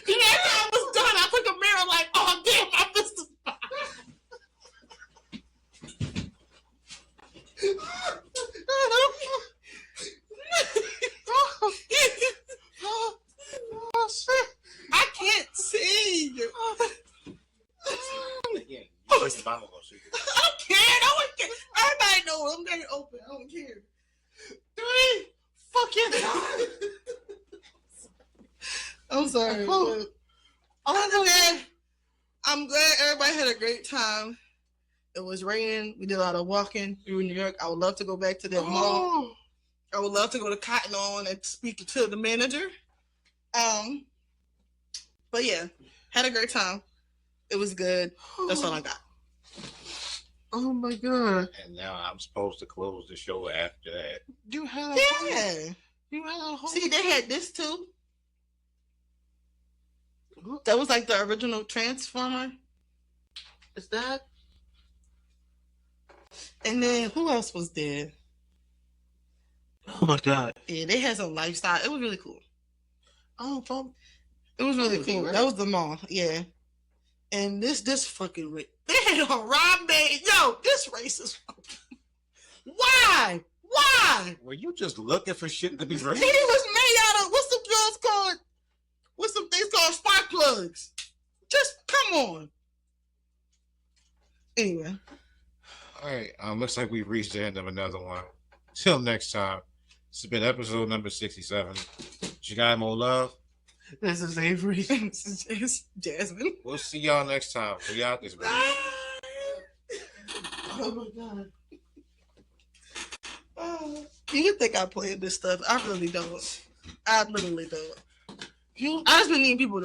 And after I was done, I took a mirror like, oh damn, I missed the spot. Oh shit! I can't see. I don't care. No one cares. Everybody knows I'm very open. I don't care. Fucking. I'm sorry. I'm glad everybody had a great time. It was raining. We did a lot of walking through New York. I would love to go back to that mall. I would love to go to Cotton On and speak to the manager. But yeah, had a great time. It was good. That's all I got. Oh my god! And now I'm supposed to close the show after that. You had You had a whole. See, they had this too. That was like the original Transformer. Is that? And then who else was there? Oh my god! Yeah, they had some lifestyle. It was really cool. Oh, it was really cool. Right? That was the mall. Yeah. And this fucking they had a Harambe. Yo, this racist. Why? Were you just looking for shit to be racist? He was made out of what's some drugs called? What's some things called spark plugs? Just come on. Anyway. All right. Looks like we've reached the end of another one. Till next time. This has been episode number 67. You got more love. This is Avery. This is Jasmine. We'll see y'all next time. We out this way. Oh my god. You think I play this stuff? I really don't. I literally don't. I just been needing people to